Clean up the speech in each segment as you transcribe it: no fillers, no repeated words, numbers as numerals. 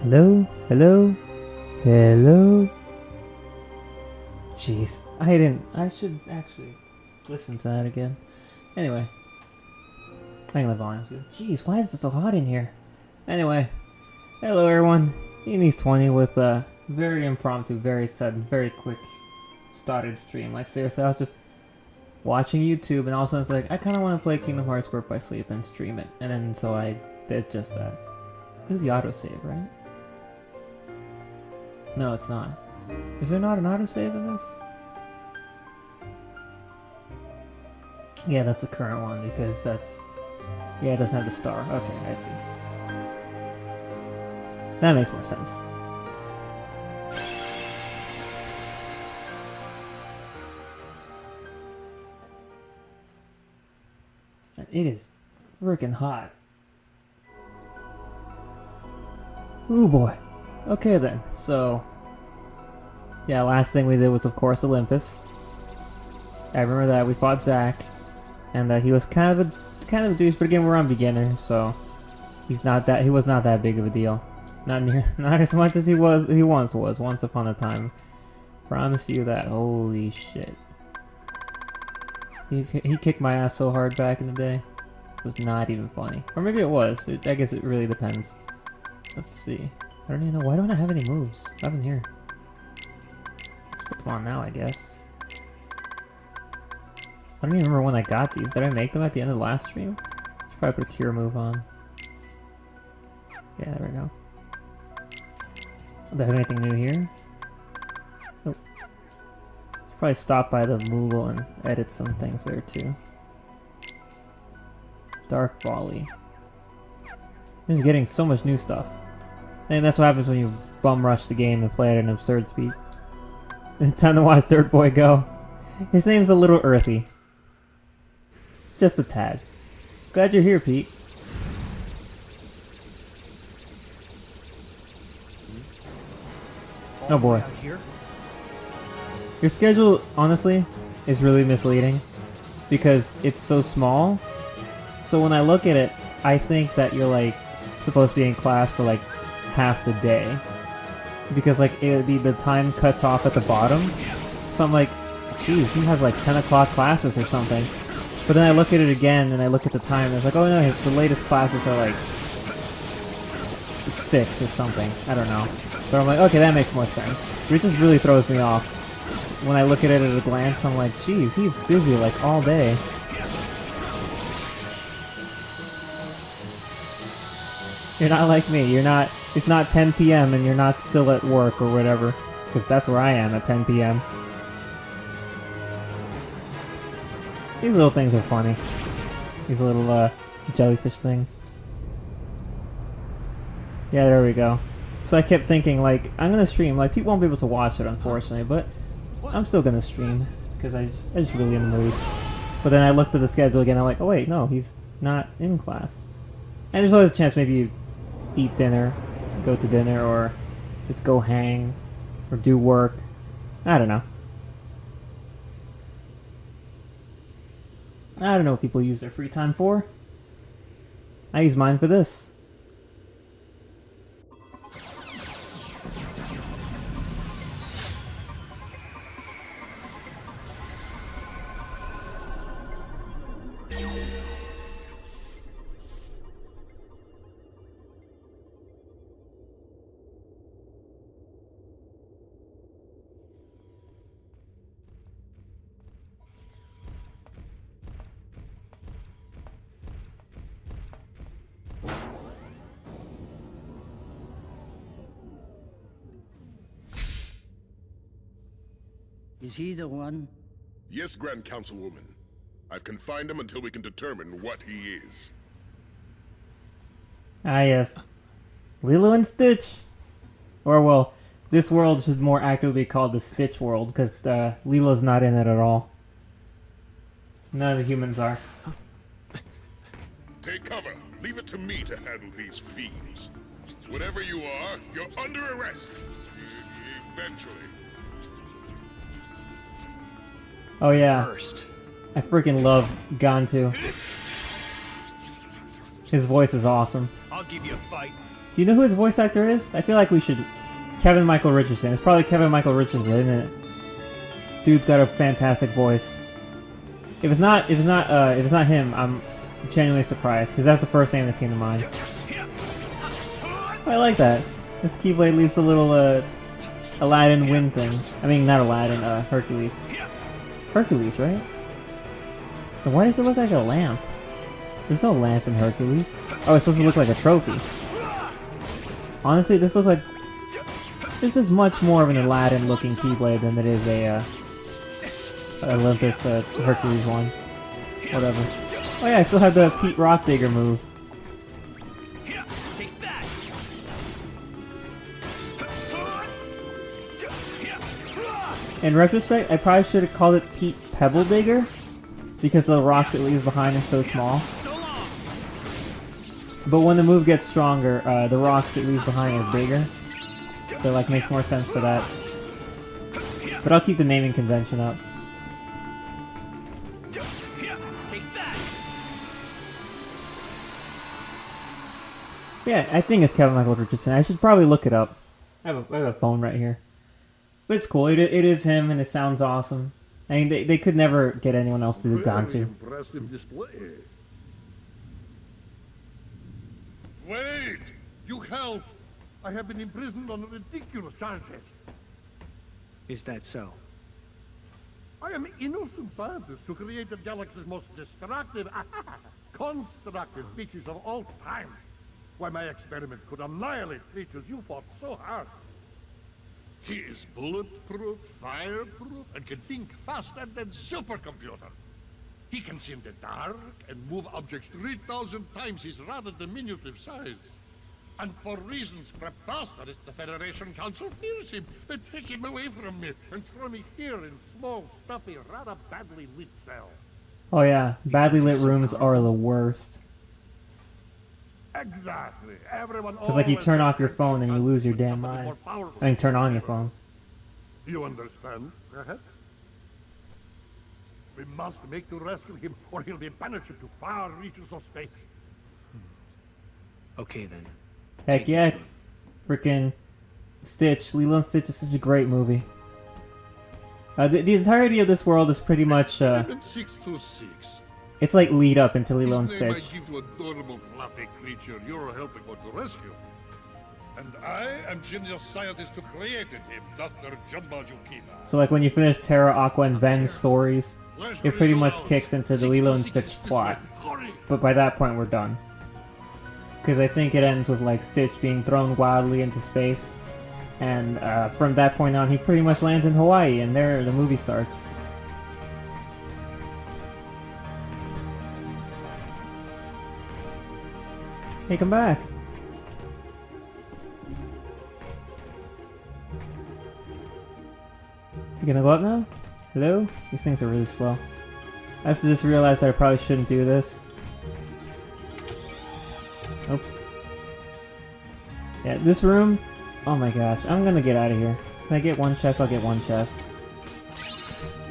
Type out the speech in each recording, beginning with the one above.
Hello? Hello? Hello? Jeez. I should actually listen to that again. Anyway. I think the volume's good. Jeez, why is it so hot in here? Anyway. Hello everyone. Enemies 20 with a very impromptu, very sudden, very quick started stream. Like seriously, I was just watching YouTube and all of a sudden it's like, I kind of want to play Kingdom Hearts Birth by Sleep and stream it. And then so I did just that. This is the autosave, right? No, it's not. Is there not an autosave in this? Yeah, that's the current one because that's... Yeah, it doesn't have the star. Okay, I see. That makes more sense. And it is freaking hot. Ooh boy. Okay then, so... Yeah, last thing we did was of course Olympus. I remember that we fought Zack, and he was kind of a douche, but again we're on beginner, so he was not that big of a deal. Not as much as he once was, once upon a time. Promise you that. Holy shit. He kicked my ass so hard back in the day. It was not even funny. Or maybe it was. I guess it really depends. Let's see. I don't even know. Why don't I have any moves? Up in here. Let's put them on now, I guess. I don't even remember when I got these. Did I make them at the end of the last stream? Should probably put a cure move on. Yeah, there we go. Do I have anything new here? Nope. Should probably stop by the Moogle and edit some things there too. Dark Volley. I'm just getting so much new stuff. And that's what happens when you bum rush the game and play at an absurd speed. It's time to watch Dirt Boy go. His name's a little earthy. Just a tad. Glad you're here, Pete. Oh boy. Your schedule, honestly, is really misleading. Because it's so small. So when I look at it, I think that you're like supposed to be in class for like half the day. Because like it would be the time cuts off at the bottom. So I'm like, geez, he has like 10 o'clock classes or something. But then I look at it again and I look at the time and it's like, oh no, the latest classes are like 6 or something. I don't know. But I'm like, okay, that makes more sense. It just really throws me off. When I look at it at a glance, I'm like, geez, he's busy like all day. You're not like me. You're not... It's not 10 p.m. and you're not still at work or whatever. Because that's where I am at 10 p.m. These little things are funny. These little jellyfish things. Yeah, there we go. So I kept thinking, like, I'm gonna stream. Like, people won't be able to watch it, unfortunately, but I'm still gonna stream because I just really in the mood. But then I looked at the schedule again. I'm like, oh wait, no, he's not in class. And there's always a chance maybe you eat dinner, go to dinner, or just go hang, or do work. I don't know. I don't know what people use their free time for. I use mine for this. Is he the one? Yes, Grand Councilwoman. I've confined him until we can determine what he is. Ah yes. Lilo and Stitch! Or well, this world should more accurately be called the Stitch world, because Lilo's not in it at all. None of the humans are. Take cover. Leave it to me to handle these fiends. Whatever you are, you're under arrest. Eventually. Oh yeah. First. I freaking love Gantu. His voice is awesome. I'll give you a fight. Do you know who his voice actor is? I feel like we should... Kevin Michael Richardson. It's probably Kevin Michael Richardson, isn't it? Dude's got a fantastic voice. If it's not him, I'm genuinely surprised, because that's the first name that came to mind. I like that. This Keyblade leaves the little, Aladdin wind thing. I mean, not Aladdin, Hercules. Hercules, right? And why does it look like a lamp? There's no lamp in Hercules. Oh, it's supposed to look like a trophy. Honestly, this looks like... This is much more of an Aladdin-looking Keyblade than it is a, Olympus, Hercules one. Whatever. Oh yeah, I still have the Pete Rockdigger move. In retrospect, I probably should have called it Pete Pebble Digger, because the rocks it leaves behind are so small. But when the move gets stronger, the rocks it leaves behind are bigger. So like makes more sense for that. But I'll keep the naming convention up. Yeah, I think it's Kevin Michael Richardson. I should probably look it up. I have a phone right here. But it's cool. It is him, and it sounds awesome. I mean, they could never get anyone else to do Gantu. Impressive display. Wait! You help! I have been imprisoned on ridiculous charges. Is that so? I am innocent scientist who created the galaxy's most destructive, constructive species of all time. Why, my experiment could annihilate creatures you fought so hard. He is bulletproof, fireproof, and can think faster than supercomputer. He can see in the dark and move objects 3,000 times his rather diminutive size. And for reasons preposterous, the Federation Council fears him. They take him away from me and throw me here in small, stuffy, rather badly lit cell. Oh yeah, badly lit rooms are the worst. Exactly. Everyone. Because like you turn off your phone and you lose your damn mind. I mean, turn on your phone. You understand, perhaps? We must make to rescue him, or he'll be banished to far reaches of space. Okay then. Heck yeah, freaking Stitch. Lilo and Stitch is such a great movie. The entirety of this world is pretty much 626. it's like lead up into Lilo and His name Stitch. I give to adorable fluffy creature you're helping her to rescue. And I am genius scientist who created him, Dr. Jumba Jukina. So like when you finish Terra, Aqua, and Ven's stories, it pretty much kicks into the Lilo and Stitch plot. But by that point we're done. Because I think it ends with like Stitch being thrown wildly into space. And from that point on he pretty much lands in Hawaii, and there the movie starts. Hey, come back! You gonna go up now? Hello? These things are really slow. I also just realized that I probably shouldn't do this. Oops. Yeah, this room... Oh my gosh, I'm gonna get out of here. Can I get one chest? I'll get one chest.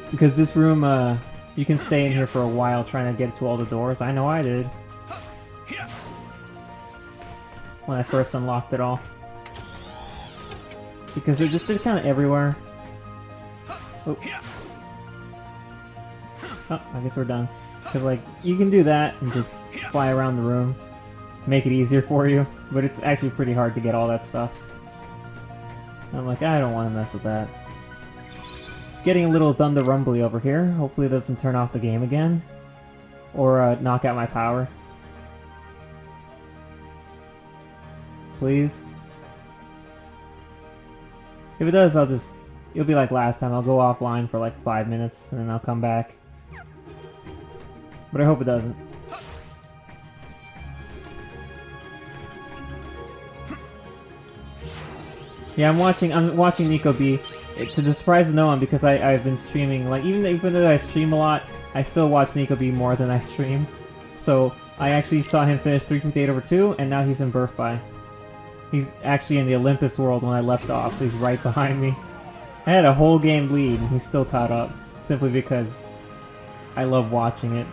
Because this room, you can stay in here for a while trying to get to all the doors. I know I did. When I first unlocked it all. Because they're kind of everywhere. Oh. Oh, I guess we're done. Because, like, you can do that and just fly around the room. Make it easier for you. But it's actually pretty hard to get all that stuff. And I'm like, I don't want to mess with that. It's getting a little thunder rumbly over here. Hopefully it doesn't turn off the game again. Or knock out my power. Please. If it does, it'll be like last time. I'll go offline for like 5 minutes and then I'll come back. But I hope it doesn't. Yeah, I'm watching Nico B. To the surprise of no one, because I've been streaming, like, even though I stream a lot, I still watch Nico B more than I stream. So, I actually saw him finish 358/2, and now he's in Birth By. He's actually in the Olympus world when I left off, so he's right behind me. I had a whole game lead, and he's still caught up, simply because I love watching it.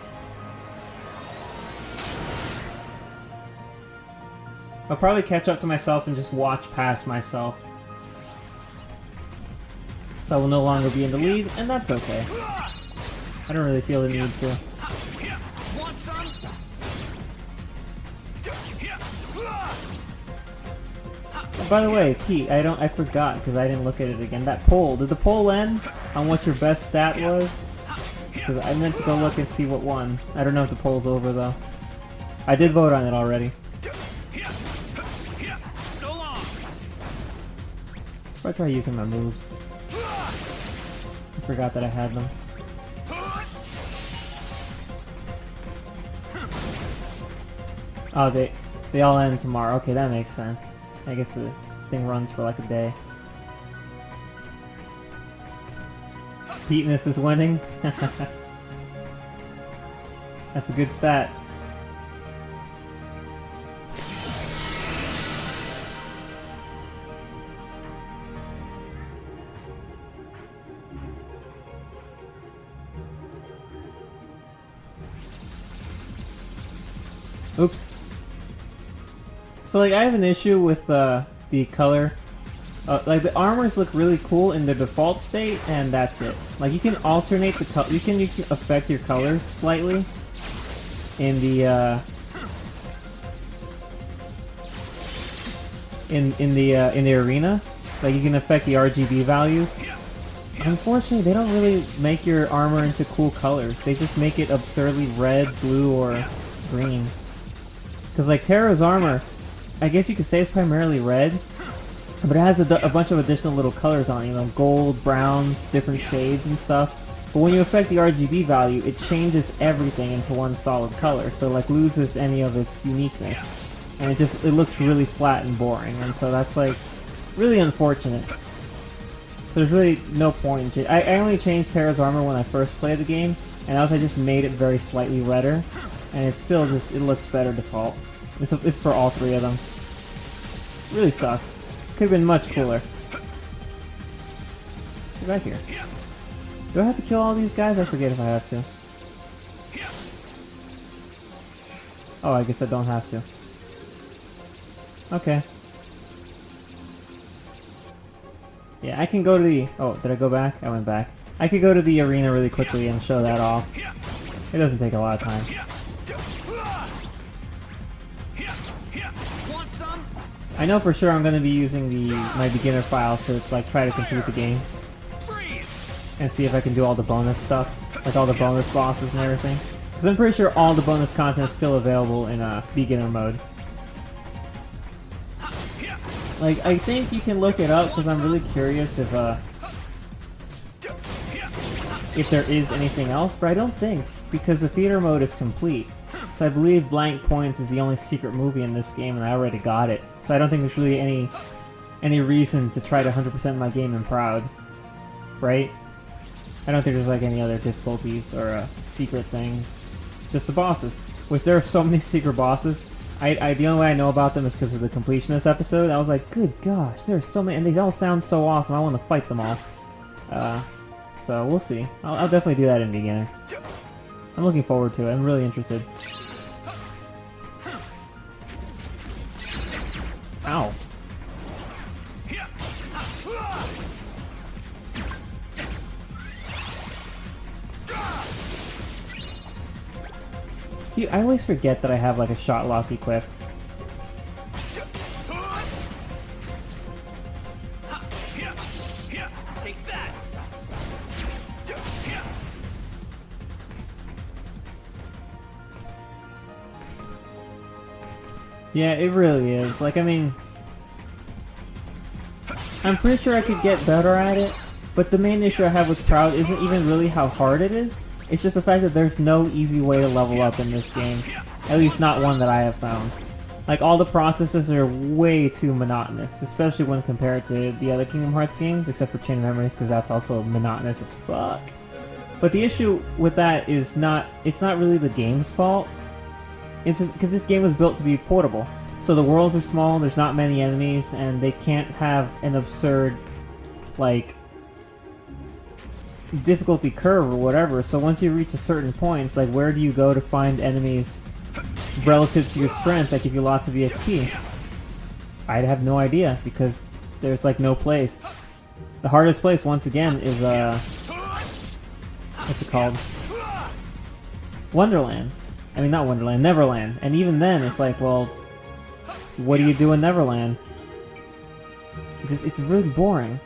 I'll probably catch up to myself and just watch past myself. So I will no longer be in the lead, and that's okay. I don't really feel the need to. Oh, by the way, Pete, I forgot because I didn't look at it again. That poll, did the poll end on what your best stat was? Because I meant to go look and see what won. I don't know if the poll's over though. I did vote on it already. If I try using my moves. I forgot that I had them. Oh, they all end tomorrow. Okay, that makes sense. I guess the thing runs for like a day. Peteness is winning. That's a good stat. Oops. So like I have an issue with the color. Like the armors look really cool in the default state, and that's it. Like you can alternate the color. You can affect your colors slightly in the in the arena. Like you can affect the RGB values. Unfortunately, they don't really make your armor into cool colors. They just make it absurdly red, blue, or green. Because like Terra's armor, I guess you could say it's primarily red, but it has a bunch of additional little colors on it, you know, gold, browns, different shades and stuff. But when you affect the RGB value, it changes everything into one solid color, so like loses any of its uniqueness. And it looks really flat and boring, and so that's like really unfortunate. So there's really no point in I only changed Terra's armor when I first played the game, and also I just made it very slightly redder. And it's still just, it looks better default. It's for all three of them. Really sucks. Could have been much cooler. Get back here. Do I have to kill all these guys? I forget if I have to. Oh, I guess I don't have to. Okay. Yeah, I can go to the... Oh, did I go back? I went back. I could go to the arena really quickly and show that off. It doesn't take a lot of time. I know for sure I'm going to be using my beginner file to like try to complete the game and see if I can do all the bonus stuff, like all the bonus bosses and everything. Because I'm pretty sure all the bonus content is still available in beginner mode. Like I think you can look it up because I'm really curious if there is anything else, but I don't think, because the theater mode is complete. So I believe Blank Points is the only secret movie in this game, and I already got it. So I don't think there's really any reason to try to 100% my game in Proud, right? I don't think there's like any other difficulties or secret things. Just the bosses, which there are so many secret bosses. The only way I know about them is because of the completionist episode. I was like, good gosh, there are so many, and they all sound so awesome. I want to fight them all. So we'll see. I'll definitely do that in beginner. I'm looking forward to it. I'm really interested. Ow. I always forget that I have like a shot lock equipped. Take that. Yeah, it really is. Like, I mean, I'm pretty sure I could get better at it, but the main issue I have with Proud isn't even really how hard it is. It's just the fact that there's no easy way to level up in this game. At least not one that I have found. Like, all the processes are way too monotonous, especially when compared to the other Kingdom Hearts games, except for Chain of Memories, because that's also monotonous as fuck. But the issue with that is it's not really the game's fault. It's just because this game was built to be portable. So the worlds are small, there's not many enemies, and they can't have an absurd, like, difficulty curve or whatever. So once you reach a certain point, it's like, where do you go to find enemies relative to your strength that give you lots of EXP? I'd have no idea because there's like no place. The hardest place, once again, is what's it called? Wonderland. I mean, not Wonderland, Neverland. And even then, it's like, well, what do you do in Neverland? It's really boring.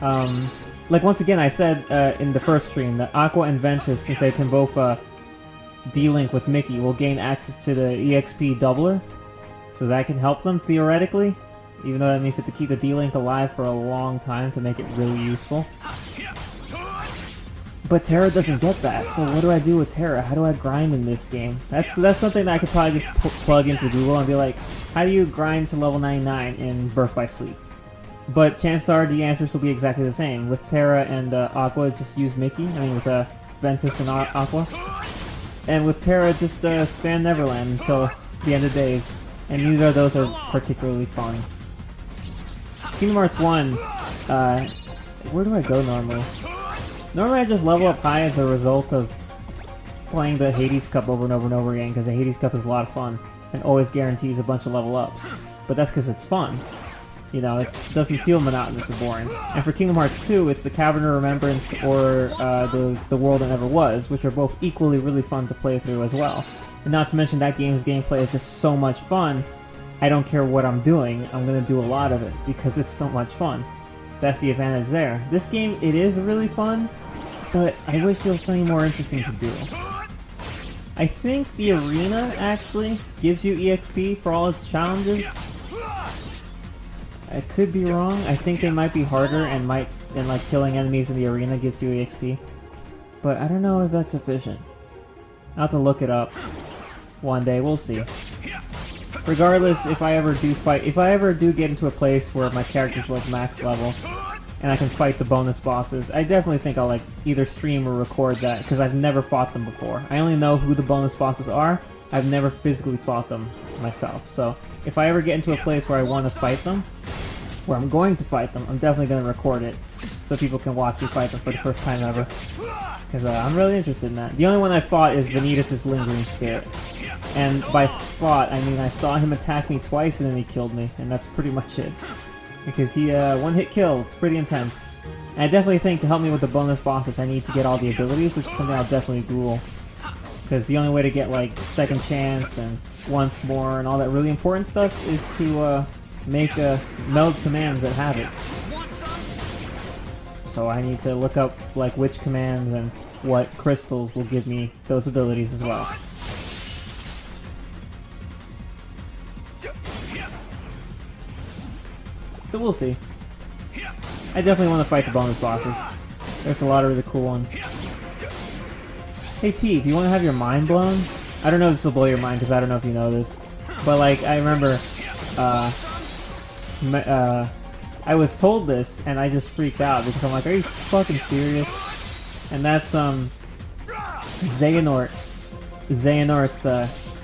Like, once again, I said in the first stream that Aqua and Ventus, since they can both D-Link with Mickey, will gain access to the EXP doubler. So that can help them, theoretically. Even though that means they have to keep the D-Link alive for a long time to make it really useful. But Terra doesn't get that, so what do I do with Terra? How do I grind in this game? That's something that I could probably just plug into Google and be like, how do you grind to level 99 in Birth by Sleep? But chances are the answers will be exactly the same. With Terra and Aqua, just use Mickey. I mean, with Ventus and Aqua. And with Terra, just spam Neverland until the end of days. And neither of those are particularly fun. Kingdom Hearts 1, where do I go normally? Normally I just level up high as a result of playing the Hades Cup over and over and over again, because the Hades Cup is a lot of fun, and always guarantees a bunch of level ups. But that's because it's fun. You know, it doesn't feel monotonous or boring. And for Kingdom Hearts 2, it's the Cavern of Remembrance or the World That Never Was, which are both equally really fun to play through as well. And not to mention that game's gameplay is just so much fun, I don't care what I'm doing, I'm going to do a lot of it, because it's so much fun. That's the advantage there. This game, it is really fun, but I wish there was something more interesting to do. I think the arena, actually, gives you EXP for all its challenges. I could be wrong. I think they might be harder and like killing enemies in the arena gives you EXP. But I don't know if that's sufficient. I'll have to look it up one day, we'll see. Regardless, if I ever do get into a place where my character's like max level, and I can fight the bonus bosses, I definitely think I'll like either stream or record that, because I've never fought them before. I only know who the bonus bosses are, I've never physically fought them myself. So if I ever get into a place where I want to fight them, where I'm going to fight them, I'm definitely going to record it, so people can watch me fight them for the first time ever. Because I'm really interested in that. The only one I fought is Vanitas' Lingering Spirit. And by fought, I mean I saw him attack me twice and then he killed me, and that's pretty much it. Because he, one-hit kill, it's pretty intense. And I definitely think to help me with the bonus bosses, I need to get all the abilities, which is something I'll definitely Google. Because the only way to get, like, second chance and once more and all that really important stuff is to, make, meld commands that have it. So I need to look up, like, which commands and what crystals will give me those abilities as well. So we'll see. I definitely want to fight the bonus bosses. There's a lot of really cool ones. Hey Pete, do you want to have your mind blown? I don't know if this will blow your mind because I don't know if you know this. But like, I remember, I was told this and I just freaked out because I'm like, are you fucking serious? And that's, Xehanort. Xehanort's,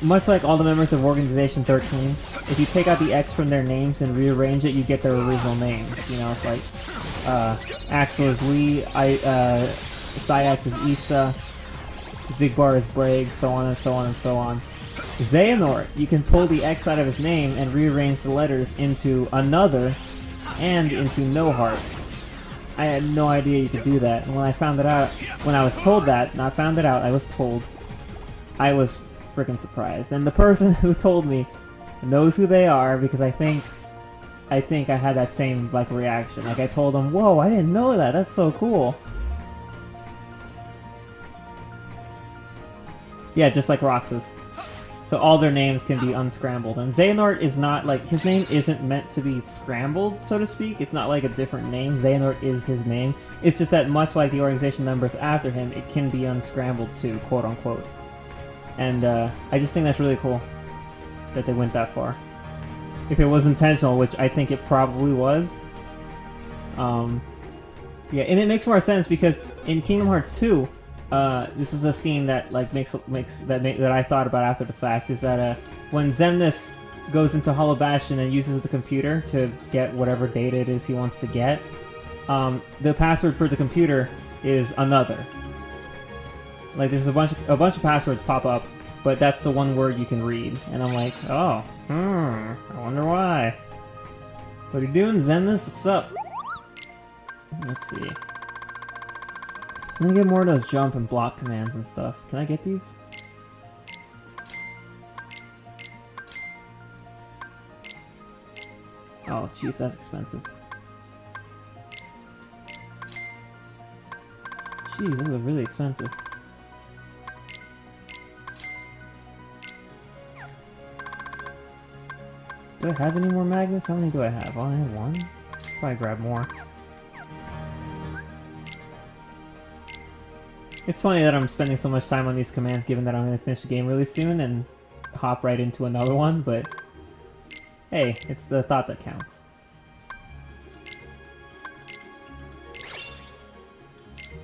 much like all the members of Organization 13, if you take out the X from their names and rearrange it, you get their original names. You know, it's like, Axel is Lee, Syax is Issa, Zigbar is Bragg, so on and so on and so on. Xehanort, you can pull the X out of his name and rearrange the letters into another and into no heart. I had no idea you could do that, and when I found it out, when I was told that, not found it out, I was told, I was freaking surprised. And the person who told me knows who they are because I think I had that same like reaction. Like I told them, "Whoa, I didn't know that. That's so cool." Yeah, just like Roxas. So all their names can be unscrambled. And Xehanort is not like, his name isn't meant to be scrambled, so to speak. It's not like a different name. Xehanort is his name. It's just that much like the organization members after him, it can be unscrambled too, quote unquote. And I just think that's really cool that they went that far. If it was intentional, which I think it probably was. Yeah, and it makes more sense because in Kingdom Hearts 2, this is a scene that like that I thought about after the fact, is that when Xemnas goes into Hollow Bastion and uses the computer to get whatever data it is he wants to get, the password for the computer is another. Like there's a bunch of passwords pop up, but that's the one word you can read, and I'm like, oh, I wonder why. What are you doing, Zemnis? What's up? Let's see. Let me get more of those jump and block commands and stuff. Can I get these? Oh, jeez, that's expensive. Jeez, those are really expensive. Do I have any more magnets? How many do I have? Oh, I have one. Probably grab more. It's funny that I'm spending so much time on these commands given that I'm going to finish the game really soon and hop right into another one, but hey, it's the thought that counts.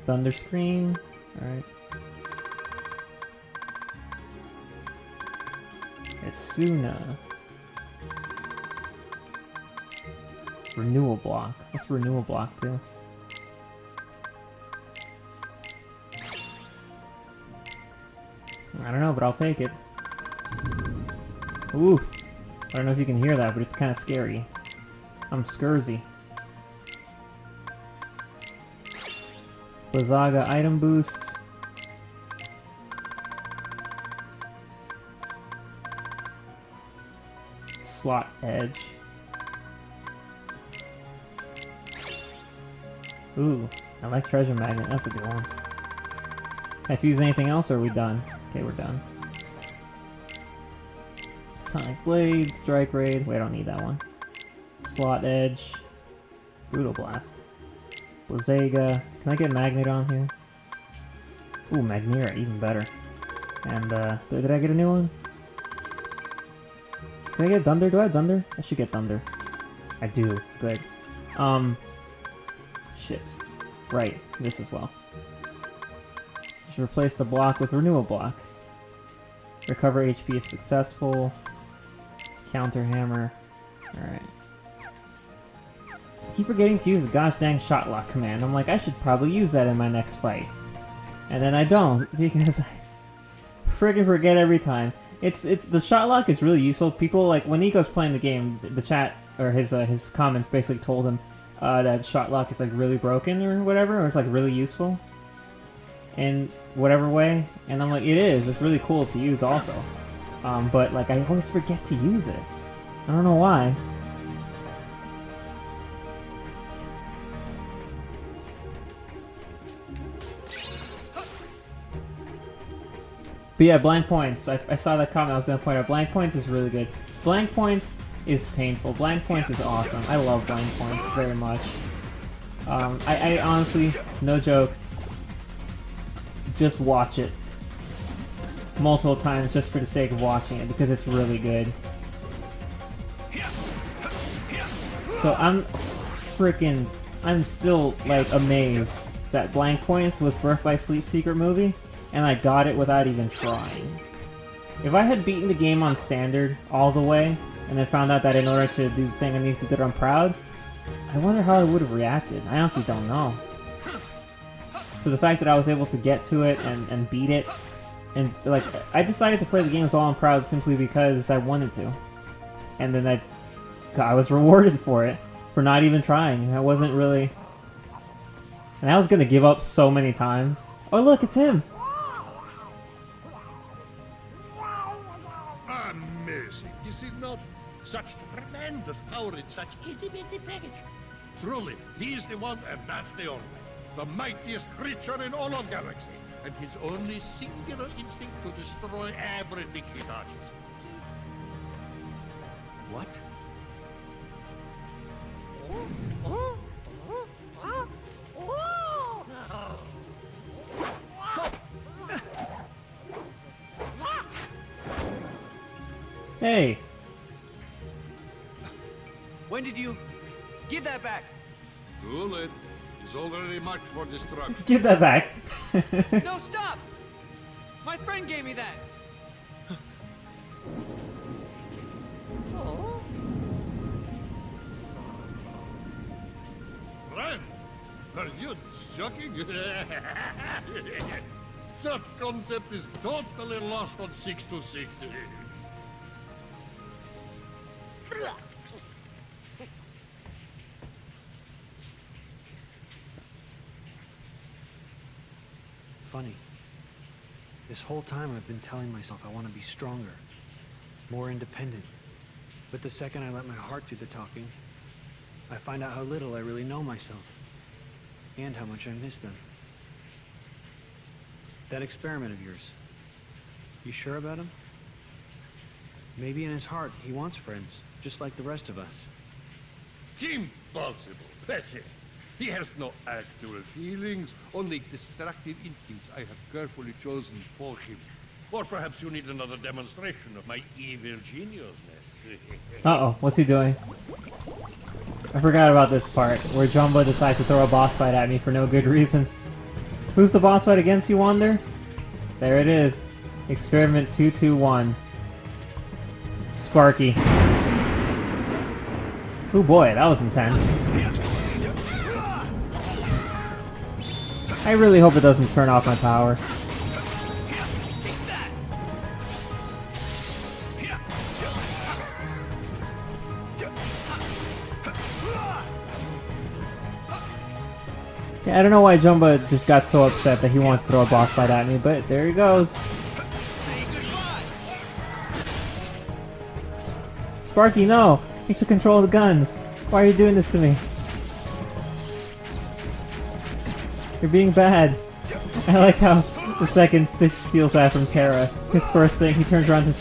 Thunder Scream. Alright. Asuna. Renewal Block. What's Renewal Block do? I don't know, but I'll take it. Oof. I don't know if you can hear that, but it's kind of scary. I'm Scurzy. Blizzaga item boosts. Slot Edge. Ooh, I like Treasure Magnet. That's a good one. Can I fuse anything else, or are we done? Okay, we're done. Sonic Blade, Strike Raid. Wait, I don't need that one. Slot Edge. Brutal Blast. Blizzaga. Can I get Magnet on here? Ooh, Magnera, even better. And, did I get a new one? Can I get Thunder? Do I have Thunder? I should get Thunder. I do. Good. Shit. Right. This as well. Should replace the block with Renewal Block. Recover HP if successful. Counter Hammer. Alright. I keep forgetting to use the gosh dang Shot Lock command. I'm like, I should probably use that in my next fight. And then I don't, because I friggin' forget every time. It's the Shot Lock is really useful. People, like, when Nico's playing the game, the chat, or his comments basically told him that Shot Lock is, like, really broken or whatever, or it's, like, really useful in whatever way. And I'm like, it is. It's really cool to use also. But, like, I always forget to use it. I don't know why. But yeah, blank points. I saw that comment. I was going to point out blank points is really good. Blank points is painful. Blank points is awesome. I love blank points very much. I honestly, no joke, just watch it multiple times just for the sake of watching it because it's really good. So I'm still like amazed that Blank Points was Birth by Sleep Secret movie. And I got it without even trying. If I had beaten the game on standard all the way, and then found out that in order to do the thing I need to do it on proud, I wonder how I would have reacted. I honestly don't know. So the fact that I was able to get to it and beat it, and like, I decided to play the games all on proud simply because I wanted to. And then I was rewarded for it, for not even trying. I wasn't really... And I was gonna give up so many times. Oh look, it's him! Amazing, is it not? Such tremendous power in such itty-bitty package. Truly, he is the one, and that's the only. The mightiest creature in all of galaxy, and his only singular instinct to destroy everything he touches. What? Hey! When did you... Give that back! Too late. He's already marked for destruction. Give that back! No, stop! My friend gave me that! Friend, are you joking? That concept is totally lost on 626. funny. This whole time I've been telling myself I want to be stronger, more independent. But the second I let my heart do the talking, I find out how little I really know myself, and how much I miss them. That experiment of yours, you sure about him? Maybe in his heart he wants friends, just like the rest of us. Impossible, Pesci. He has no actual feelings, only destructive instincts I have carefully chosen for him. Or perhaps you need another demonstration of my evil geniusness. Uh-oh, what's he doing? I forgot about this part, where Jumbo decides to throw a boss fight at me for no good reason. Who's the boss fight against, you wonder? There it is. Experiment 221. Sparky. Oh boy, that was intense. I really hope it doesn't turn off my power. Yeah, I don't know why Jumbo just got so upset that he wanted to throw a boss fight at me, but there he goes. Sparky, no! You took control of the guns! Why are you doing this to me? You're being bad. I like how the second Stitch steals that from Terra. His first thing, he turns around to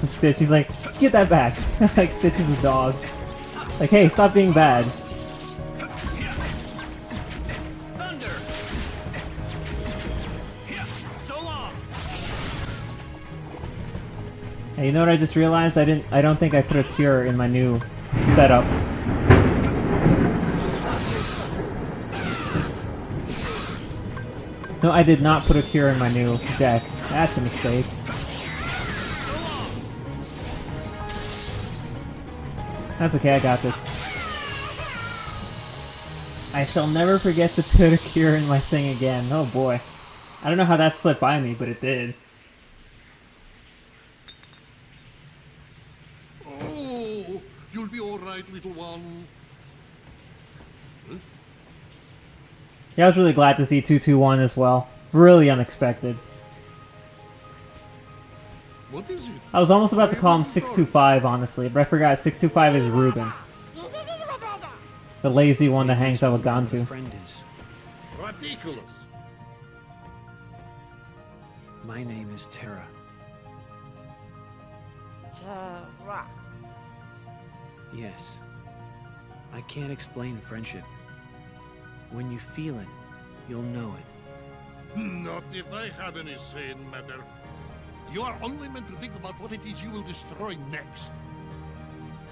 Stitch. He's like, get that back! Like Stitch is a dog. Like, hey, stop being bad. Hey, you know what I just realized? I don't think I put a cure in my new setup. No, I did not put a cure in my new deck. That's a mistake. That's okay, I got this. I shall never forget to put a cure in my thing again. Oh boy. I don't know how that slipped by me, but it did. You'll be all right, little one. Huh? Yeah, I was really glad to see 221 as well. Really unexpected. What is it? I was almost about to call him 625, honestly, but I forgot 625 is Ruben. The lazy one that hangs out with Gantu. Friend is. Ridiculous. My name is Terra. Terra. Yes. I can't explain friendship. When you feel it, you'll know it. Not if I have any say in matter. You are only meant to think about what it is you will destroy next.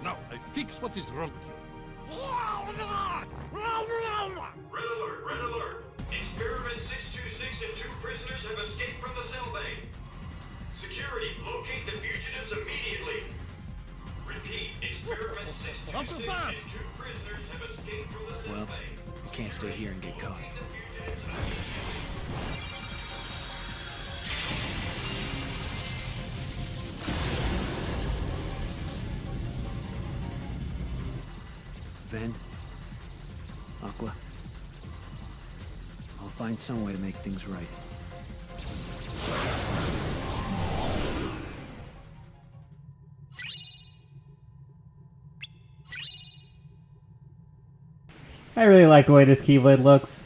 Now, I fix what is wrong with you. Red alert! Red alert! Experiment 626 and 2 prisoners have escaped from the cell bay. Security, locate the fugitives immediately. Repeat, experiment 626 and 2 prisoners have escaped from the cell Well, bay. you can't stay here and get caught. Locate the fugitives immediately. Ven, Aqua, I'll find some way to make things right. I really like the way this Keyblade looks.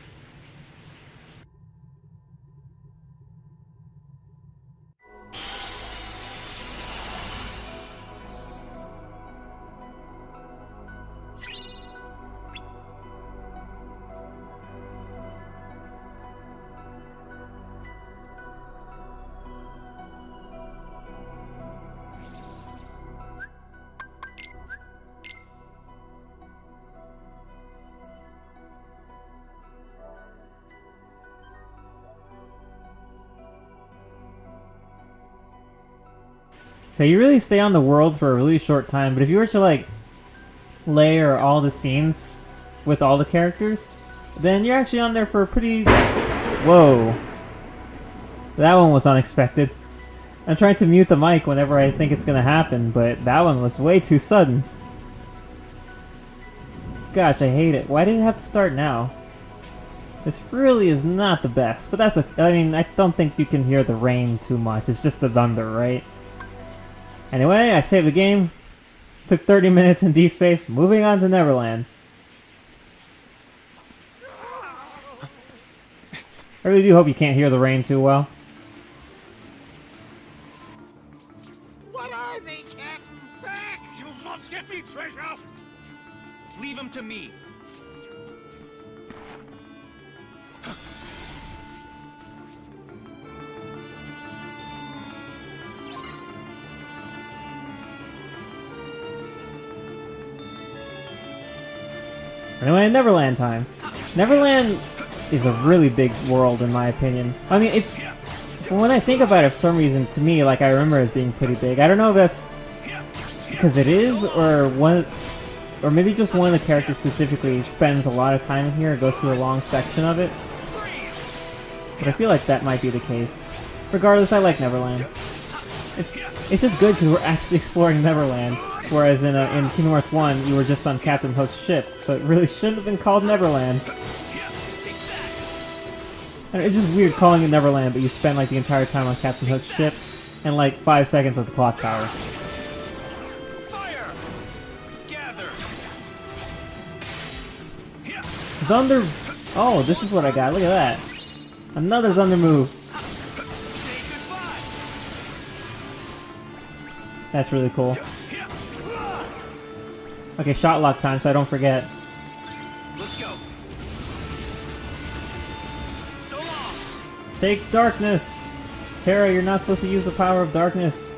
So you really stay on the world for a really short time, but if you were to like layer all the scenes with all the characters, then you're actually on there for a pretty... Whoa. That one was unexpected. I'm trying to mute the mic whenever I think it's gonna happen, but that one was way too sudden. Gosh, I hate it. Why did it have to start now? This really is not the best, but that's I mean, I don't think you can hear the rain too much. It's just the thunder, right? Anyway, I saved the game. Took 30 minutes in deep space. Moving on to Neverland. I really do hope you can't hear the rain too well. What are they, Captain? Back! You'll not get me, treasure! Leave him to me. Anyway, Neverland time. Neverland is a really big world in my opinion. I mean, when I think about it, for some reason, to me, like, I remember it as being pretty big. I don't know if that's because it is, or maybe just one of the characters specifically spends a lot of time in here, or goes through a long section of it. But I feel like that might be the case. Regardless, I like Neverland. It's just good because we're actually exploring Neverland, whereas in Kingdom Hearts 1, you were just on Captain Hook's ship, so it really shouldn't have been called Neverland. And it's just weird calling it Neverland, but you spend like the entire time on Captain Hook's ship, and like 5 seconds at the clock tower. Fire! Gather! Thunder! Oh, this is what I got, look at that. Another thunder move. Say goodbye! That's really cool. Okay, shot lock time, so I don't forget. Let's go. So long! Take darkness! Terra, you're not supposed to use the power of darkness.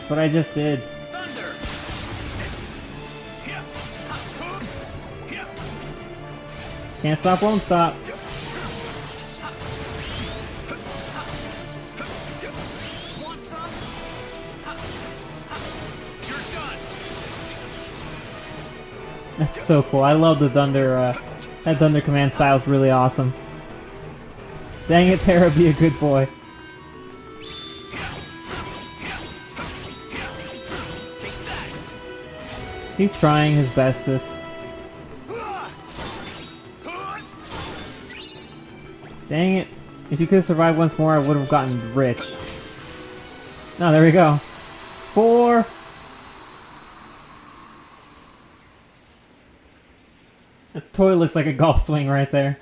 But I just did. Thunder! Can't stop, won't stop. Want some? You're done! That's so cool. I love the thunder, that thunder command style is really awesome. Dang it, Terra, be a good boy. He's trying his bestest. Dang it. If you could have survived once more, I would have gotten rich. No, there we go. 4. The toy looks like a golf swing right there.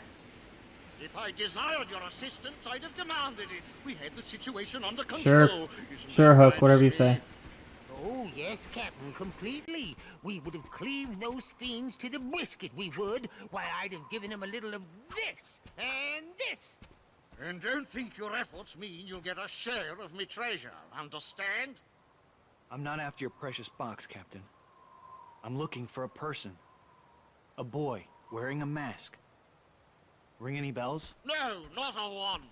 If I desired your assistance, I'd have demanded it. We had the situation under Sure. control. Isn't Sure, that Hook, right, whatever you Steve? say. Oh, yes, Captain, completely. We would have cleaved those fiends to the brisket, we would. Why, I'd have given them a little of this and this. And don't think your efforts mean you'll get a share of me treasure, understand? I'm not after your precious box, Captain. I'm looking for a person. A boy wearing a mask. Ring any bells? No, not a one.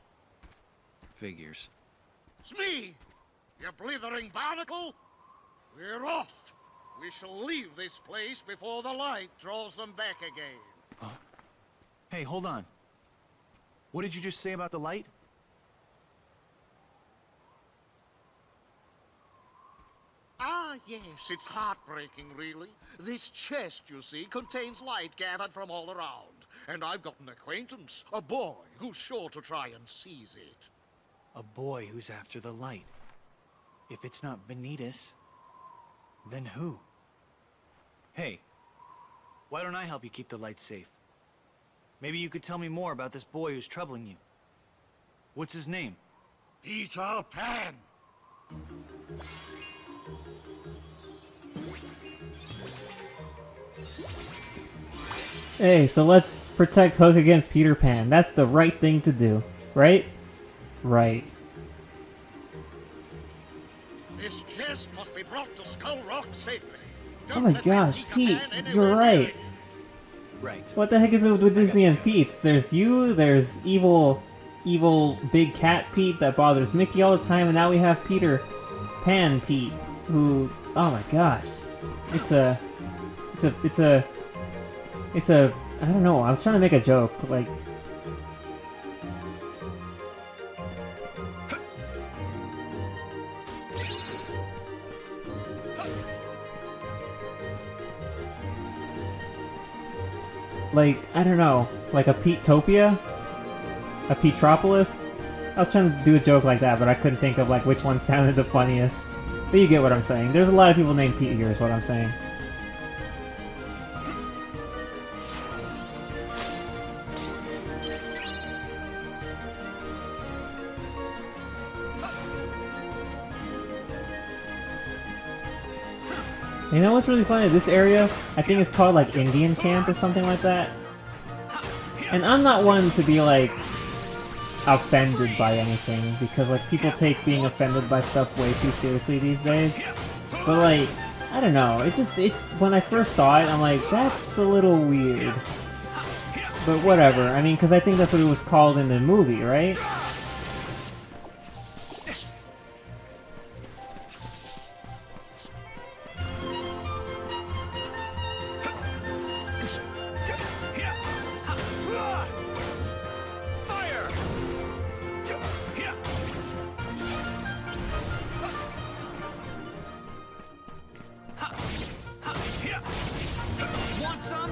Figures. It's me, you blithering barnacle. We're off. We shall leave this place before the light draws them back again. Hey, hold on. What did you just say about the light? Ah, yes, it's heartbreaking, really. This chest, you see, contains light gathered from all around. And I've got an acquaintance, a boy, who's sure to try and seize it. A boy who's after the light. If it's not Ventus, then who? Hey, why don't I help you keep the light safe? Maybe you could tell me more about this boy who's troubling you. What's his name? Peter Pan! Hey, so let's protect Hook against Peter Pan. That's the right thing to do, right? Right. This chest must be brought to Skull Rock safely. Oh my gosh, Pete, you're right. Right. What the heck is it with Disney and Pete's? There's you, there's evil big cat Pete that bothers Mickey all the time, and now we have Peter Pan Pete, who, oh my gosh. It's a, I don't know, I was trying to make a joke, like, I don't know. Like a Petopia? A Petropolis? I was trying to do a joke like that, but I couldn't think of like which one sounded the funniest. But you get what I'm saying. There's a lot of people named Pete here is what I'm saying. You know what's really funny? This area, I think it's called like Indian Camp or something like that. And I'm not one to be like offended by anything, because like people take being offended by stuff way too seriously these days. But like, I don't know, when I first saw it, I'm like, that's a little weird. But whatever, I mean, because I think that's what it was called in the movie, right? Want some?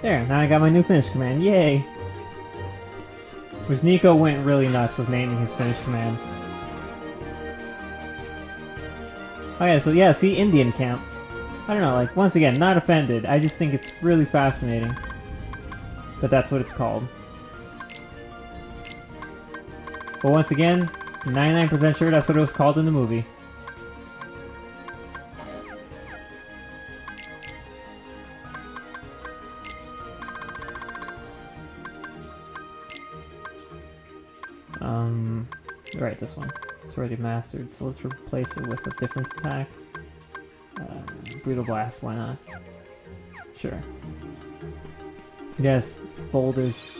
There, now I got my new finish command, yay! Which Nico went really nuts with naming his finish commands. Okay, so yeah, see, Indian Camp. I don't know, like, once again, not offended, I just think it's really fascinating. But that's what it's called. But once again, 99% sure that's what it was called in the movie. Right, this one. It's already mastered, so let's replace it with a different attack. Brutal Blast, why not? Sure. Yes, boulders.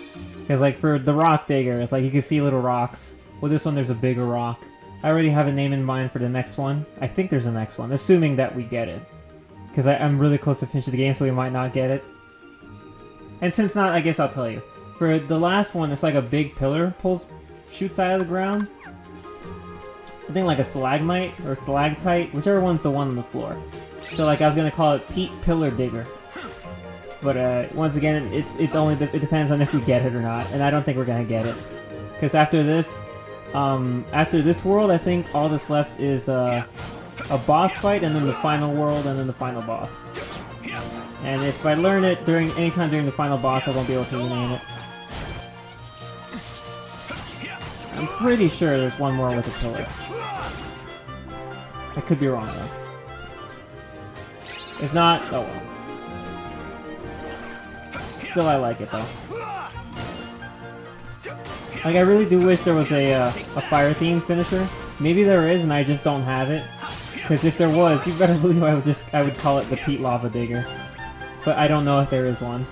Because like for the Rock Digger, it's like you can see little rocks. With this one there's a bigger rock. I already have a name in mind for the next one. I think there's a next one, assuming that we get it. Because I'm really close to finishing the game, so we might not get it. And since not, I guess I'll tell you. For the last one, it's like a big pillar shoots out of the ground. I think like a stalagmite or stalactite, whichever one's the one on the floor. So like I was gonna call it Pete Pillar Digger. But once again, it depends on if we get it or not, and I don't think we're gonna get it. Because after this world, I think all that's left is a boss fight, and then the final world, and then the final boss. And if I learn it anytime during the final boss, I won't be able to rename it. I'm pretty sure there's one more with a pillar. I could be wrong though. If not, oh well. Still, I like it though. Like, I really do wish there was a fire-themed finisher. Maybe there is, and I just don't have it. Because if there was, you better believe I would call it the Pete Lava Digger. But I don't know if there is one.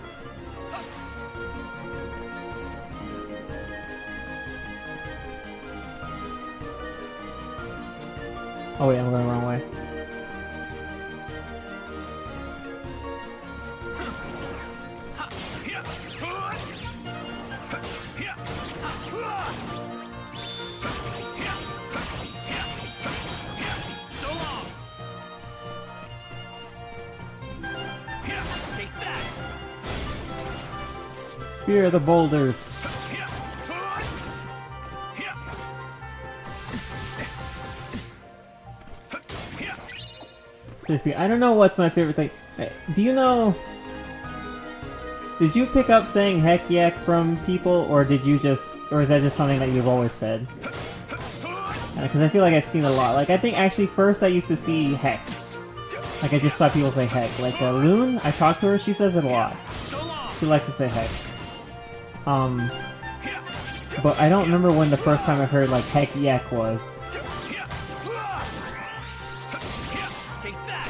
Oh wait, I'm going the wrong way. So long. Take that. Fear the boulders. I don't know what's my favorite thing. Do you know... Did you pick up saying heck yak from people, or did you just... Or is that just something that you've always said? Because I feel like I've seen a lot. Like, I think actually first I used to see heck. Like, I just saw people say heck. Like, Loon, I talked to her, she says it a lot. So long. She likes to say heck. But I don't remember when the first time I heard, like, heck yak was. Take that.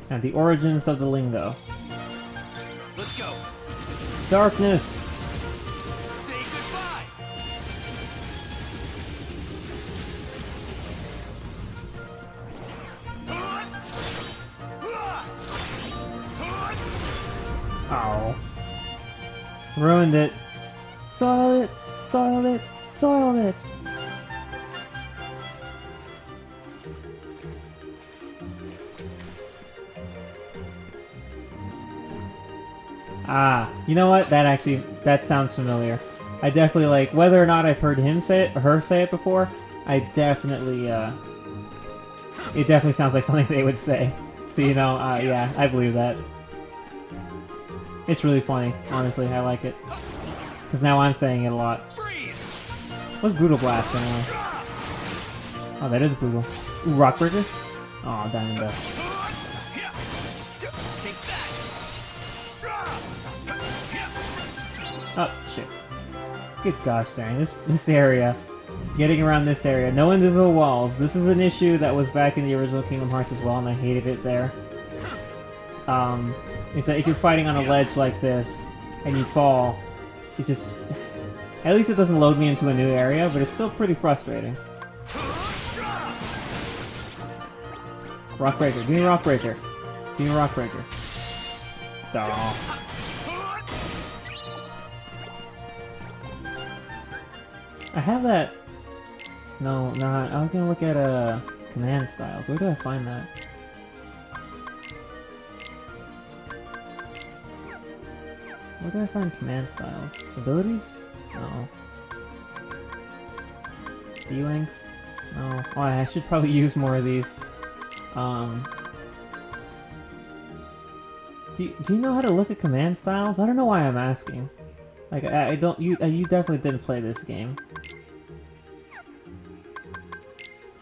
And the origins of the lingo. Let's go. Darkness! Say goodbye. Ow. Ruined it. Soiled it! Soiled it! Soiled it! Ah, you know what? That sounds familiar. I definitely, like, whether or not I've heard him say it, or her say it before, I definitely, it definitely sounds like something they would say. So, you know, yeah, I believe that. It's really funny, honestly, I like it. Because now I'm saying it a lot. What's Brutal Blast, anyway? Oh, that is brutal. Ooh, Rockbreaker? Oh, Diamond Dust. Oh, shit. Good gosh dang, this area. Getting around this area. No invisible walls. This is an issue that was back in the original Kingdom Hearts as well, and I hated it there. Is that if you're fighting on a ledge like this, and you fall, it just... At least it doesn't load me into a new area, but it's still pretty frustrating. Rockbreaker. Give me Rockbreaker. Give me Rockbreaker. Oh. I have that... No, I was gonna look at, command styles. Where do I find that? Where do I find command styles? Abilities? No. D-links? No. Oh, I should probably use more of these. Do you know how to look at command styles? I don't know why I'm asking. Like, I don't... You definitely didn't play this game.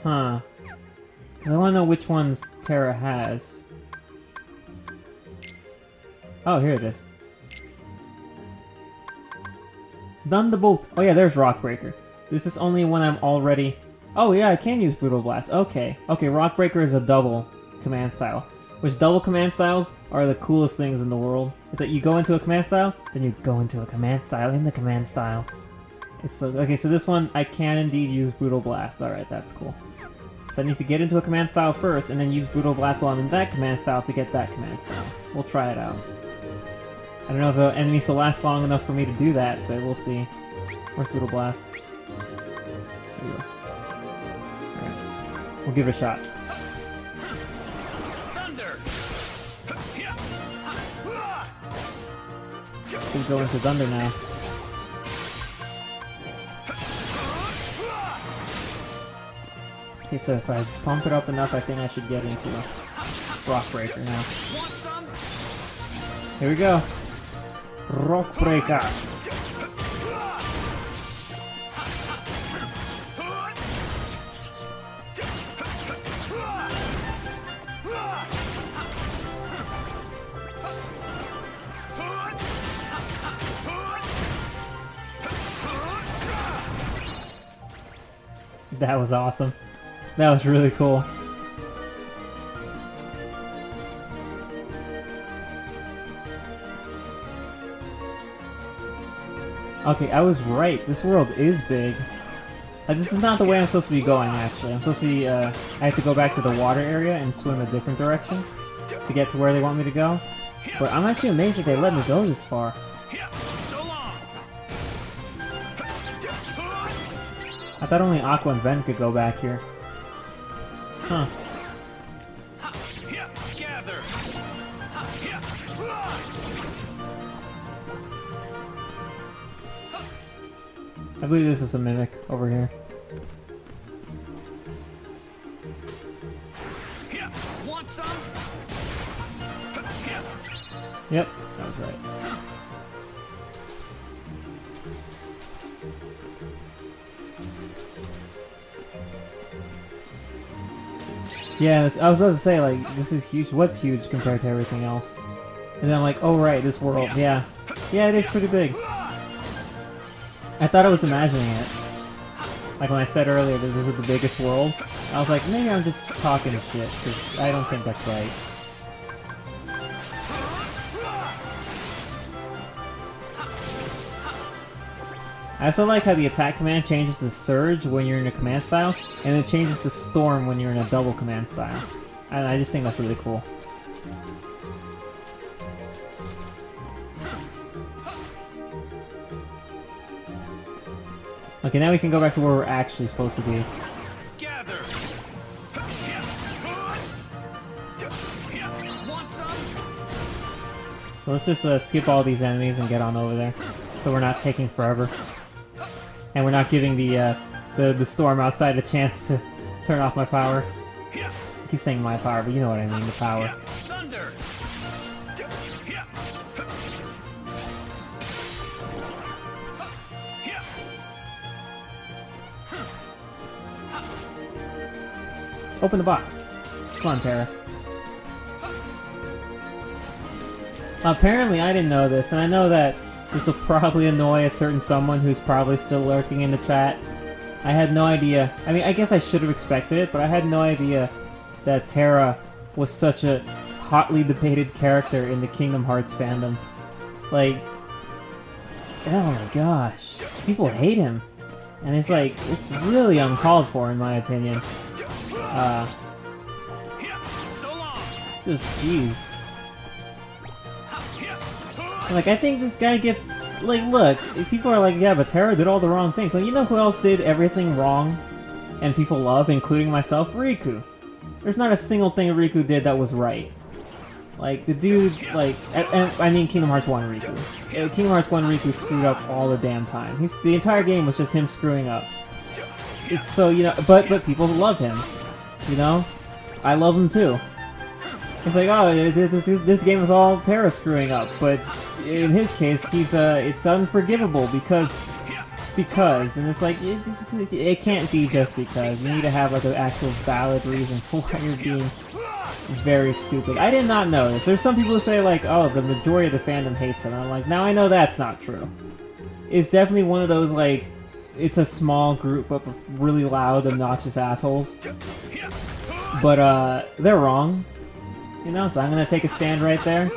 Huh. Because I want to know which ones Terra has. Oh, here it is. Thunderbolt! Oh yeah, there's Rockbreaker. This is only when I'm already... Oh yeah, I can use Brutal Blast. Okay. Okay, Rockbreaker is a double command style. Which double command styles are the coolest things in the world. Is that you go into a command style, then you go into a command style in the command style. It's so... Okay, so this one, I can indeed use Brutal Blast. Alright, that's cool. So I need to get into a command style first, and then use Brutal Blast while I'm in that command style to get that command style. We'll try it out. I don't know if the enemies will last long enough for me to do that, but we'll see. Where's Brutal Blast? There we go. Alright. We'll give it a shot. Thunder. We'll go into Thunder now. Okay, so if I pump it up enough, I think I should get into Rockbreaker now. Here we go. Rockbreaker. That was awesome. That was really cool. Okay, I was right. This world is big. This is not the way I'm supposed to be going, actually. I'm supposed to be, I have to go back to the water area and swim a different direction to get to where they want me to go. But I'm actually amazed that they let me go this far. I thought only Aqua and Ben could go back here. Huh. I believe this is a mimic over here. Want some? Yep, that was right. Yeah, I was about to say, like, this is huge. What's huge compared to everything else? And then I'm like, oh right, this world. Yeah. Yeah, it is pretty big. I thought I was imagining it. Like when I said earlier that this is the biggest world, I was like, maybe I'm just talking shit, because I don't think that's right. I also like how the attack command changes to Surge when you're in a command style, and it changes to Storm when you're in a double command style. And I just think that's really cool. Okay, now we can go back to where we're actually supposed to be. Gather. Want some? So let's just skip all these enemies and get on over there, so we're not taking forever, and we're not giving the storm outside a chance to turn off my power. I keep saying my power, but you know what I mean, the power. Thunder. Open the box. Come on, Terra. Apparently, I didn't know this, and I know that this will probably annoy a certain someone who's probably still lurking in the chat. I had no idea. I mean, I guess I should have expected it, but I had no idea that Terra was such a hotly debated character in the Kingdom Hearts fandom. Like, oh my gosh. People hate him. And it's like, it's really uncalled for in my opinion. Just jeez. Like, I think this guy gets... Like, look, if people are like, yeah, but Terra did all the wrong things. Like, you know who else did everything wrong and people love, including myself? Riku. There's not a single thing Riku did that was right. Like, the dude, like... I mean Kingdom Hearts 1 Riku. Kingdom Hearts 1 Riku screwed up all the damn time. The entire game was just him screwing up. It's so, you know... But people love him. You know? I love him too. It's like, oh, this game is all Terra screwing up, but in his case, it's unforgivable because, and it's like, it can't be just because. You need to have, like, an actual valid reason for why you're being very stupid. I did not know this. There's some people who say, like, oh, the majority of the fandom hates him. I'm like, now I know that's not true. It's definitely one of those, like, it's a small group of really loud, obnoxious assholes. But, they're wrong. You know, so I'm gonna take a stand right there.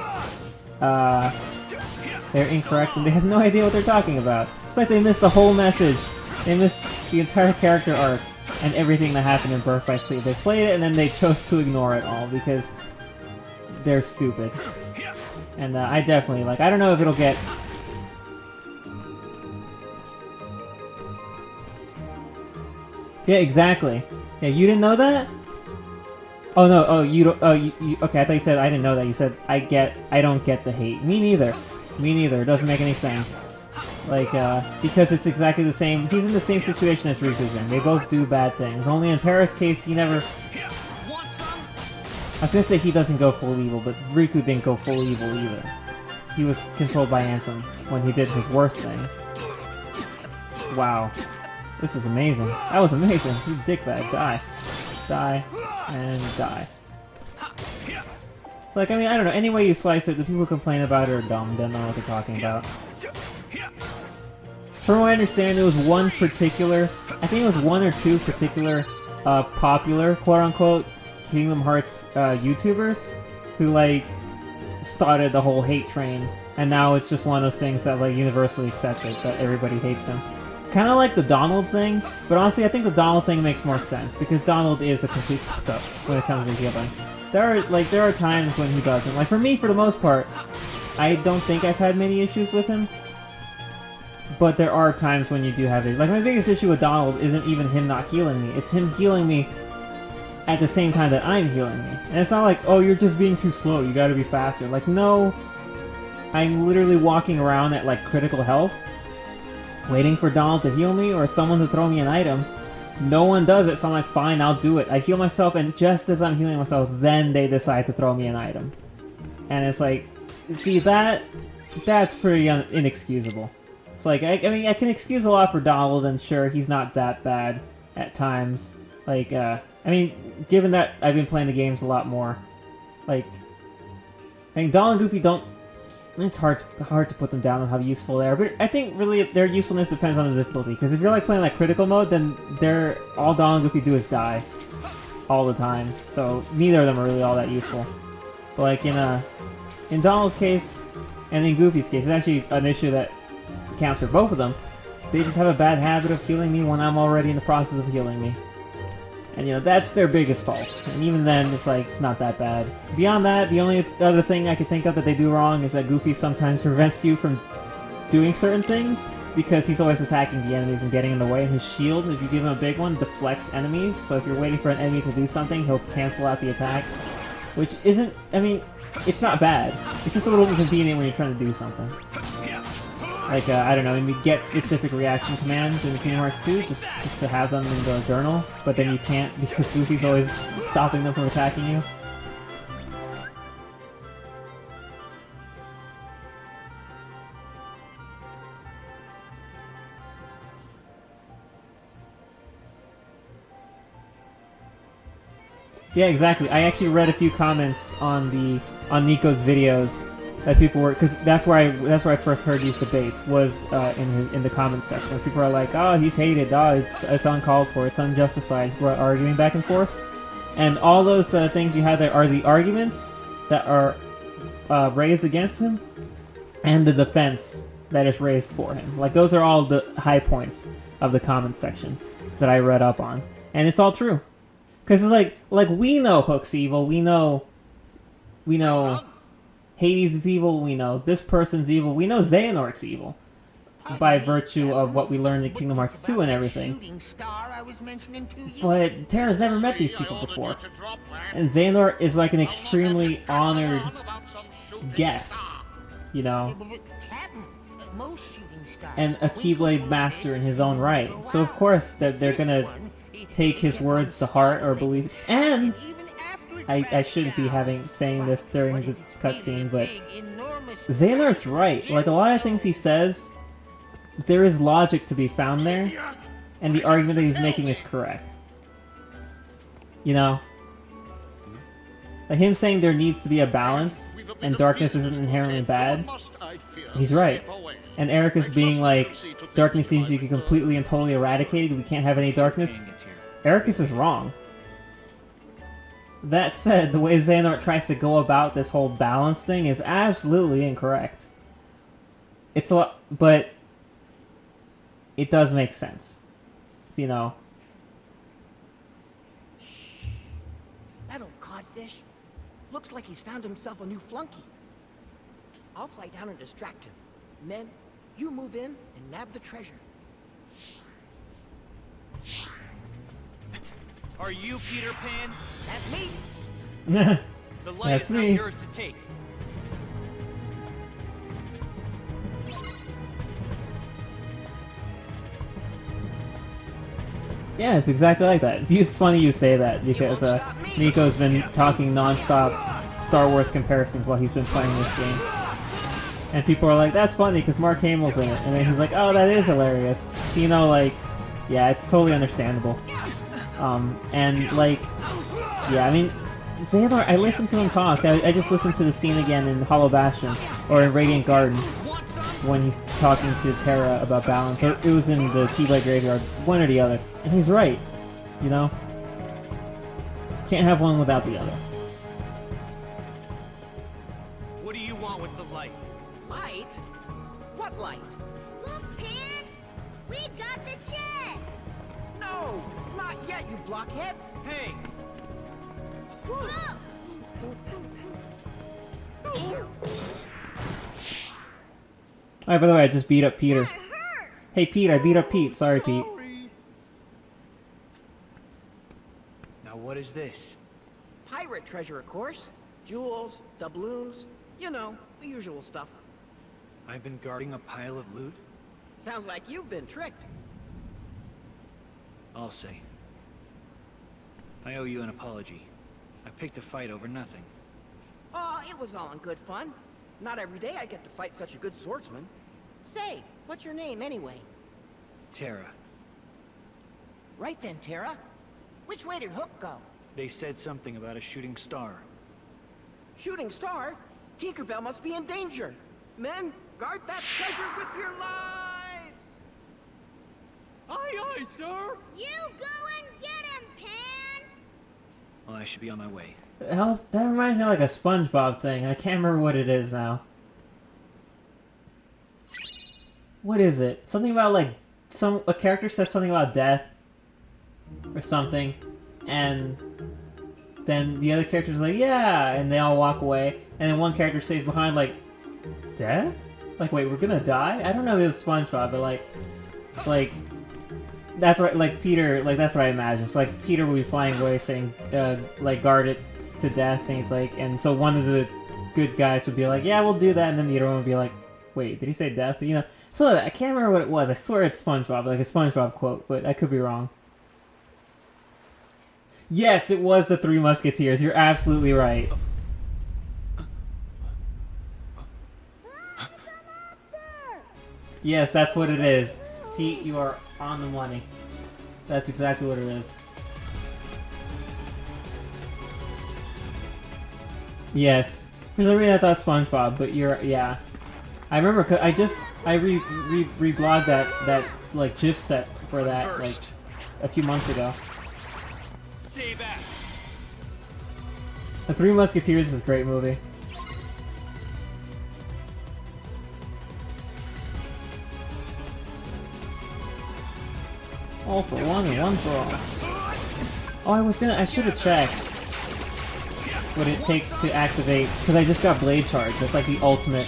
They're incorrect and they have no idea what they're talking about. It's like they missed the whole message. They missed the entire character arc and everything that happened in Birth by Sleep. They played it and then they chose to ignore it all because they're stupid. And I definitely, like, I don't know if it'll get... Yeah, exactly. Yeah, you didn't know that? Oh no, oh you don't, oh you, okay, I thought you said I didn't know that. You said I don't get the hate. Me neither. Me neither. It doesn't make any sense. Like, because it's exactly the same, he's in the same situation as Riku's in. They both do bad things. Only in Terra's case, he never... I was gonna say he doesn't go full evil, but Riku didn't go full evil either. He was controlled by Ansem when he did his worst things. Wow. This is amazing. That was amazing. You dickbag. Die. Die. And die. It's like, I mean, I don't know, any way you slice it, the people who complain about it are dumb, don't know what they're talking about. From what I understand, there was one particular, I think it was one or two particular, popular, quote-unquote, Kingdom Hearts, YouTubers, who, like, started the whole hate train, and now it's just one of those things that, like, universally accepted, that everybody hates him. Kind of like the Donald thing, but honestly I think the Donald thing makes more sense, because Donald is a complete fuck up when it comes to healing. There are times when he doesn't. Like, for me, for the most part, I don't think I've had many issues with him, but there are times when you do have it. Like, my biggest issue with Donald isn't even him not healing me, it's him healing me at the same time that I'm healing me. And it's not like, oh, you're just being too slow, you gotta be faster. Like, no, I'm literally walking around at, like, critical health, waiting for Donald to heal me or someone to throw me an item. No one does it, so I'm like, fine, I'll do it. I heal myself, and just as I'm healing myself, then they decide to throw me an item. And it's like, see, that's pretty inexcusable. It's like, I mean, I can excuse a lot for Donald, and sure, he's not that bad at times. Like, I I mean, given that I've been playing the games a lot more, like, I think Donald and Goofy don't. It's hard to put them down on how useful they are, but I think really their usefulness depends on the difficulty. Because if you're like playing like critical mode, then they're all Donald and Goofy do is die all the time. So neither of them are really all that useful. But like in Donald's case and in Goofy's case, it's actually an issue that counts for both of them. They just have a bad habit of healing me when I'm already in the process of healing me. And, you know, that's their biggest fault. And even then, it's like, it's not that bad. Beyond that, the only other thing I could think of that they do wrong is that Goofy sometimes prevents you from doing certain things because he's always attacking the enemies and getting in the way. And his shield, if you give him a big one, deflects enemies. So if you're waiting for an enemy to do something, he'll cancel out the attack. Which isn't, I mean, it's not bad. It's just a little inconvenient when you're trying to do something. Like, I don't know, maybe get specific reaction commands in Kingdom Hearts 2 just to have them in the journal, but then you can't because Goofy's always stopping them from attacking you. Yeah, exactly. I actually read a few comments on Nico's videos that people were, cause that's where I first heard these debates was in the comments section. People are like, "Oh, he's hated. Oh, it's uncalled for. It's unjustified." We're arguing back and forth, and all those things you had there are the arguments that are raised against him, and the defense that is raised for him. Like those are all the high points of the comments section that I read up on, and it's all true. Because it's like we know Hook's evil. We know Hades is evil, we know this person's evil, we know Xehanort's evil by virtue of what we learned in Kingdom Hearts 2 and everything. But Terra's never met these people before. And Xehanort is like an extremely honored guest, you know, and a Keyblade master in his own right. So of course they're gonna take his words to heart or believe. And I shouldn't be saying this during the cutscene, but Xehanort's right. Like, a lot of things he says, there is logic to be found there, and the argument that he's making is correct. You know? Like, him saying there needs to be a balance, and darkness isn't inherently bad, he's right. And Ericus being like, darkness needs to be completely and totally eradicated, we can't have any darkness, Ericus is wrong. That said, the way Xehanort tries to go about this whole balance thing is absolutely incorrect. It's a lot, but it does make sense. So, you know. That old codfish looks like he's found himself a new flunky. I'll fly down and distract him. And then you move in and nab the treasure. Are you Peter Pan? That's me. The light That's is not me. yours to take. Yeah, it's exactly like that. It's funny you say that, because Nico's been talking non-stop Star Wars comparisons while he's been playing this game. And people are like, that's funny, because Mark Hamill's in it. And then he's like, oh, that is hilarious. You know, like, yeah, it's totally understandable. And, like, yeah, I mean, Xehanort, I listened to him talk. I just listened to the scene again in Hollow Bastion, or in Radiant Garden, when he's talking to Terra about balance. Or it was in the Keyblade Graveyard, one or the other. And he's right, you know? Can't have one without the other. What do you want with the light? Light? What light? Look, Pan! We got the chest! No! Not yet, you blockheads! Hey! Whoa! Alright, by the way, I just beat up Peter. That hurt! Hey, Pete, I beat up Pete. Sorry, Pete. Now what is this? Pirate treasure, of course. Jewels, doubloons, you know, the usual stuff. I've been guarding a pile of loot? Sounds like you've been tricked. I'll say. I owe you an apology. I picked a fight over nothing. Oh, it was all in good fun. Not every day I get to fight such a good swordsman. Say, what's your name anyway? Terra. Right then, Terra. Which way did Hook go? They said something about a shooting star. Shooting star? Tinkerbell must be in danger. Men, guard that treasure with your lives! Aye, aye, sir! You go and get him, Pan! Well, I should be on my way. That reminds me of like a SpongeBob thing. I can't remember what it is now. What is it? Something about like a character says something about death or something, and then the other character's like, yeah, and they all walk away, and then one character stays behind like, death? Like, wait, we're gonna die? I don't know if it was SpongeBob, but like that's right, like Peter, like that's what I imagine. So like Peter would be flying away saying, like guard it to death, and he's like, and so one of the good guys would be like, yeah, we'll do that, and then the other one would be like, wait, did he say death? You know, so I can't remember what it was. I swear it's SpongeBob, like a SpongeBob quote, but I could be wrong. Yes, it was the Three Musketeers. You're absolutely right. Yes, that's what it is. Pete, you are on the money. That's exactly what it is. Yes. For some reason I thought SpongeBob, but yeah. I remember, cause I reblogged that like GIF set for that like a few months ago. Stay back! The Three Musketeers is a great movie. All for one and one for all. Oh, I should have checked what it takes to activate, because I just got Blade Charge. That's like the ultimate,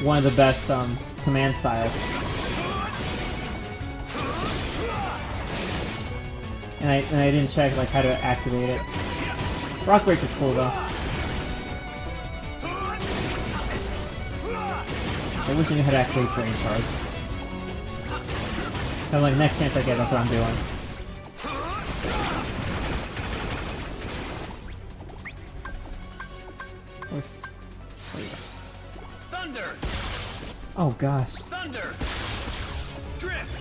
one of the best command styles. And I didn't check like how to activate it. Rock Break is cool though. I wish I knew how to activate Blade Charge. So like next chance I get, that's what I'm doing. Thunder! Oh gosh. Thunder! Drift!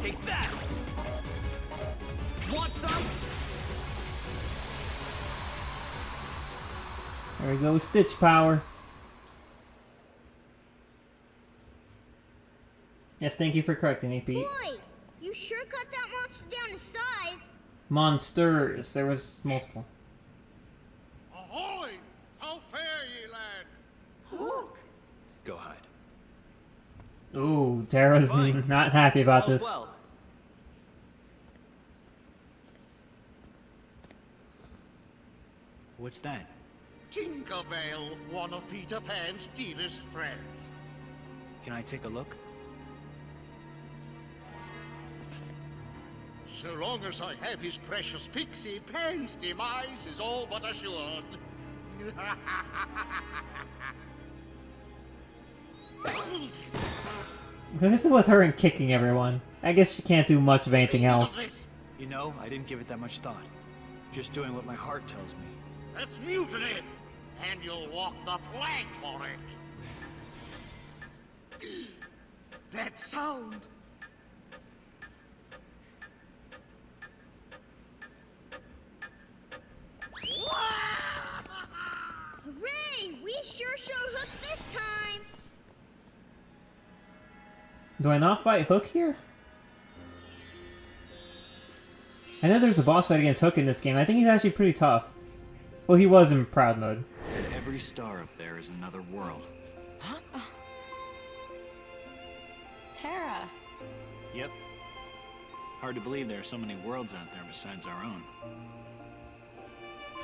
Take that! Want some? There we go, Stitch Power. Yes, thank you for correcting me, Pete. Boy, you sure cut that monster down to size. Monsters. There was multiple. Ahoy! How fare ye, lad? Hook! Go hide. Ooh, Terra's Fine. not happy about All's this. well. What's that? Tinkerbell, one of Peter Pan's dearest friends. Can I take a look? So long as I have his precious pixie, Pan's demise is all but assured. This is with her and kicking everyone. I guess she can't do much of anything else. You know, I didn't give it that much thought. Just doing what my heart tells me. That's mutiny, and you'll walk the plank for it. That sound. Hooray! We sure showed Hook this time. Do I not fight Hook here? I know there's a boss fight against Hook in this game. I think he's actually pretty tough. Well, he was in Proud Mode. Every star up there is another world. Huh? Terra. Yep. Hard to believe there are so many worlds out there besides our own.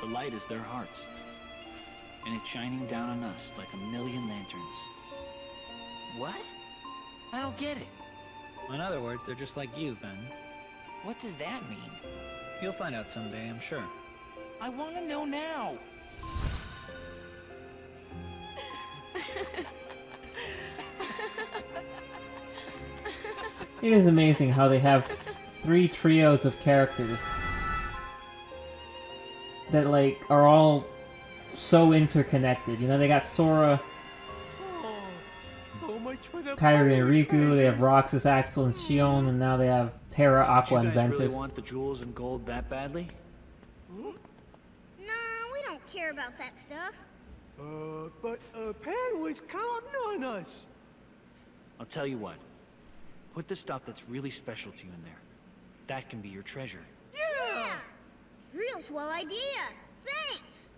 The light is their hearts. And it's shining down on us like a million lanterns. What? I don't get it. In other words, they're just like you, Ven. What does that mean? You'll find out someday, I'm sure. I want to know now. It is amazing how they have 3 trios of characters that like are all so interconnected. You know, they got Sora. Oh, so much much for the Kyrie and power Riku, they have treasures. Roxas, Axel, and Shion, and now they have Terra, Aqua, You and guys really Ventus. want the jewels and gold that badly? Nah, we don't care about that stuff. But Pan was counting on us. I'll tell you what. Put the stuff that's really special to you in there. That can be your treasure. Yeah! Real swell idea. Thanks.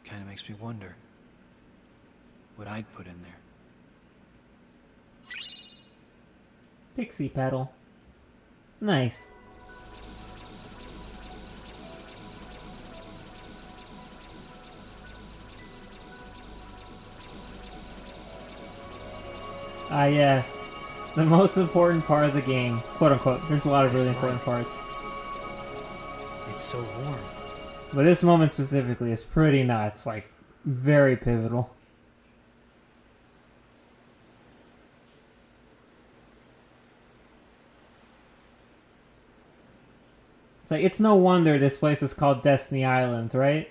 Kind of makes me wonder what I'd put in there. Pixie Petal. Nice. Ah, yes. The most important part of the game. Quote unquote. There's a lot of really important parts. It's so warm. But this moment specifically is pretty nuts. Like, very pivotal. It's like, it's no wonder this place is called Destiny Islands, right?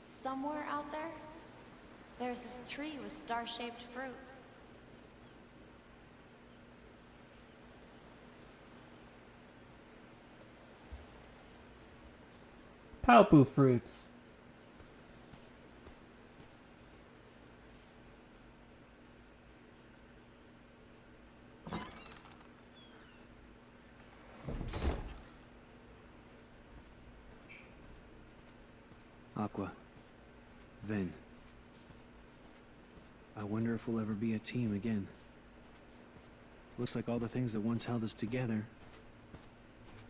Somewhere out there, there's this tree with star-shaped fruit. Palpu fruits. Aqua. Ven. I wonder if we'll ever be a team again. Looks like all the things that once held us together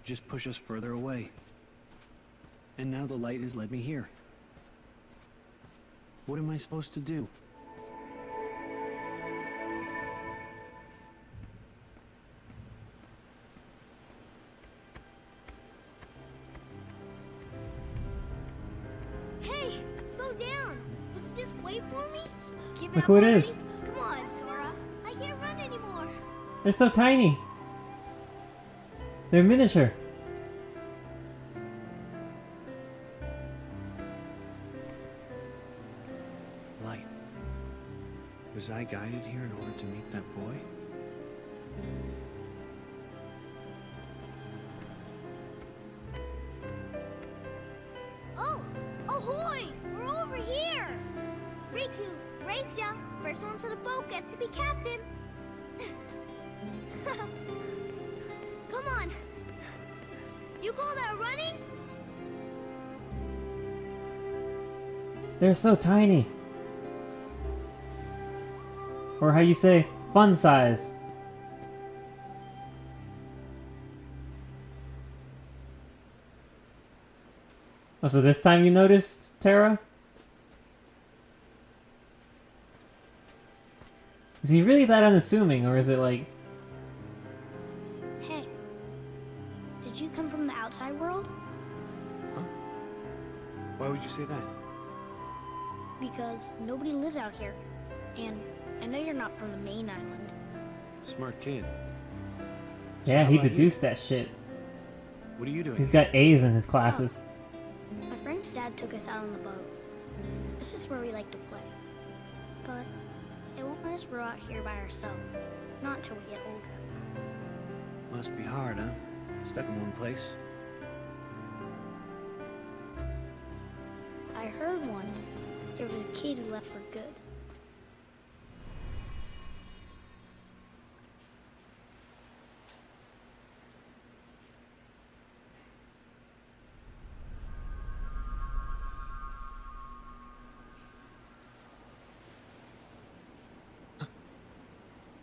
just push us further away. And now the light has led me here. What am I supposed to do? Hey, slow down. Would you just wait for me? Give Look who it is. Come on, Sora. I can't run anymore. They're so tiny. They're miniature. Light. Was I guided here in order to meet that boy? Oh, ahoy! We're over here. Riku, race ya. First one to the boat gets to be captain. Come on. You call that running? They're so tiny. Or how you say, fun size. Oh, so this time you noticed, Terra? Is he really that unassuming, or is it like... Hey, did you come from the outside world? Huh? Why would you say that? Because nobody lives out here. And I know you're not from the main island. Smart kid. Yeah, how he about you? deduced that shit. What are you doing? He's got A's in his classes. My friend's dad took us out on the boat. This is where we like to play. But they won't let us row out here by ourselves. Not till we get older. Must be hard, huh? Stuck in one place. I heard once there was a kid who left for good.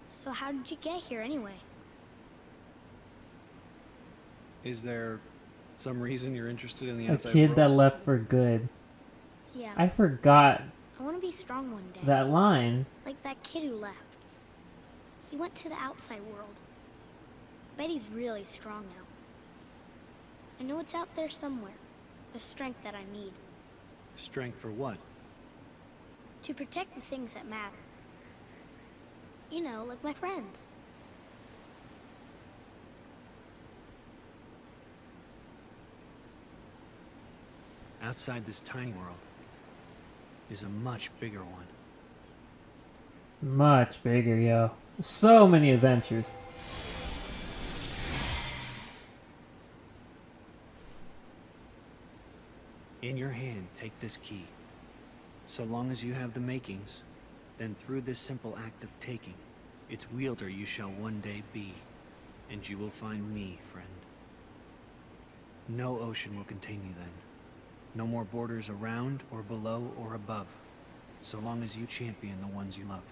So how did you get here anyway? Is there some reason you're interested in the A outside kid world? that left for good. Yeah. I forgot I want to be strong one day. that line. Like that kid who left. He went to the outside world. I bet he's really strong now. I know it's out there somewhere. The strength that I need. Strength for what? To protect the things that matter. You know, like my friends. Outside this tiny world is a much bigger one. Much bigger, yo. So many adventures. In your hand, take this key. So long as you have the makings, then through this simple act of taking, its wielder you shall one day be, and you will find me, friend. No ocean will contain you then. No more borders around or below or above, so long as you champion the ones you love.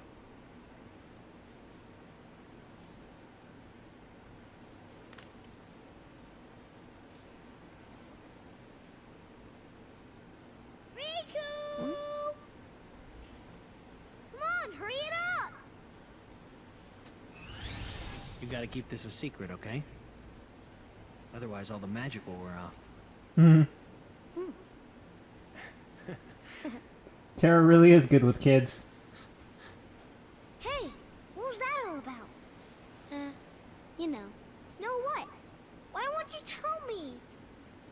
Riku! Come on, hurry it up! You gotta keep this a secret, okay? Otherwise all the magic will wear off. Hmm. Terra really is good with kids. Hey, what was that all about? You know. Know what? Why won't you tell me?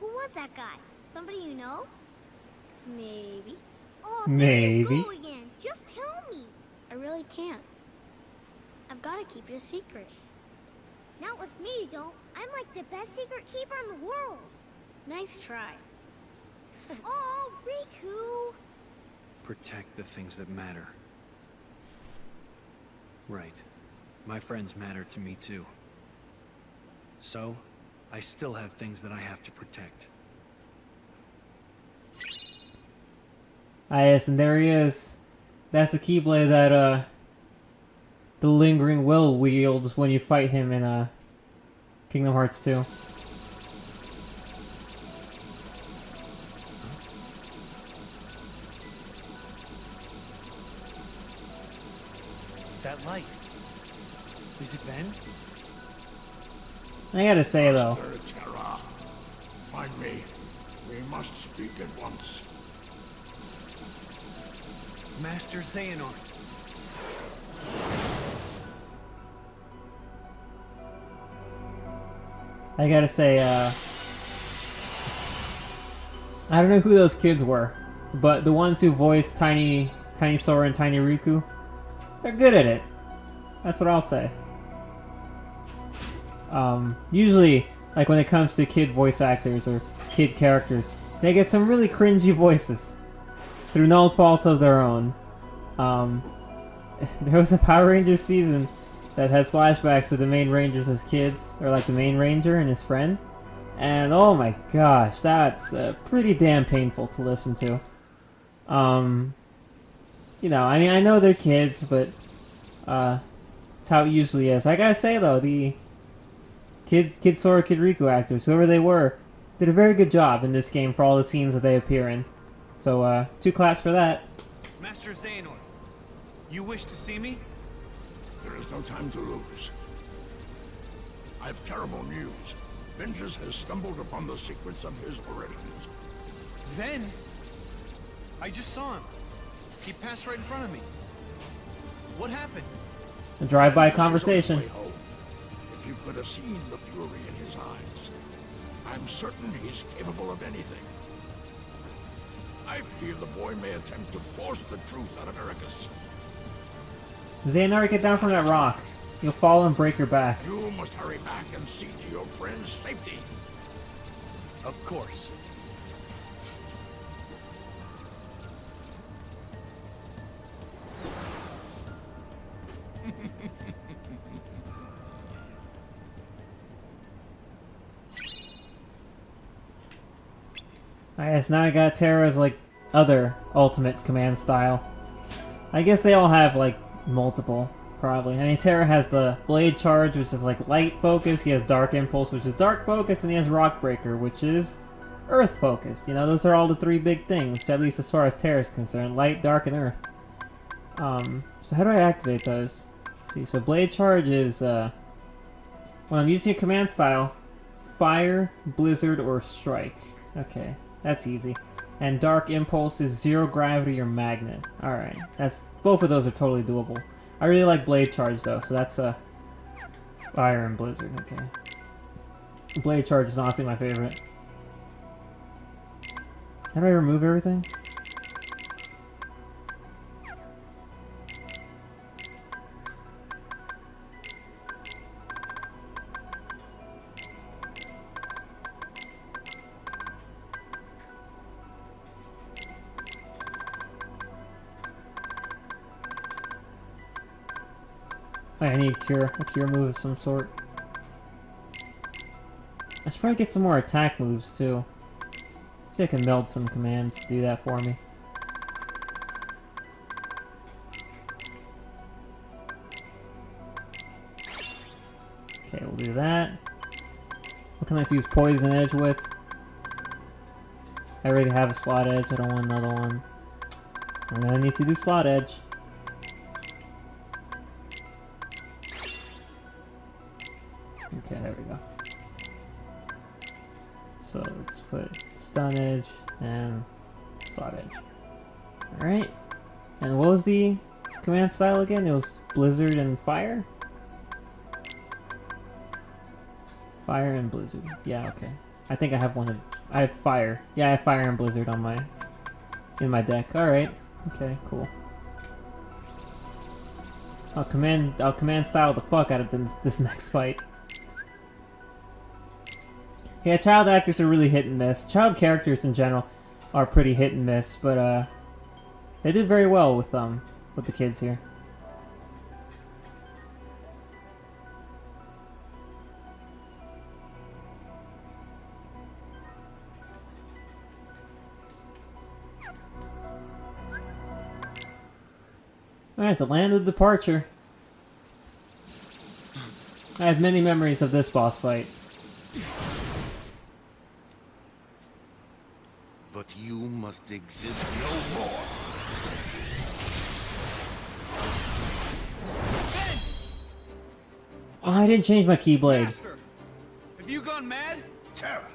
Who was that guy? Somebody you know? Maybe. Oh, Maybe. there you go again. Just tell me. I really can't. I've got to keep it a secret. Not with me, you don't. I'm like the best secret keeper in the world. Nice try. Oh, Riku. Protect the things that matter. Right. My friends matter to me too. So, I still have things that I have to protect. Ah, yes, and there he is. That's the Keyblade that, the Lingering Will wields when you fight him in, Kingdom Hearts 2. That light. Is it Ben? I gotta say, though. Master Terra, find me. We must speak at once. Master Xehanort. I gotta say, I don't know who those kids were, but the ones who voiced Tiny Sora and Tiny Riku, they're good at it. That's what I'll say. Usually, like when it comes to kid voice actors or kid characters, they get some really cringy voices through no fault of their own. There was a Power Rangers season that had flashbacks of the main Rangers as kids, or like the main Ranger and his friend, and oh my gosh, that's pretty damn painful to listen to. You know, I mean, I know they're kids, but it's how it usually is. I gotta say though, the Kid Sora, Kid Riku actors, whoever they were, did a very good job in this game for all the scenes that they appear in. So, 2 claps for that. Master Xehanort, you wish to see me? There is no time to lose. I've terrible news. Ventus has stumbled upon the secrets of his origins. Ven? I just saw him. He passed right in front of me. What happened? A drive-by Ventus is on his conversation. way home. If you could have seen the fury in his eyes, I'm certain he's capable of anything. I fear the boy may attempt to force the truth out of Ericus. Xehanort, get down from that rock. You'll fall and break your back. You must hurry back and see to your friend's safety. Of course. I guess now I got Terra's, like, other ultimate command style. I guess they all have, like, multiple, probably. I mean, Terra has the Blade Charge, which is, like, light focus. He has Dark Impulse, which is dark focus. And he has Rock Breaker, which is earth focus. You know, those are all the 3 big things, at least as far as Terra's concerned. Light, dark, and earth. So how do I activate those? Let's see, so Blade Charge is, when I'm using a command style, Fire, Blizzard, or Strike. Okay. That's easy. And Dark Impulse is 0 gravity or magnet. Alright. Both of those are totally doable. I really like Blade Charge though, so that's a Fire and Blizzard. Okay. Blade Charge is honestly my favorite. How do I remove everything? I need a cure move of some sort. I should probably get some more attack moves too. See if I can meld some commands to do that for me. Okay, we'll do that. What can I fuse Poison Edge with? I already have a Slot Edge, I don't want another one. I'm gonna need to do Slot Edge. Okay, there we go. So let's put Stun Edge and Slot Edge. Alright. And what was the command style again? It was Blizzard and Fire? Fire and Blizzard. Yeah, okay. I think I have one of... I have Fire. Yeah, I have Fire and Blizzard on my... in my deck. Alright. Okay, cool. I'll command style the fuck out of this next fight. Yeah, child actors are really hit and miss. Child characters in general are pretty hit and miss, but they did very well with the kids here. Alright, the land of departure. I have many memories of this boss fight. But you must exist no more. Oh, I didn't change my Keyblade. Master, have you gone mad? Terra,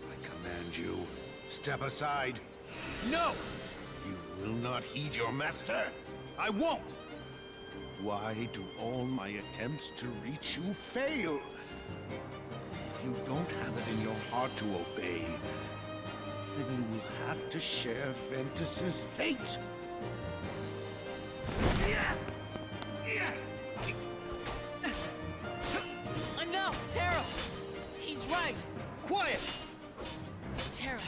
I command you, step aside. No! You will not heed your master? I won't! Why do all my attempts to reach you fail? If you don't have it in your heart to obey, then you will have to share Ventus's fate. Enough, Terra! He's right! Quiet! Terra.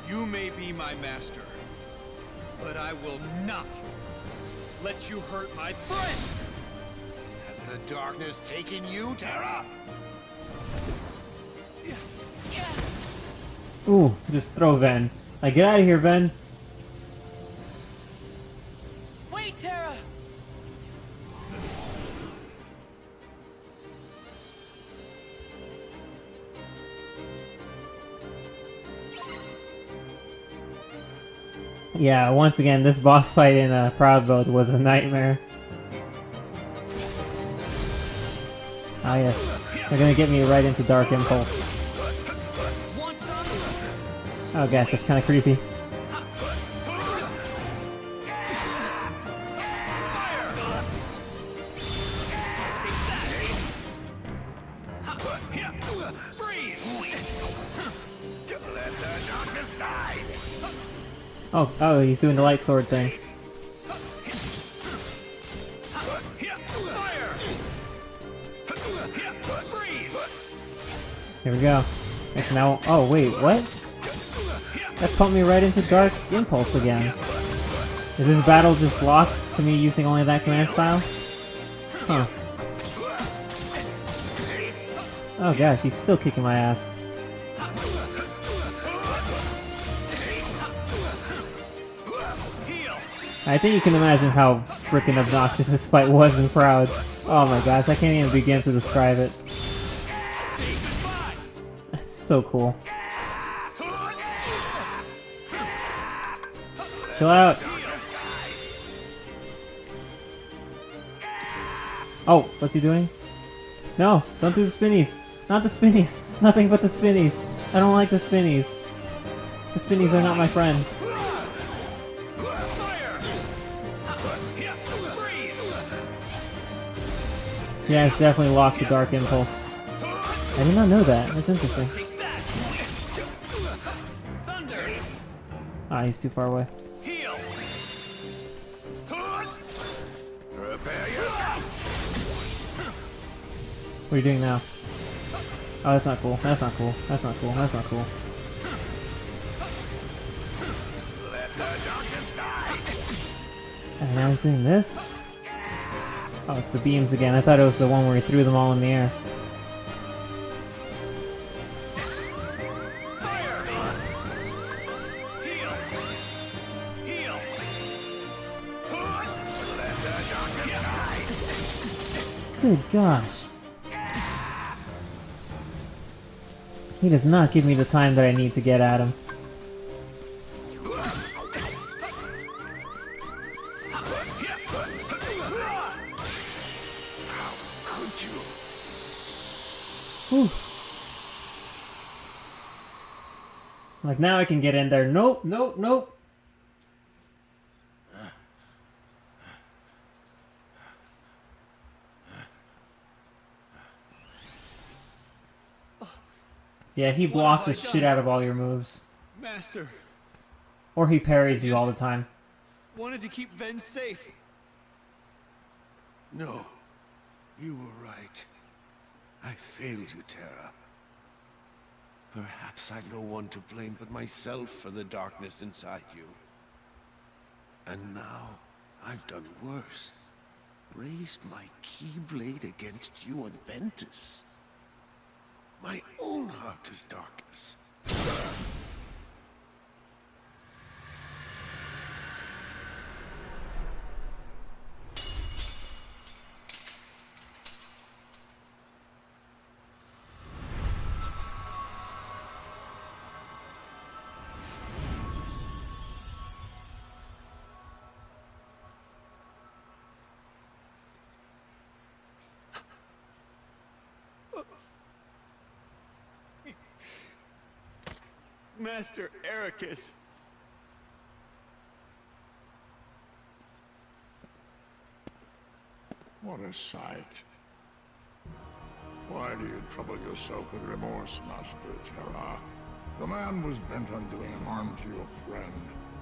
You may be my master, but I will not let you hurt my friend! Has the darkness taken you, Terra? Ooh, just throw Ven. Like, get out of here, Ven. Wait, Terra! Yeah, once again, this boss fight in Proud Mode was a nightmare. Ah yes, they're gonna get me right into Dark Impulse. Oh gosh, that's kind of creepy. Oh, he's doing the light sword thing. Here we go. Next now. Oh wait, what? That put me right into Dark Impulse again. Is this battle just locked to me using only that command style? Huh. Oh gosh, he's still kicking my ass. I think you can imagine how freaking obnoxious this fight was in Proud. Oh my gosh, I can't even begin to describe it. so cool. Chill out. Oh, what's he doing? No, don't do the spinnies. Not the spinnies. Nothing but the spinnies. I don't like the spinnies. The spinnies are not my friend. Yeah, it's definitely locked to Dark Impulse. I did not know that. That's interesting. Ah, he's too far away. What are you doing now? Oh, that's not cool. That's not cool. That's not cool. That's not cool. And now he's doing this? Oh, it's the beams again. I thought it was the one where he threw them all in the air. Good gosh. He does not give me the time that I need to get at him. Whew. Like, now I can get in there. Nope, nope, nope. Yeah, he blocks the shit out of all your moves. Master. Or he parries you all the time. Wanted to keep Ven safe. No, you were right. I failed you, Terra. Perhaps I've no one to blame but myself for the darkness inside you. And now, I've done worse. Raised my Keyblade against you and Ventus. My own heart is darkness. Master Ericus. What a sight. Why do you trouble yourself with remorse, Master Terra? The man was bent on doing harm to your friend,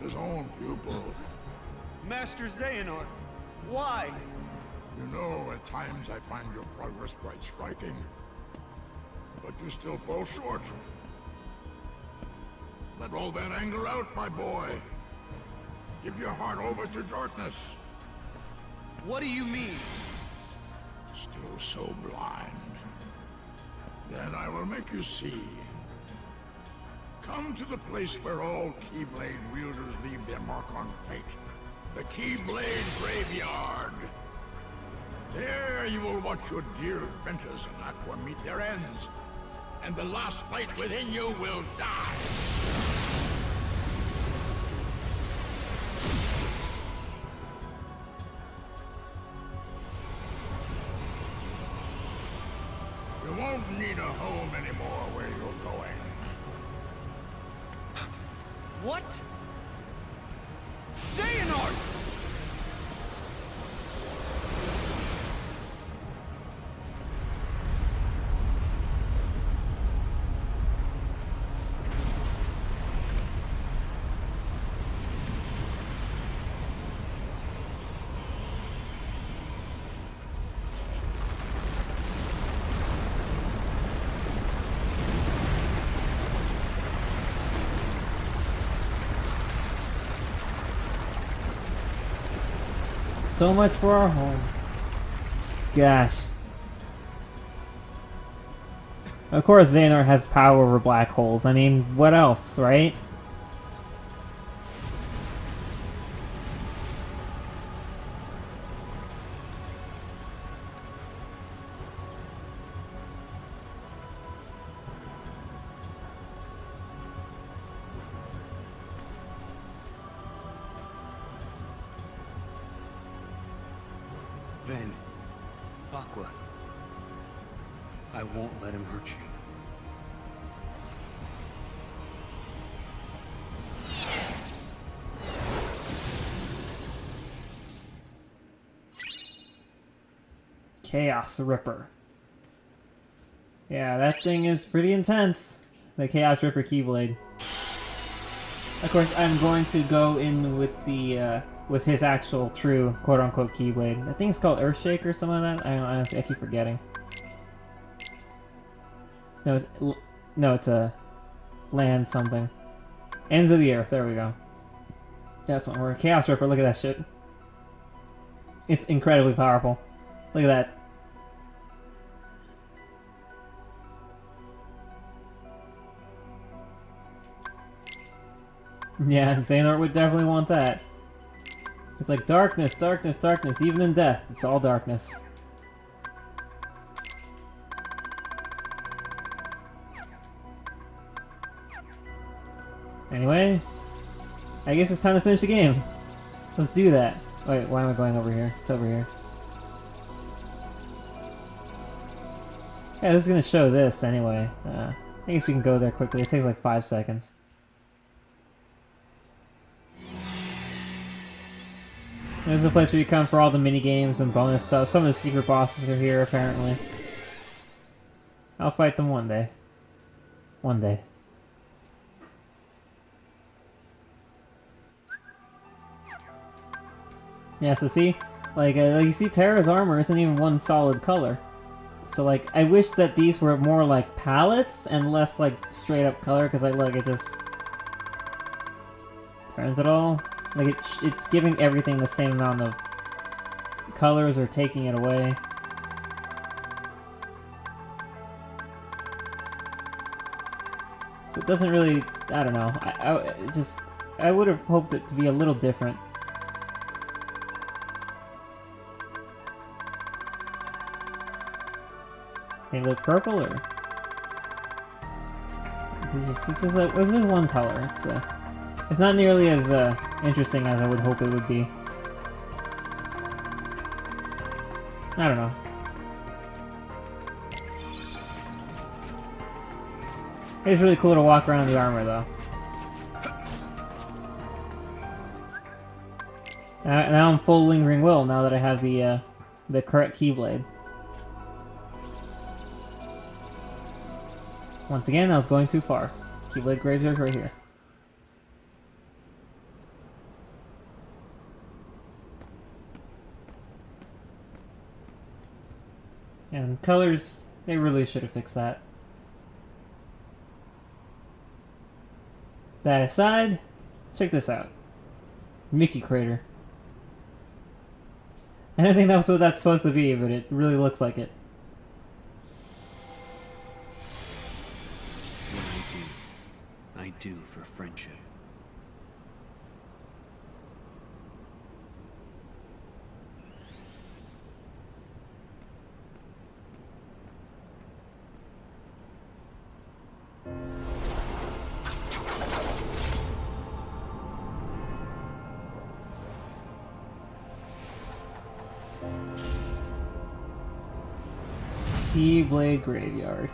his own pupil. Master Xehanort, why? You know, at times I find your progress quite striking. But you still fall short. Let all that anger out, my boy. Give your heart over to darkness. What do you mean? Still so blind. Then I will make you see. Come to the place where all Keyblade wielders leave their mark on fate. The Keyblade Graveyard. There you will watch your dear Ventus and Aqua meet their ends. And the last light within you will die. You won't need a home anymore where you're going. What? Xehanort! So much for our home. Gosh. Of course Xehanort has power over black holes. I mean, what else, right? Ven, Aqua, I won't let him hurt you. Chaos Ripper. Yeah, that thing is pretty intense. The Chaos Ripper Keyblade. Of course, I'm going to go in with the with his actual true quote-unquote Keyblade. I think it's called Earthshake or something like that. Honestly, I keep forgetting. No, it's a land something. Ends of the Earth. There we go. That's one word. Chaos Ripper. Look at that shit. It's incredibly powerful. Look at that. Yeah, Xehanort would definitely want that. It's like darkness, darkness, darkness. Even in death, it's all darkness. Anyway, I guess it's time to finish the game. Let's do that. Wait, why am I going over here? It's over here. Yeah, I was gonna show this anyway. I guess we can go there quickly. It takes like 5 seconds. This is the place where you come for all the mini games and bonus stuff. Some of the secret bosses are here, apparently. I'll fight them one day. One day. Yeah, so see? Like you see Terra's armor isn't even one solid color. So, like, I wish that these were more like palettes and less, like, straight-up color, because, like, look, it just turns it all. Like, it's giving everything the same amount of colors or taking it away. So it doesn't really, I don't know. I would have hoped it to be a little different. They look purple, or this is one color. It's not nearly as interesting as I would hope it would be. I don't know. It's really cool to walk around in the armor, though. Now I'm full Lingering Will. Now that I have the correct Keyblade. Once again, I was going too far. Keyblade Graveyard right here. And colors, they really should have fixed that. That aside, check this out. Mickey Crater. I don't think that's what that's supposed to be, but it really looks like it. I do for friendship. Keyblade Graveyard.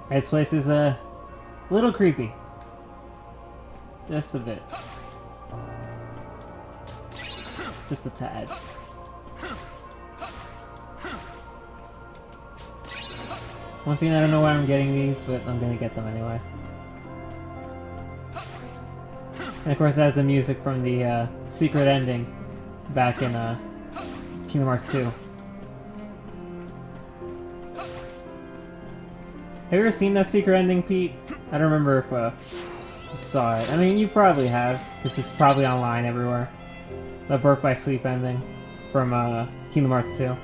This place is a little creepy. Just a bit. Just a tad. Once again, I don't know why I'm getting these, but I'm gonna get them anyway. And of course, it has the music from the secret ending back in Kingdom Hearts 2. Have you ever seen that secret ending, Pete? I don't remember if you saw it. I mean, you probably have, because it's probably online everywhere. The Birth by Sleep ending from Kingdom Hearts 2.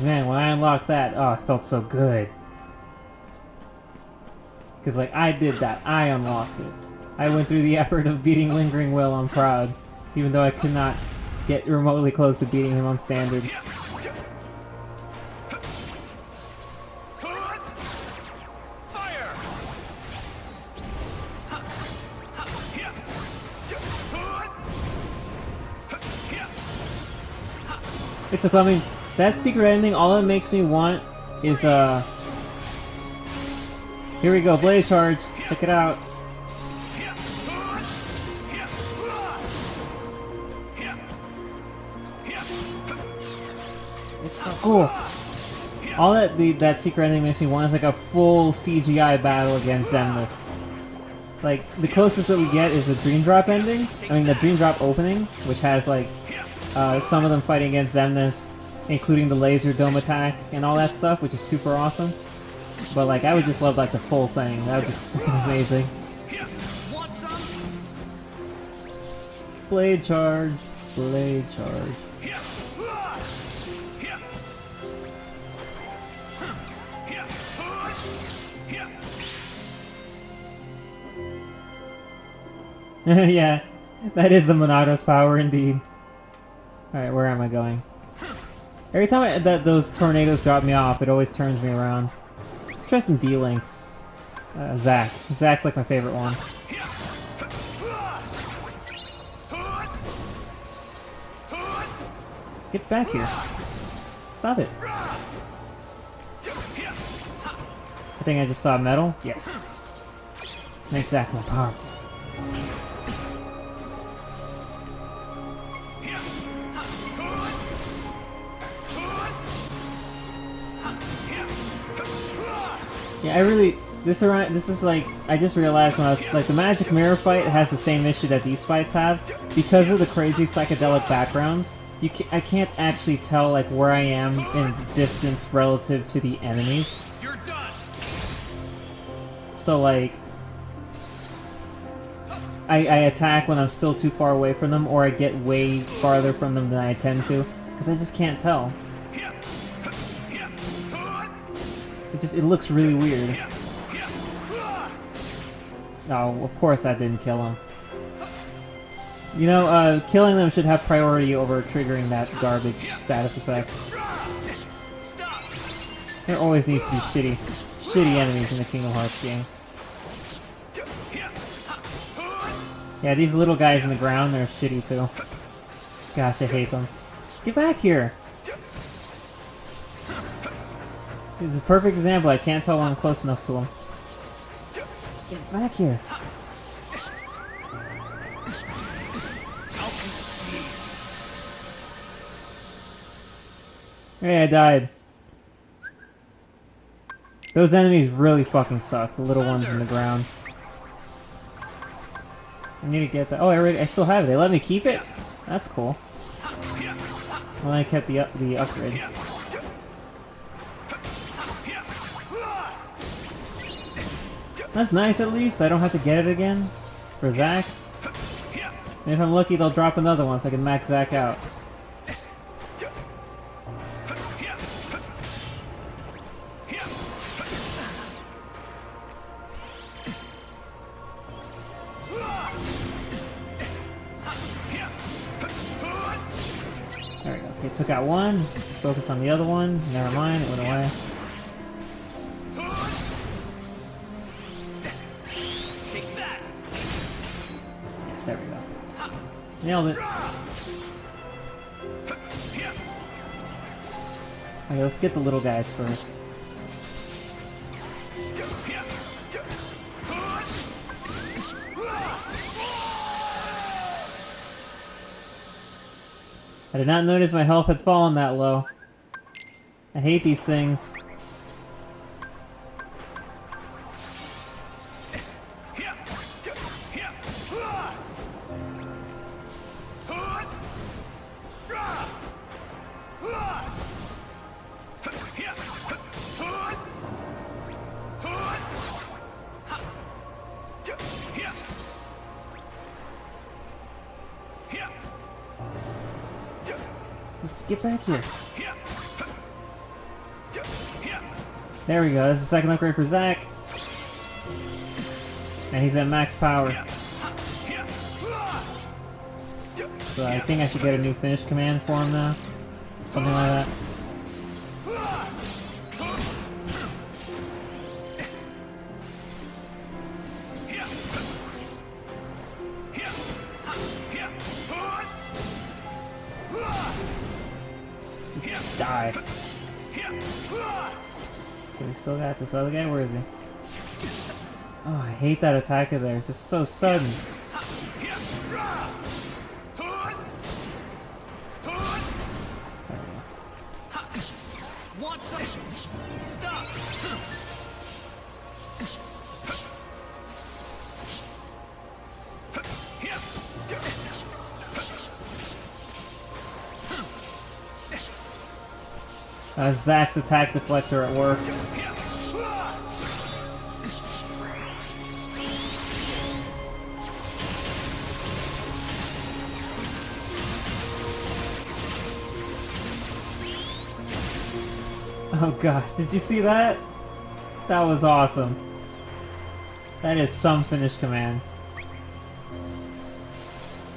Man, when I unlocked that, oh, it felt so good. Because, like, I did that. I unlocked it. I went through the effort of beating Lingering Will on Proud, even though I could not get remotely close to beating him on Standard. It's a, I mean, that secret ending, all it makes me want is, here we go, Blade Charge. Check it out. It's so cool. All that secret ending makes me want is like a full CGI battle against Ventus. Like, the closest that we get is the Dream Drop ending. I mean, the Dream Drop opening, which has like, some of them fighting against Ventus, including the laser dome attack and all that stuff, which is super awesome. But like, I would just love like the full thing. That would be freaking amazing. Blade charge, blade charge. Yeah, that is the Monado's power indeed. Alright, where am I going? Every time those tornadoes drop me off, it always turns me around. Let's try some D-Links. Zack. Zack's like my favorite one. Get back here. Stop it. I think I just saw metal. Yes. Makes Zack more powerful. Yeah, I really... This is like... I just realized when I was... Like, the Magic Mirror fight has the same issue that these fights have. Because of the crazy psychedelic backgrounds, I can't actually tell, like, where I am in distance relative to the enemies. You're done. So, like... I attack when I'm still too far away from them, or I get way farther from them than I intend to. Because I just can't tell. It looks really weird. Oh, of course that didn't kill him. You know, killing them should have priority over triggering that garbage status effect. There always needs to be shitty enemies in the Kingdom Hearts game. Yeah, these little guys in the ground, they're shitty too. Gosh, I hate them. Get back here! It's a perfect example. I can't tell when I'm close enough to him. Get back here. Hey, I died. Those enemies really fucking suck. The little ones in the ground. I need to get that. Oh, I still have it. They let me keep it? That's cool. Well, I kept the upgrade. That's nice, at least. I don't have to get it again. For Zack. And if I'm lucky, they'll drop another one so I can max Zack out. There we go. Okay, took out one. Focus on the other one. Never mind, it went away. There we go. Nailed it. Okay, let's get the little guys first. I did not notice my health had fallen that low. I hate these things. Get back here. There we go. That's the second upgrade for Zack. And he's at max power. So I think I should get a new finish command for him now. Something like that. Just die. Okay, we still got this other guy. Where is he? Oh, I hate that attack of theirs. It's so sudden. Want some? Stop! Zack's attack deflector at work. Oh gosh, did you see that? That was awesome. That is some finished command.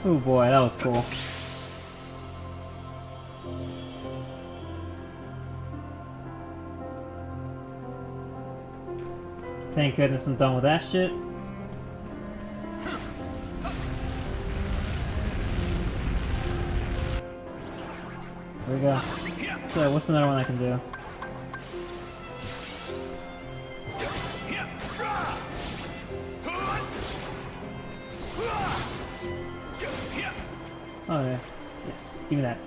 Oh boy, that was cool. Thank goodness I'm done with that shit. There we go. So, what's another one I can do? Oh yeah. Yes. Give me that.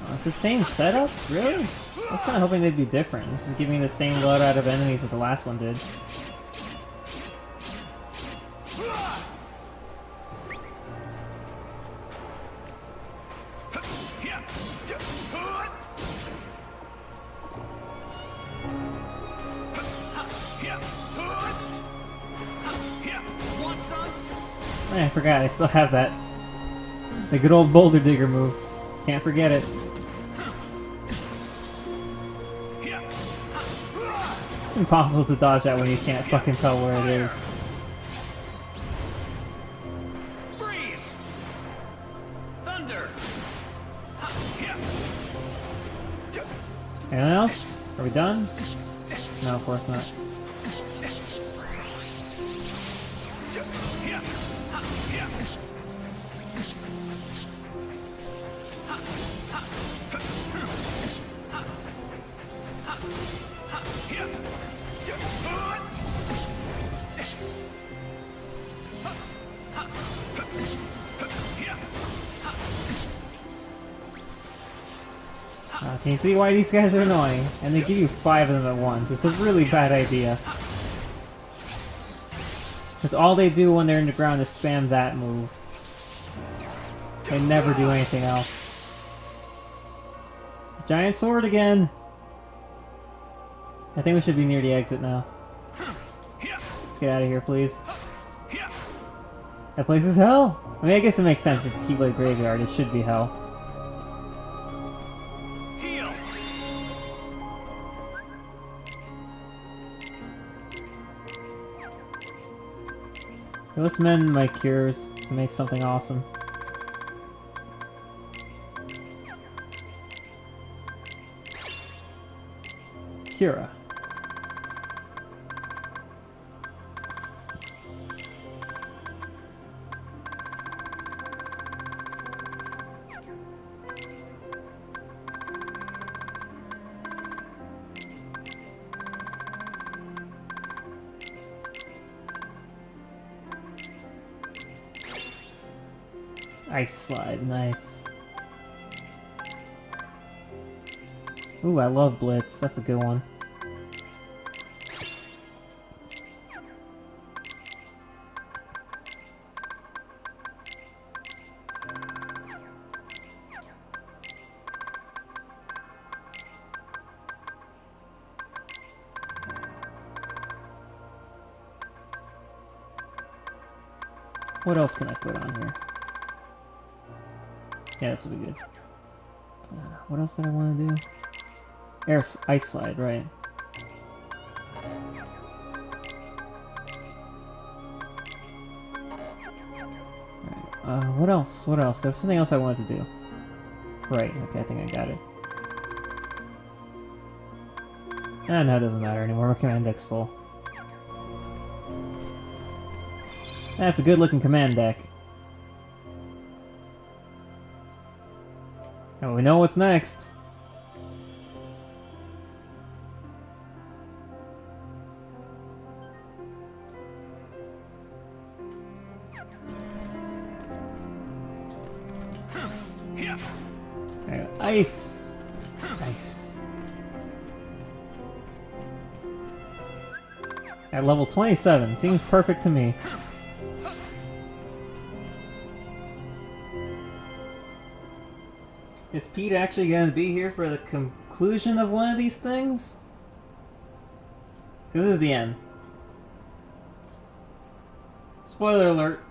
Oh, it's the same setup? Really? I was kind of hoping they'd be different. This is giving me the same loadout of enemies that the last one did. I forgot, I still have that. The good old boulder digger move. Can't forget it. It's impossible to dodge that when you can't fucking tell where it is. Anything else? Are we done? No, of course not. Can you see why these guys are annoying? And they give you 5 of them at once. It's a really bad idea. Because all they do when they're in the ground is spam that move. They never do anything else. Giant sword again! I think we should be near the exit now. Let's get out of here, please. That place is hell! I mean, I guess it makes sense. It's the Keyblade Graveyard. It should be hell. Let's mend my cures to make something awesome. Cura. Ice slide, nice. Ooh, I love Blitz. That's a good one. What else can I put on here? Yeah, this will be good. What else did I want to do? Ice slide, right. What else? What else? There's something else I wanted to do. Right, okay, I think I got it. No, it doesn't matter anymore. My command deck's full. That's a good looking command deck. And we know what's next. There, ice. Ice. At level 27, seems perfect to me. Is Pete actually going to be here for the conclusion of one of these things? Because this is the end. Spoiler alert.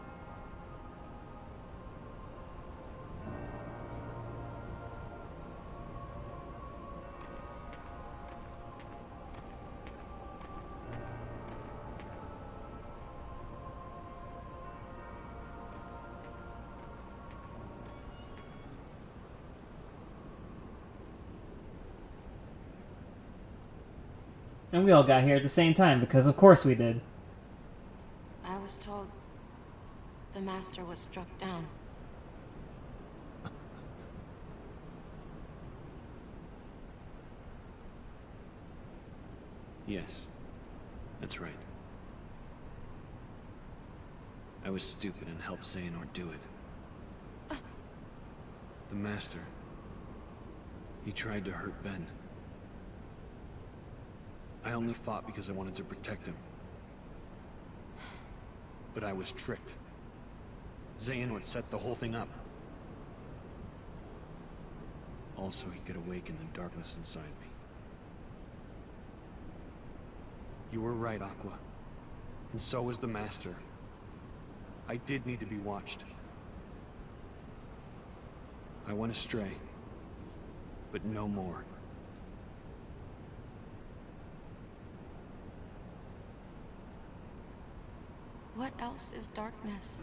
And we all got here at the same time, because of course we did. I was told the Master was struck down. Yes, that's right. I was stupid and helped Xehanort do it. The Master, he tried to hurt Ven. I only fought because I wanted to protect him. But I was tricked. Xehanort set the whole thing up. Also, he could awaken the darkness inside me. You were right, Aqua. And so was the Master. I did need to be watched. I went astray. But no more. What else is darkness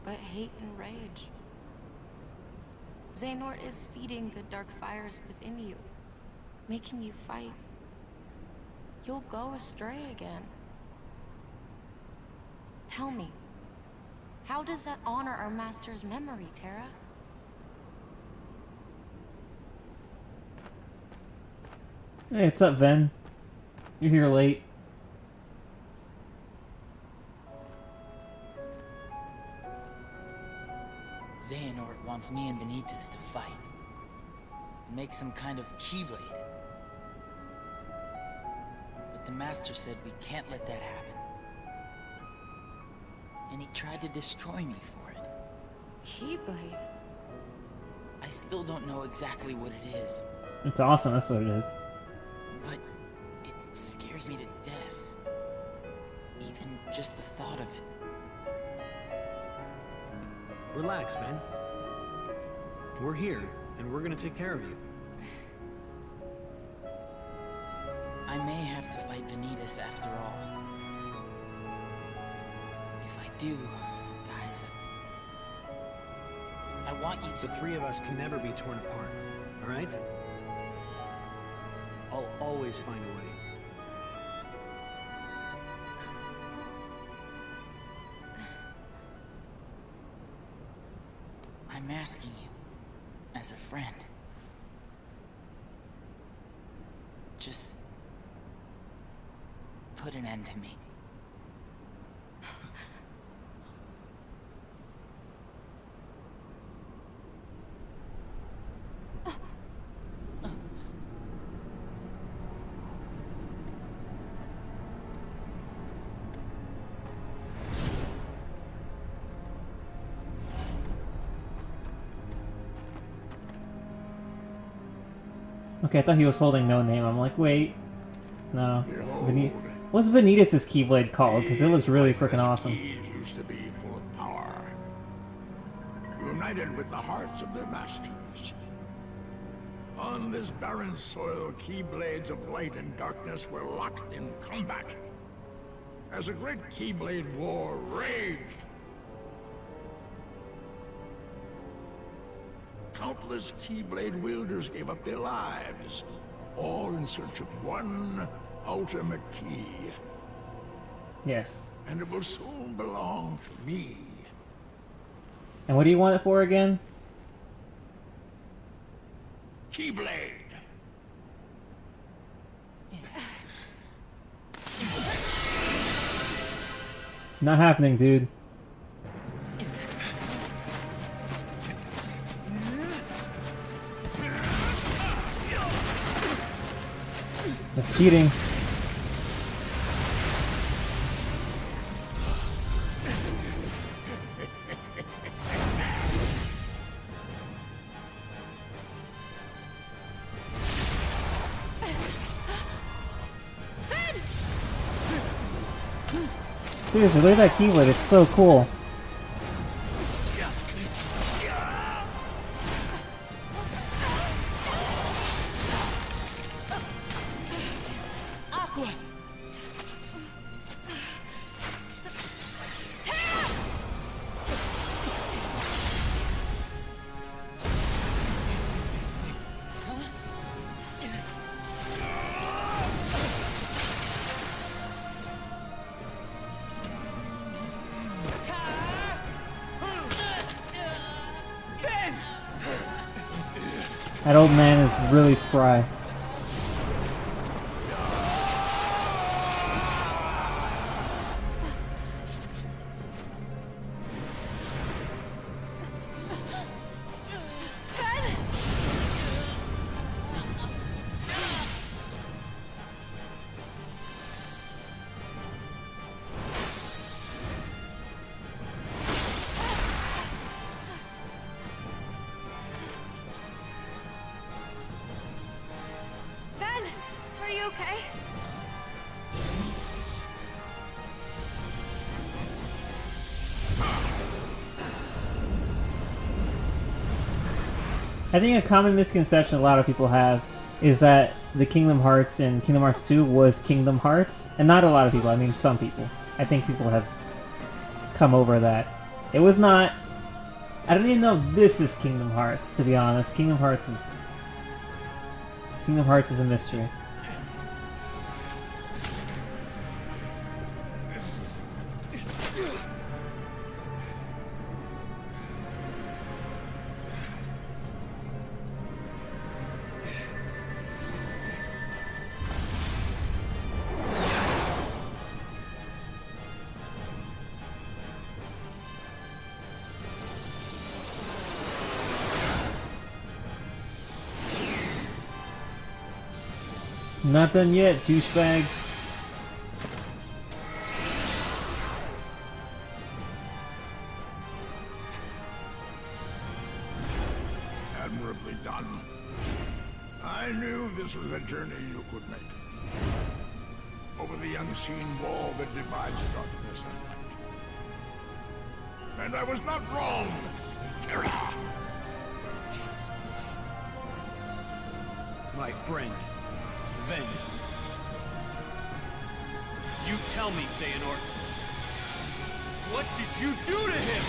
but hate and rage? Xehanort is feeding the dark fires within you, making you fight. You'll go astray again. Tell me, how does that honor our Master's memory, Terra? Hey, what's up, Ven? You're here late. Xehanort wants me and Ventus to fight. Make some kind of keyblade. But the Master said we can't let that happen. And he tried to destroy me for it. Keyblade? I still don't know exactly what it is. It's awesome, that's what it is. But it scares me to death. Even just the thought of it. Relax, man. We're here, and we're gonna take care of you. I may have to fight Ventus after all. If I do, guys, I want you to... The three of us can never be torn apart, alright? I'll always find a way. I'm asking you, as a friend. Just put an end to me. Okay, I thought he was holding No Name. I'm like, wait. No. What's Ventus' Keyblade called? Because it looks really freaking awesome. Keys used to be full of power. United with the hearts of their masters. On this barren soil, Keyblades of light and darkness were locked in combat. As a great Keyblade war raged, countless Keyblade wielders gave up their lives, all in search of one ultimate key. Yes. And it will soon belong to me. And what do you want it for again? Keyblade. Not happening, dude. That's cheating. Seriously, look at that keyblade, it's so cool. Aqua! That old man is really spry. Are you okay? I think a common misconception a lot of people have is that the Kingdom Hearts in Kingdom Hearts 2 was Kingdom Hearts. And not a lot of people, I mean some people. I think people have come over that. It was not. I don't even know if this is Kingdom Hearts, to be honest. Kingdom Hearts is a mystery. Not done yet, douchebags. Admirably done. I knew this was a journey you could make. Over the unseen wall that divides darkness and light. And I was not wrong, Terra! My friend, Ventus. You tell me, Xehanort. What did you do to him?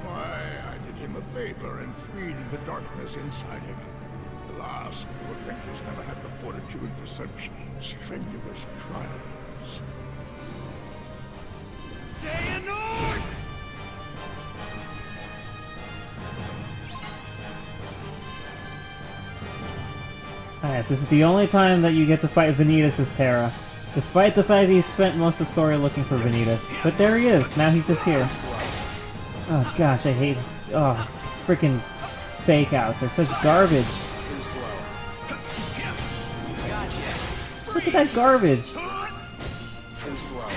Why, I did him a favor and freed the darkness inside him. Alas, poor Ventus never had the fortitude for such strenuous trials. Xehanort! Alright, so this is the only time that you get to fight Ventus as Terra. Despite the fact that he spent most of the story looking for Ventus. But there he is, now he's just here. Oh gosh, I hate this. Oh, it's freaking fake outs. They're such garbage. Too slow. Gotcha. Look at that garbage. Too slow.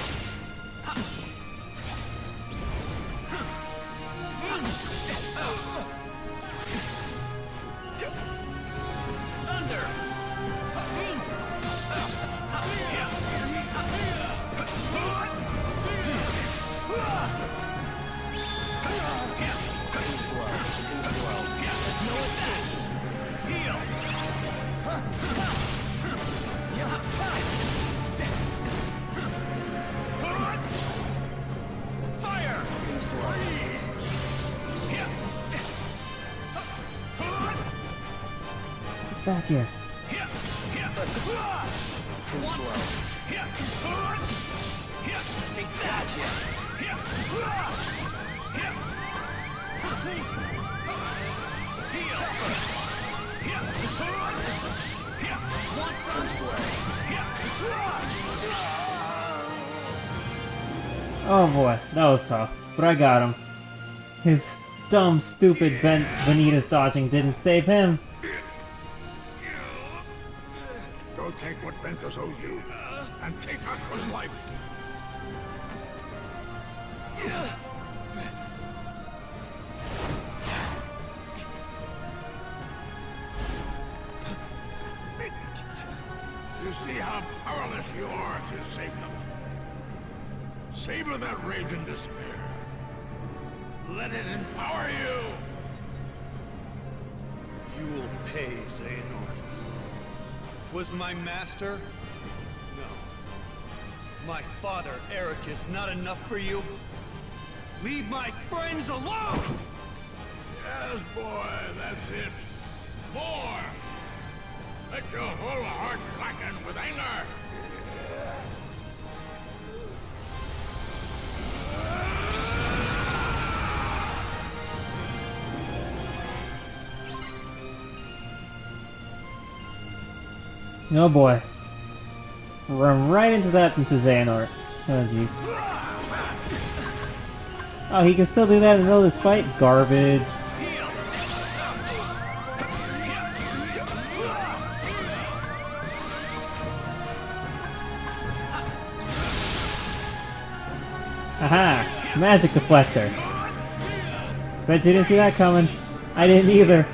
Back here. Too slow. Oh boy, that was tough, but I got him. His dumb, stupid Vanitas dodging didn't save him. Go take what Ventus owes you, and take Aqua's life. You see how powerless you are to save them. Savor that rage and despair. Let it empower you. You will pay, Xehanort. Was my master? No. My father, Eric, is not enough for you? Leave my friends alone! Yes, boy, that's it. More! Let your whole heart blacken with anger! Oh boy. Run right into Xehanort. Oh jeez. Oh, he can still do that in the middle of this fight? Garbage. Aha! Magic deflector. Bet you didn't see that coming. I didn't either.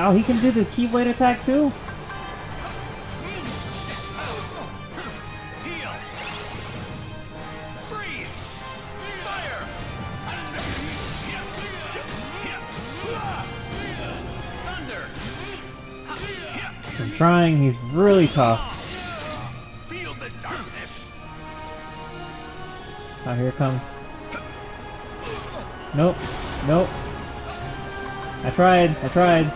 Oh, he can do the Keyblade attack too? I'm trying, he's really tough. Feel the darkness. Oh, here it comes. Nope. Nope. I tried.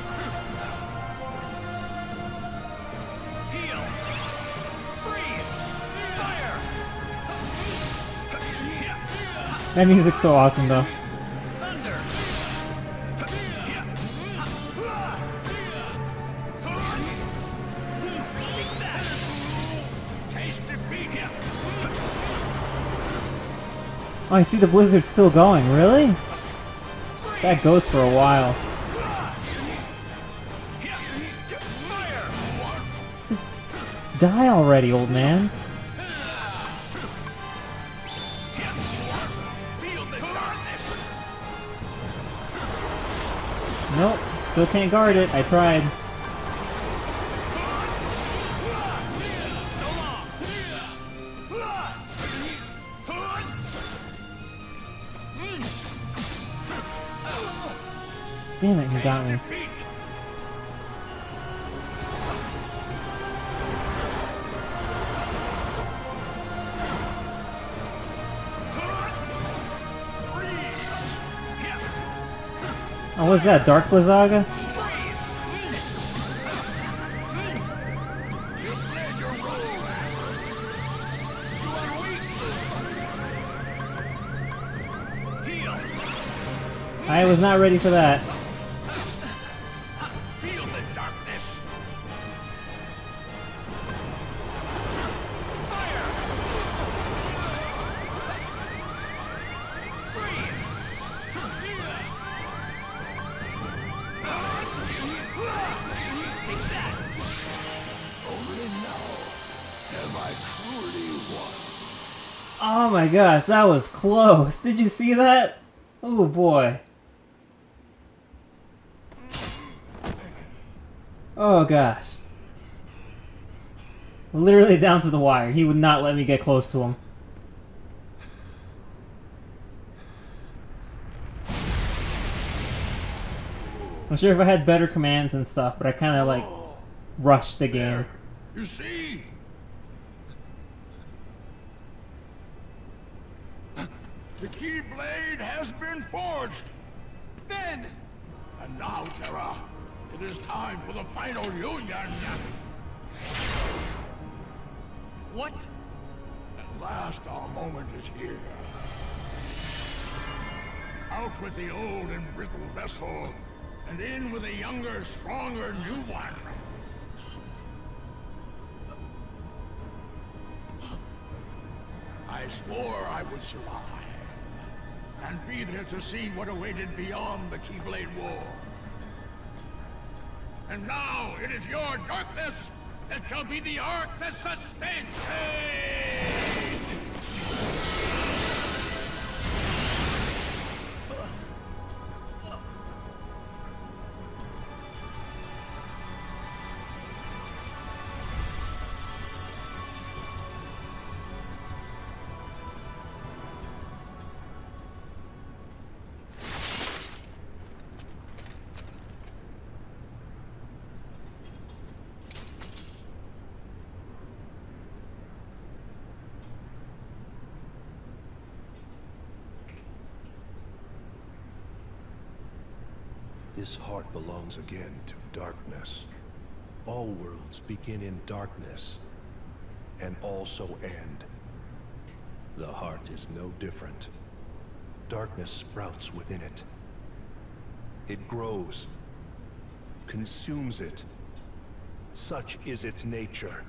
That music's so awesome though. Oh, I see the blizzard's still going, really? That goes for a while. Just die already, old man. Nope, still can't guard it. I tried. Damn it, he got me. Oh, what's that? Dark Blizzaga? I was not ready for that. Feel the darkness. Only now have I truly won. Oh my gosh, that was close. Did you see that? Oh boy. Oh gosh. Literally down to the wire. He would not let me get close to him. I'm sure if I had better commands and stuff, but I kind of like rushed the game. You see? The Keyblade has been forged! Then! And now, Terra, it is time for the final union! What? At last our moment is here. Out with the old and brittle vessel, and in with a younger, stronger new one. I swore I would survive, and be there to see what awaited beyond the Keyblade War. And now it is your darkness that shall be the arc that sustains me! This heart belongs again to darkness. All worlds begin in darkness, and also end. The heart is no different. Darkness sprouts within it. It grows, consumes it. Such is its nature.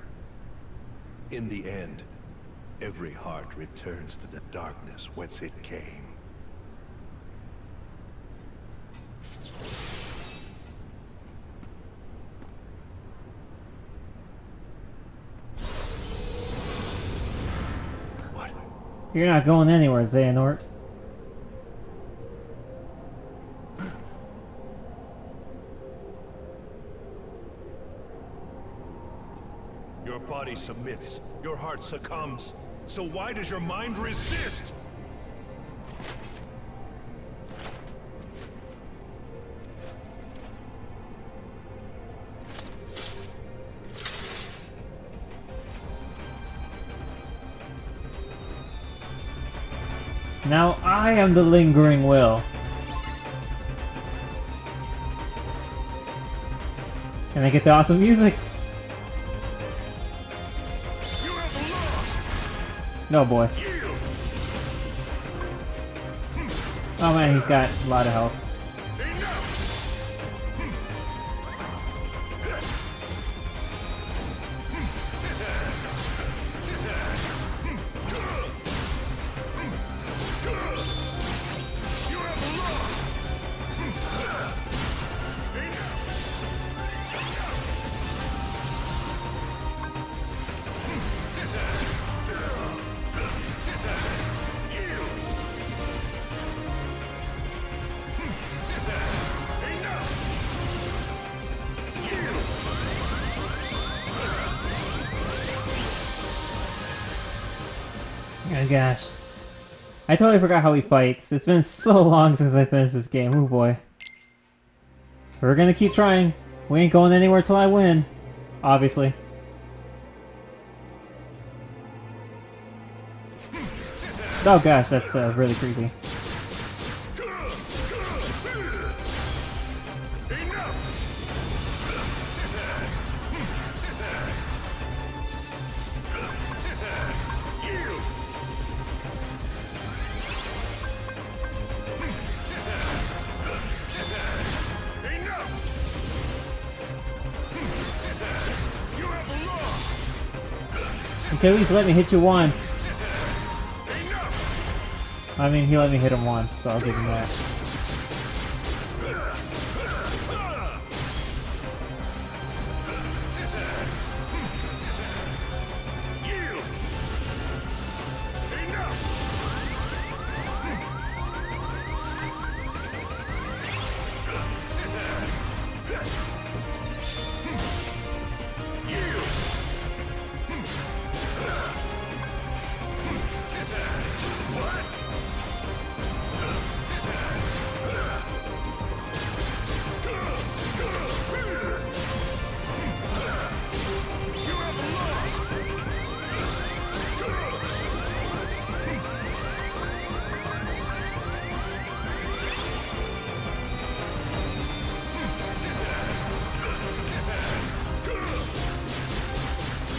In the end, every heart returns to the darkness whence it came. You're not going anywhere, Xehanort. Your body submits, your heart succumbs. So why does your mind resist? Now I am the lingering will. And I get the awesome music. No boy. Oh man, he's got a lot of health. Oh gosh. I totally forgot how he fights. It's been so long since I finished this game. Oh boy. We're gonna keep trying. We ain't going anywhere till I win. Obviously. Oh gosh, that's really creepy. Okay, at least let me hit you once. I mean, he let me hit him once, so I'll give him that.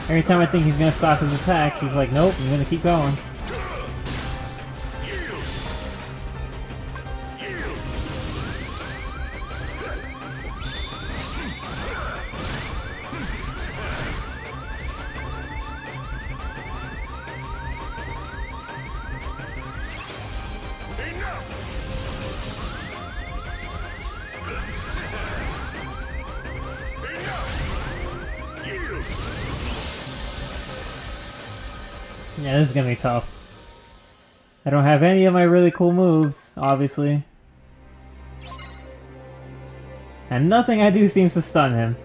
Every time I think he's gonna stop his attacks, he's like, nope, I'm gonna keep going. Yeah, this is gonna be tough. I don't have any of my really cool moves, obviously. And nothing I do seems to stun him.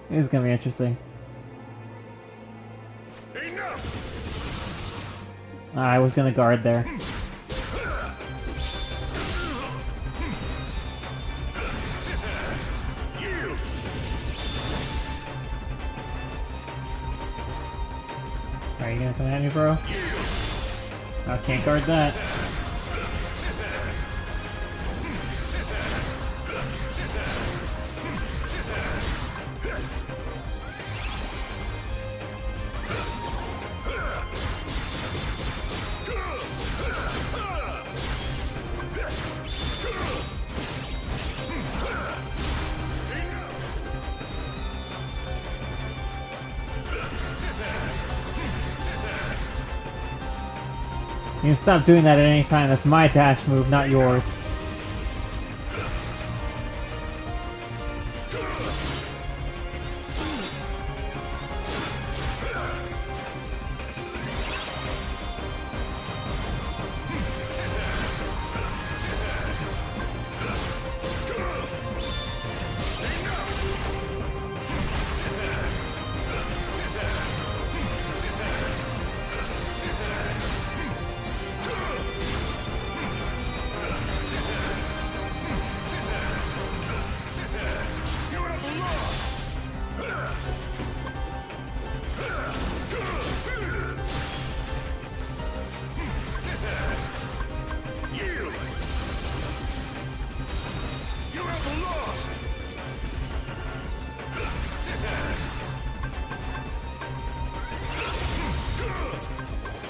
This is gonna be interesting. I was gonna guard there. Are you gonna come at me, bro? I can't guard that. You can stop doing that at any time. That's my dash move, not yours.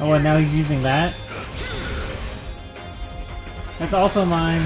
Oh, and now he's using that? That's also mine.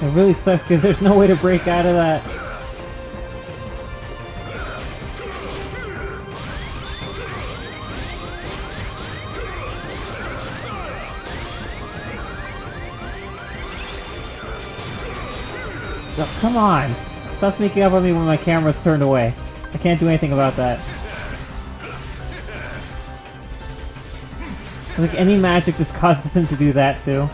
It really sucks because there's no way to break out of that. Oh, come on! Stop sneaking up on me when my camera's turned away. I can't do anything about that. Like, any magic just causes him to do that too.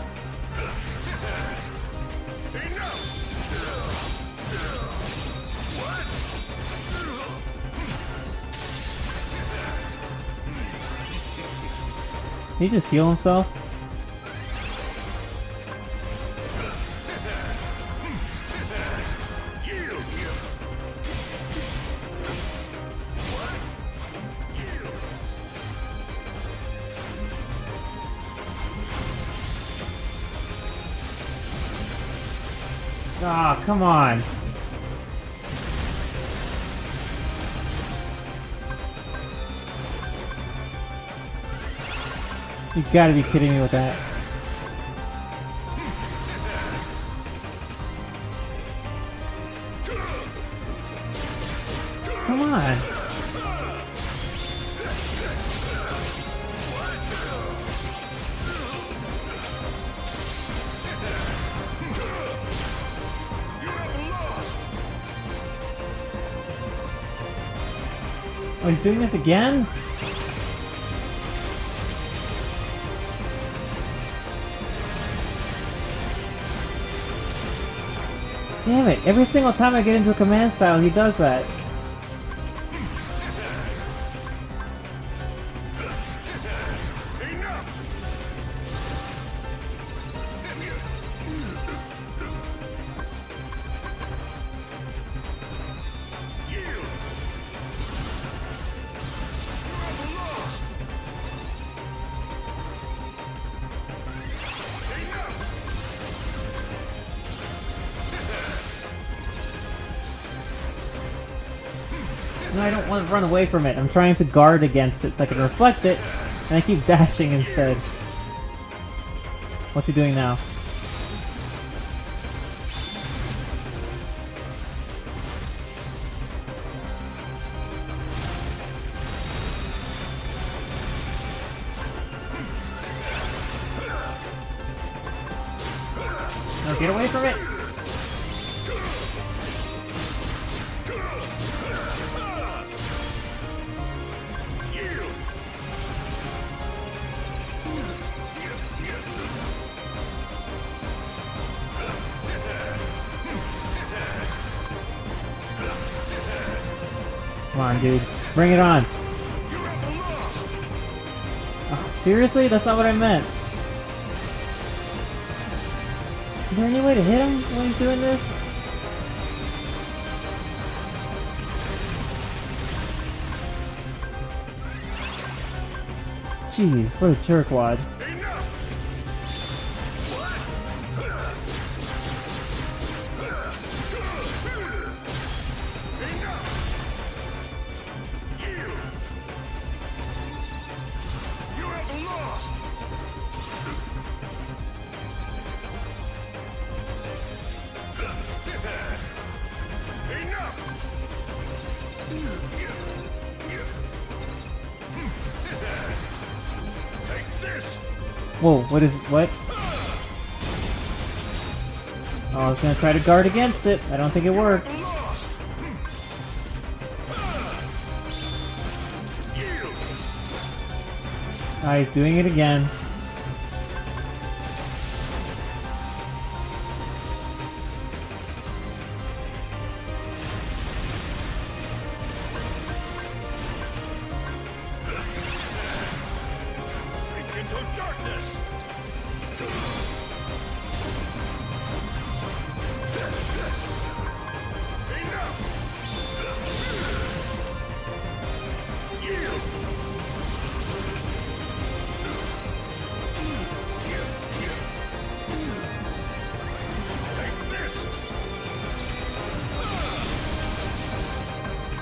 Did he just heal himself? Ah, come on. You gotta be kidding me with that. Come on. Oh, he's doing this again? Damn it, every single time I get into a command style, he does that. No, I don't want to run away from it. I'm trying to guard against it so I can reflect it, and I keep dashing instead. What's he doing now? No, get away from it! Come on, dude. Bring it on. Oh, seriously? That's not what I meant. Is there any way to hit him when he's doing this? Jeez, what a jerkwad. Whoa, what? Oh, I was gonna try to guard against it. I don't think it worked. Ah, he's doing it again.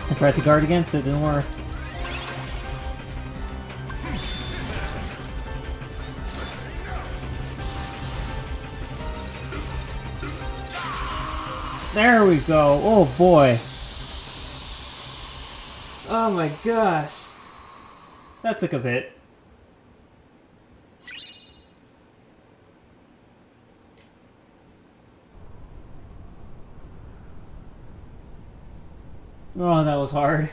I tried to guard against it, didn't work. There we go. Oh boy. Oh my gosh. That took a bit. Oh, that was hard.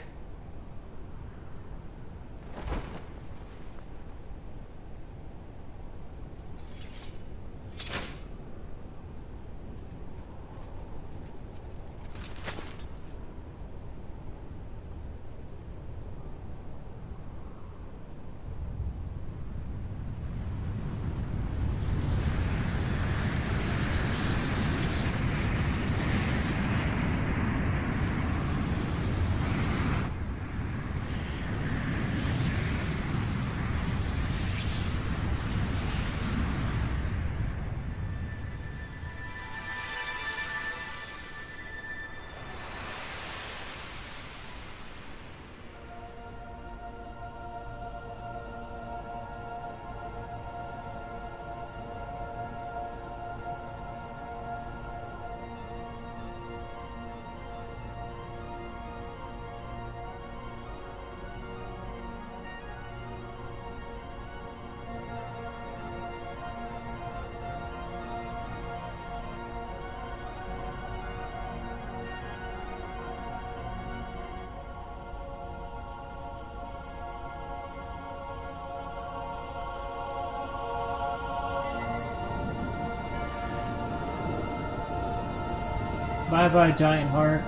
Bye-bye, giant heart.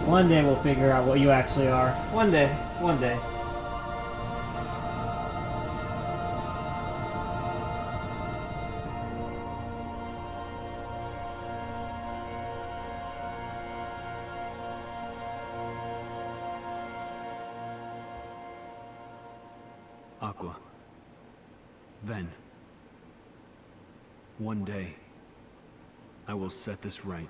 One day we'll figure out what you actually are. One day. One day. Aqua. Ven. One day, I will set this right.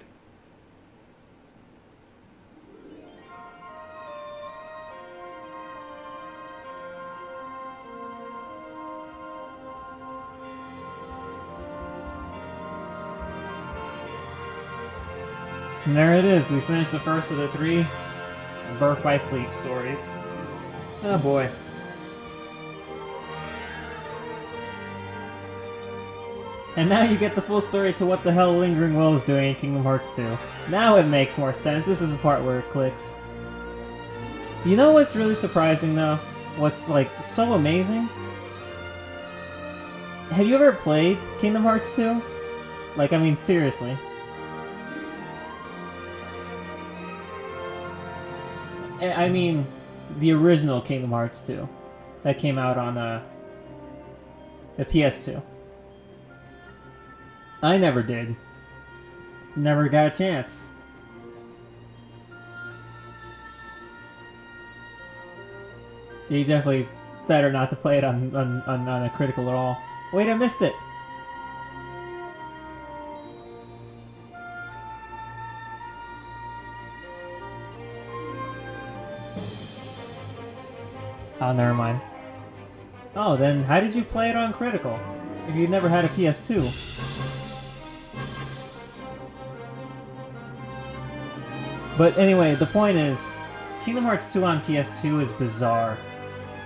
And there it is. We finished the first of the 3 Birth by Sleep stories. Oh boy. And now you get the full story to what the hell Lingering Will is doing in Kingdom Hearts 2. Now it makes more sense. This is the part where it clicks. You know what's really surprising though? What's like so amazing? Have you ever played Kingdom Hearts 2? Like, I mean, seriously. I mean, the original Kingdom Hearts 2 that came out on the PS2. I never did. Never got a chance. You definitely better not to play it on a critical at all. Wait, I missed it! Oh, never mind. Oh, then how did you play it on critical? If you've never had a PS2? But anyway, the point is, Kingdom Hearts 2 on PS2 is bizarre.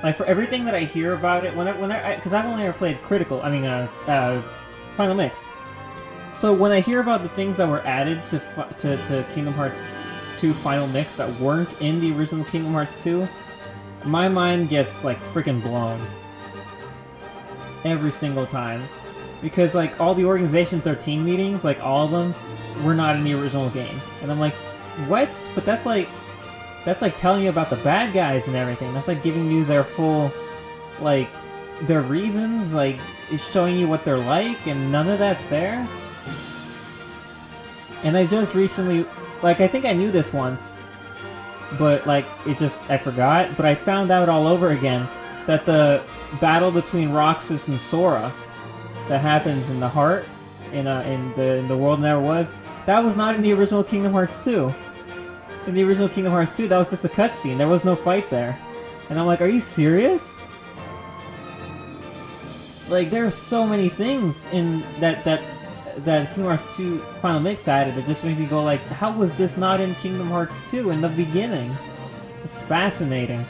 Like, for everything that I hear about it, because I've only ever played Critical, Final Mix. So when I hear about the things that were added to Kingdom Hearts 2 Final Mix that weren't in the original Kingdom Hearts 2, my mind gets, like, freaking blown. Every single time. Because, like, all the Organization 13 meetings, like, all of them, were not in the original game. And I'm like, what? But that's like telling you about the bad guys and everything. That's like giving you their full, like, their reasons, like, it's showing you what they're like, and none of that's there. And I just recently, like, I think I knew this once, but, like, I forgot, but I found out all over again that the battle between Roxas and Sora that happens in the heart, in the world never was, that was not in the original Kingdom Hearts 2. In the original Kingdom Hearts 2, that was just a cutscene. There was no fight there. And I'm like, are you serious? Like, there are so many things in that Kingdom Hearts 2 Final Mix added that just made me go like, how was this not in Kingdom Hearts 2 in the beginning? It's fascinating.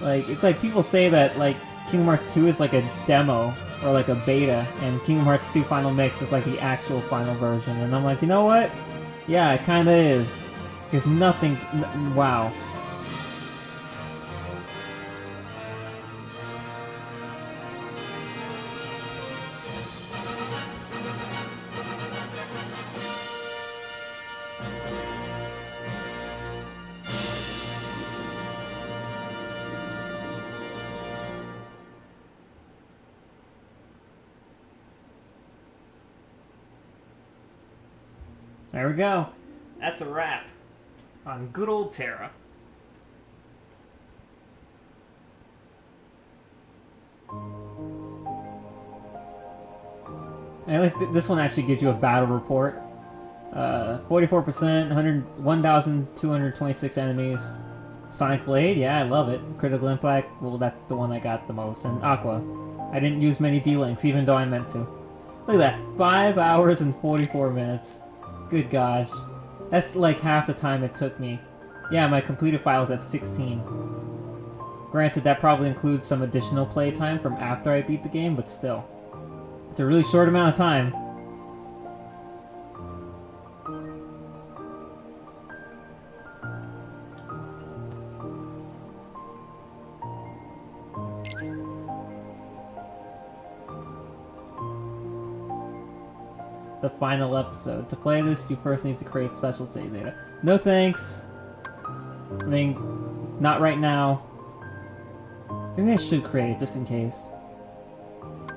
Like, it's like people say that, like, Kingdom Hearts 2 is like a demo or like a beta, and Kingdom Hearts 2 Final Mix is like the actual final version. And I'm like, you know what? Yeah, it kinda is. Because nothing... wow. There we go. That's a wrap on good old Terra. I like this one actually gives you a battle report. 44%, 1,226 enemies. Sonic Blade, yeah, I love it. Critical Impact, well, that's the one I got the most. And Aqua. I didn't use many D-Links, even though I meant to. Look at that, 5 hours and 44 minutes. Good gosh. That's like half the time it took me. Yeah, my completed file is at 16. Granted, that probably includes some additional playtime from after I beat the game, but still. It's a really short amount of time. the final episode. To play this, you first need to create special save data. No thanks. I mean, not right now. Maybe I should create it just in case.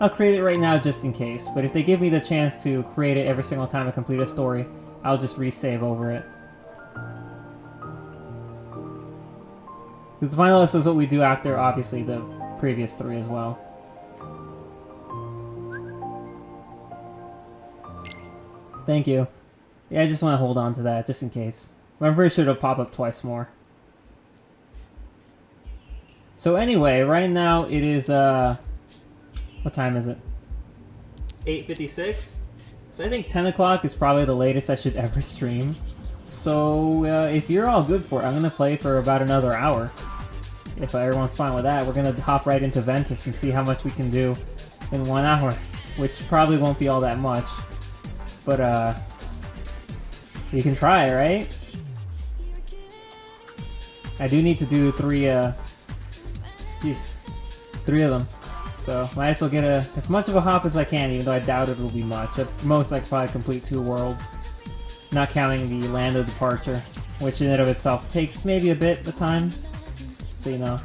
I'll create it right now just in case, but if they give me the chance to create it every single time I complete a story, I'll just resave over it. Because the final episode is what we do after, obviously, the previous 3 as well. Thank you. Yeah, I just want to hold on to that, just in case. But I'm pretty sure it'll pop up twice more. So anyway, right now it is, what time is it? It's 8:56? So I think 10 o'clock is probably the latest I should ever stream. So, if you're all good for it, I'm gonna play for about another hour. If everyone's fine with that, we're gonna hop right into Ventus and see how much we can do in 1 hour. Which probably won't be all that much. But, you can try, right? I do need to do 3 of them. So, might as well get as much of a hop as I can, even though I doubt it'll be much. At most, I could probably complete 2 worlds. Not counting the Land of Departure, which in and of itself takes maybe a bit of time. So, you know,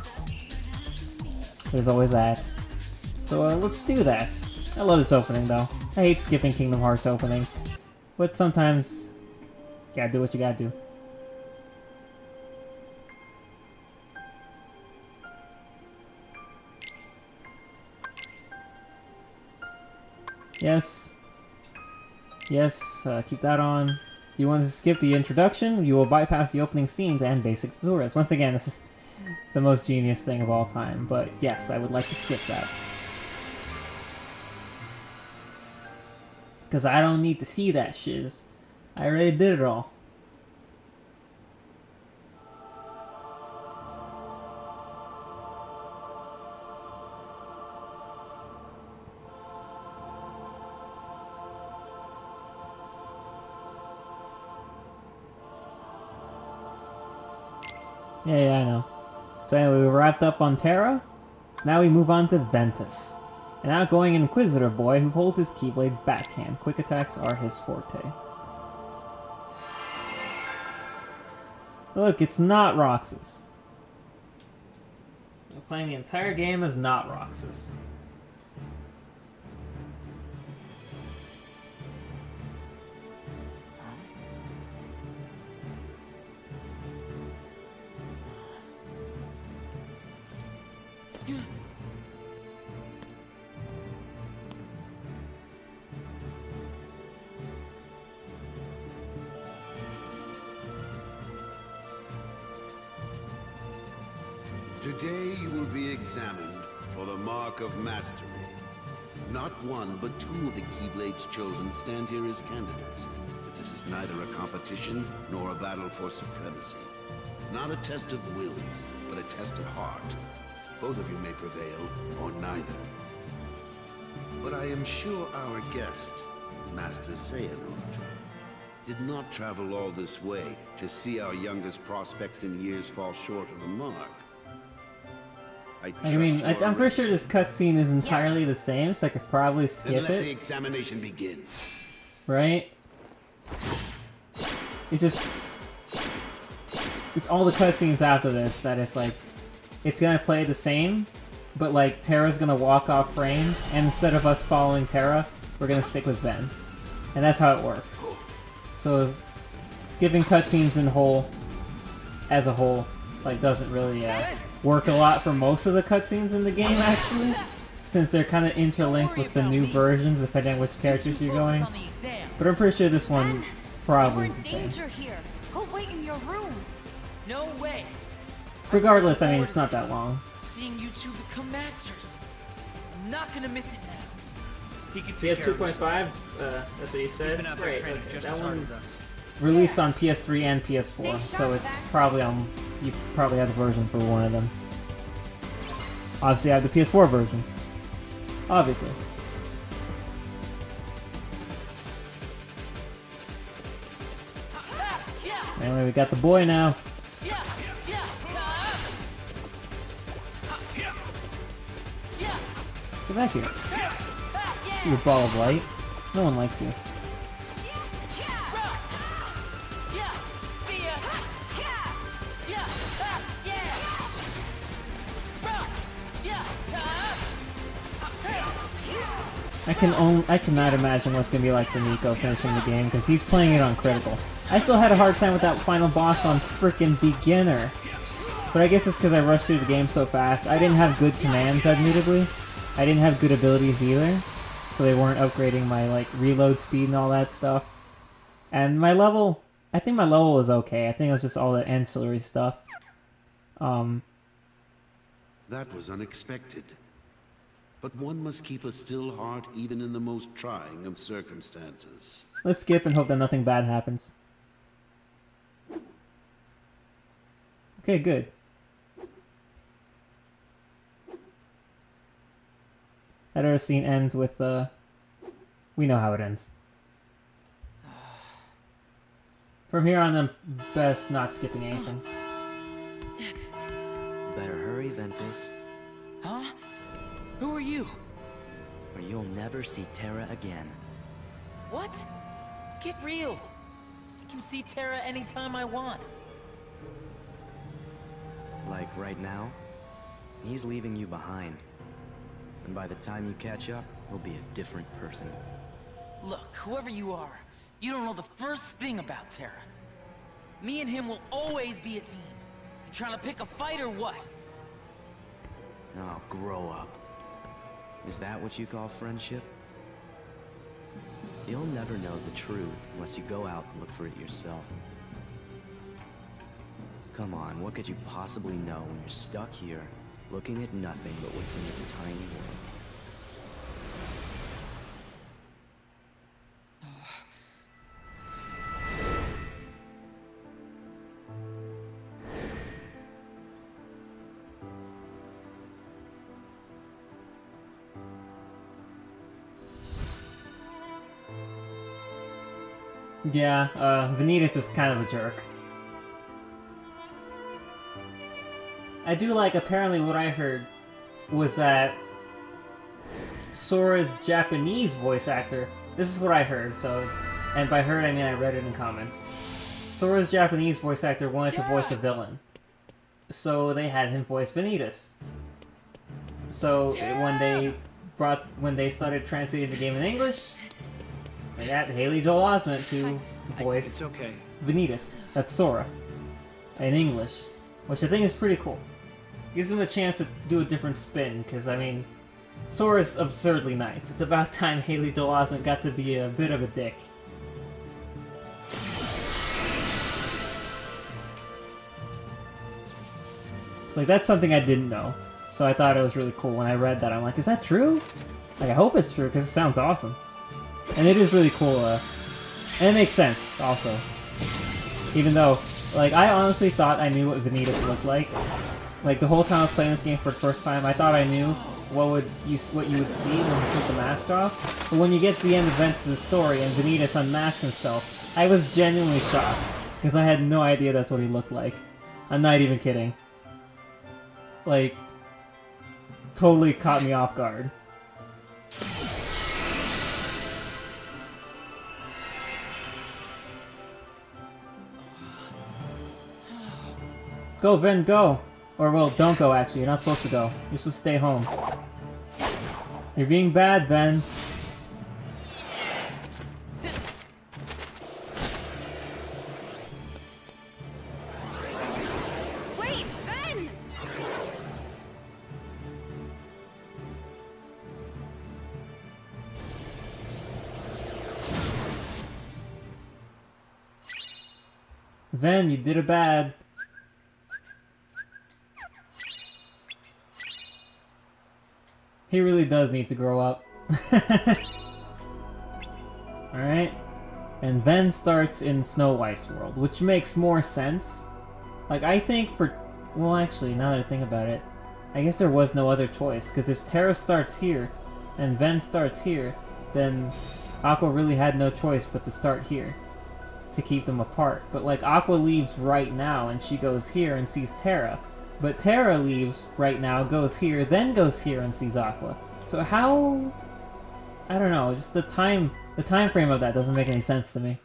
there's always that. So, let's do that. I love this opening, though. I hate skipping Kingdom Hearts openings. But sometimes, you gotta do what you gotta do. Yes. Yes, keep that on. Do you want to skip the introduction? You will bypass the opening scenes and basic tutorials. Once again, this is the most genius thing of all time, but yes, I would like to skip that. Because I don't need to see that shiz. I already did it all. Yeah, I know. So anyway, we wrapped up on Terra, so now we move on to Ventus. An outgoing Inquisitor boy who holds his Keyblade backhand. Quick attacks are his forte. Look, it's not Roxas. I'm playing the entire game as not Roxas. Today you will be examined for the Mark of Mastery. Not one, but 2 of the Keyblades chosen stand here as candidates. But this is neither a competition nor a battle for supremacy. Not a test of wills, but a test of heart. Both of you may prevail, or neither. But I am sure our guest, Master Xehanort, did not travel all this way to see our youngest prospects in years fall short of the mark. I mean, I'm pretty sure this cutscene is entirely the same, so I could probably skip Then let it. the examination begin. Right? It's just... It's all the cutscenes after this that it's like... It's gonna play the same, but like Terra's gonna walk off frame, and instead of us following Terra, we're gonna stick with Ben. And that's how it works. So skipping cutscenes as a whole, like doesn't really work a lot for most of the cutscenes in the game actually, since they're kind of interlinked with the new versions depending on which characters you're going. But I'm pretty sure this one probably is the same. Here. Go wait in your room. No way. Regardless, I mean, it's not that long. Seeing you two become masters. I'm not gonna miss it now. He could We have take care of 2.5, that's what he said. He's been out there Right, training okay. just That as hard one as us. released on PS3 and PS4, so it's probably on... You probably have the version for one of them. Obviously, I have the PS4 version. Obviously. Anyway, we got the boy now. Get back here. You ball of light. No one likes you. I cannot imagine what's gonna be like for Nico finishing the game, because he's playing it on critical. I still had a hard time with that final boss on frickin' beginner. But I guess it's because I rushed through the game so fast. I didn't have good commands, admittedly. I didn't have good abilities either. So they weren't upgrading my, like, reload speed and all that stuff. And my level... I think my level was okay. I think it was just all the ancillary stuff. That was unexpected. But one must keep a still heart even in the most trying of circumstances. Let's skip and hope that nothing bad happens. Okay, good. That other scene ends with, we know how it ends. From here on, I'm best not skipping anything. Better hurry, Ventus. Huh? Who are you? Or you'll never see Terra again. What? Get real. I can see Terra anytime I want. Like right now, he's leaving you behind. And by the time you catch up, he'll be a different person. Look, whoever you are, you don't know the first thing about Terra. Me and him will always be a team. You trying to pick a fight or what? Oh, grow up. Is that what you call friendship? You'll never know the truth unless you go out and look for it yourself. Come on, what could you possibly know when you're stuck here, looking at nothing but what's in your tiny world? Yeah, Ventus is kind of a jerk. I do like, apparently what I heard was that Sora's Japanese voice actor, this is what I heard, so, and by heard I mean I read it in comments. Sora's Japanese voice actor wanted to voice a villain, so they had him voice Ventus. So when they started translating the game in English, they got Haley Joel Osment to voice Ventus. That's Sora in English, which I think is pretty cool. Gives him a chance to do a different spin, because, I mean, Sora's absurdly nice. It's about time Haley Joel Osment got to be a bit of a dick. Like, that's something I didn't know. So I thought it was really cool when I read that. I'm like, is that true? Like, I hope it's true, because it sounds awesome. And it is really cool, and it makes sense, also. Even though, like, I honestly thought I knew what Ventus looked like. Like, the whole time I was playing this game for the first time, I thought I knew what you would see when you took the mask off. But when you get to the end of Ventus' story and Ventus unmasks himself, I was genuinely shocked. Because I had no idea that's what he looked like. I'm not even kidding. Like, totally caught me off guard. Go, Ven, go! Or, well, don't go, actually. You're not supposed to go. You're supposed to stay home. You're being bad, Ven. Wait, Ven! Ven, you did it bad. He really does need to grow up. Alright. And Ven starts in Snow White's world, which makes more sense. Like, I think for... Well, actually, now that I think about it, I guess there was no other choice, because if Terra starts here, and Ven starts here, then Aqua really had no choice but to start here, to keep them apart. But, like, Aqua leaves right now, and she goes here and sees Terra. But Terra leaves right now, goes here, then goes here and sees Aqua. So how... I don't know, just the time frame of that doesn't make any sense to me.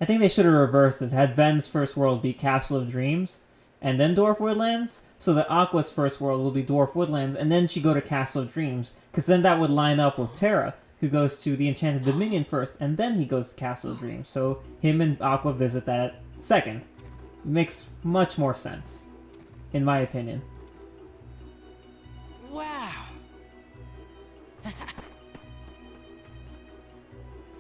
I think they should have reversed this. Had Ven's first world be Castle of Dreams, and then Dwarf Woodlands, So that Aqua's first world will be Dwarf Woodlands, and then she go to Castle of Dreams, because then that would line up with Terra, who goes to the Enchanted Dominion first, and then he goes to Castle of Dreams. So him and Aqua visit that second. Makes much more sense, in my opinion. Wow.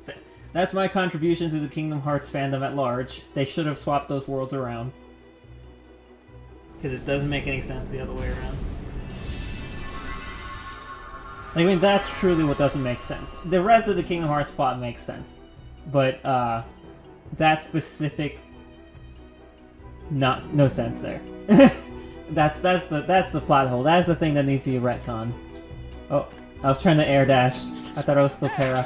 So, that's my contribution to the Kingdom Hearts fandom at large. They should have swapped those worlds around. Because it doesn't make any sense the other way around. I mean, that's truly what doesn't make sense. The rest of the Kingdom Hearts plot makes sense. But, that specific... no sense there. that's the plot hole. That's the thing that needs to be retconned. Oh, I was trying to air dash. I thought I was still Terra.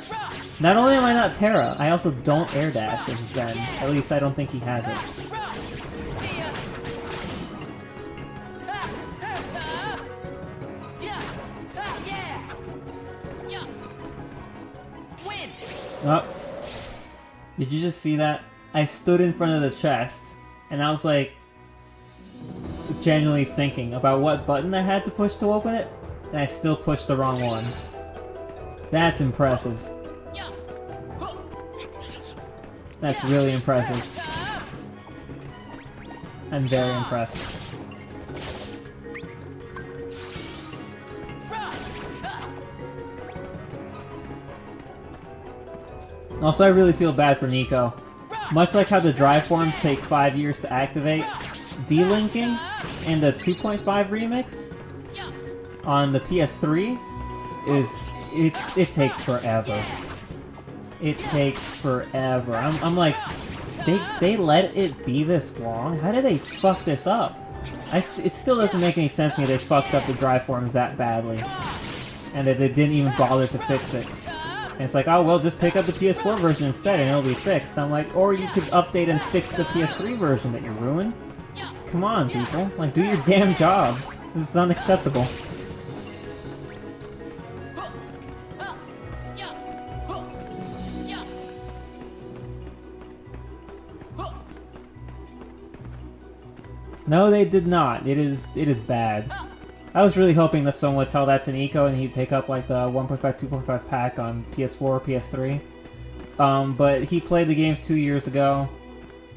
Not only am I not Terra, I also don't air dash as Ben. At least I don't think he has it. Oh. Did you just see that? I stood in front of the chest, and I was like, genuinely thinking about what button I had to push to open it, and I still pushed the wrong one. That's impressive. That's really impressive. I'm very impressed. Also, I really feel bad for Nico. Much like how the drive forms take 5 years to activate, delinking in the 2.5 remix on the PS3 it takes forever. It takes forever. I'm like, they let it be this long? How did they fuck this up? It still doesn't make any sense to me they fucked up the drive forms that badly, and that they didn't even bother to fix it. And it's like, oh, well, just pick up the PS4 version instead and it'll be fixed. I'm like, or you could update and fix the PS3 version that you ruined. Come on, people. Like, do your damn jobs. This is unacceptable. No, they did not. It is bad. I was really hoping that someone would tell that to Nico and he'd pick up like the 1.5, 2.5 pack on PS4 or PS3. But he played the games 2 years ago,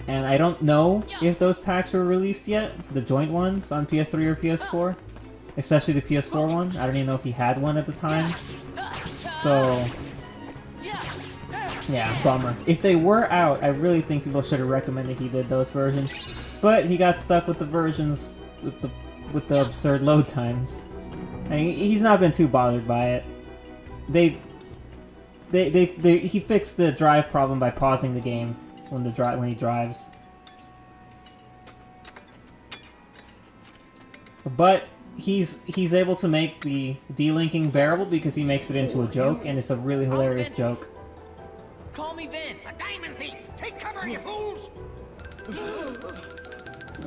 and I don't know if those packs were released yet, the joint ones on PS3 or PS4. Especially the PS4 one. I don't even know if he had one at the time. So, yeah, bummer. If they were out, I really think people should have recommended he did those versions. But he got stuck with the versions with the absurd load times. I mean, he's not been too bothered by it. He fixed the drive problem by pausing the game when he drives. But he's able to make the delinking bearable because he makes it into a joke, and it's a really hilarious joke. Call me Vin. A diamond thief! Take cover, you fools!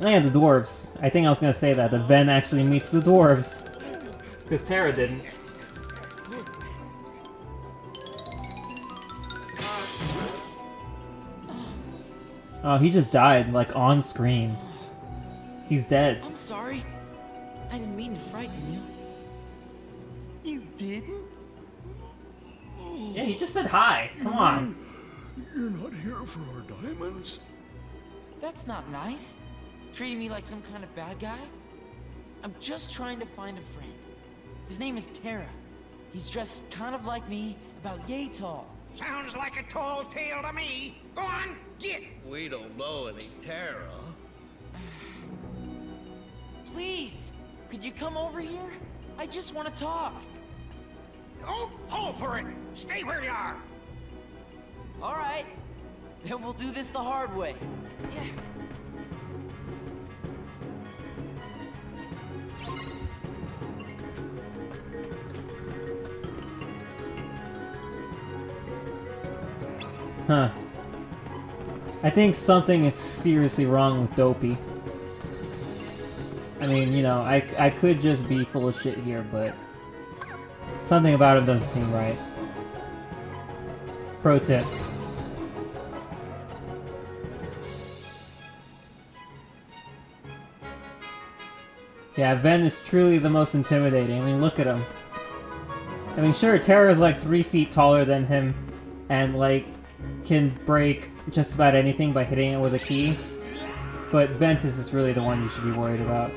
And the dwarves. I think I was gonna say that Ven actually meets the dwarves. Because Terra didn't. Oh, he just died, like, on screen. He's dead. I'm sorry. I didn't mean to frighten you. You didn't? Yeah, he just said hi. Come on. You're not here for our diamonds? That's not nice. Treating me like some kind of bad guy? I'm just trying to find a friend. His name is Terra. He's dressed kind of like me, about yay tall. Sounds like a tall tale to me. Go on, get! We don't know any Terra. Please, could you come over here? I just want to talk. Don't fall for it! Stay where you are! All right. Then we'll do this the hard way. Yeah. Huh. I think something is seriously wrong with Dopey. I mean, you know, I could just be full of shit here, but something about him doesn't seem right. Pro tip. Yeah, Ven is truly the most intimidating. I mean, look at him. I mean, sure, Terra's like 3 feet taller than him, and like, can break just about anything by hitting it with a key. But Ventus is really the one you should be worried about.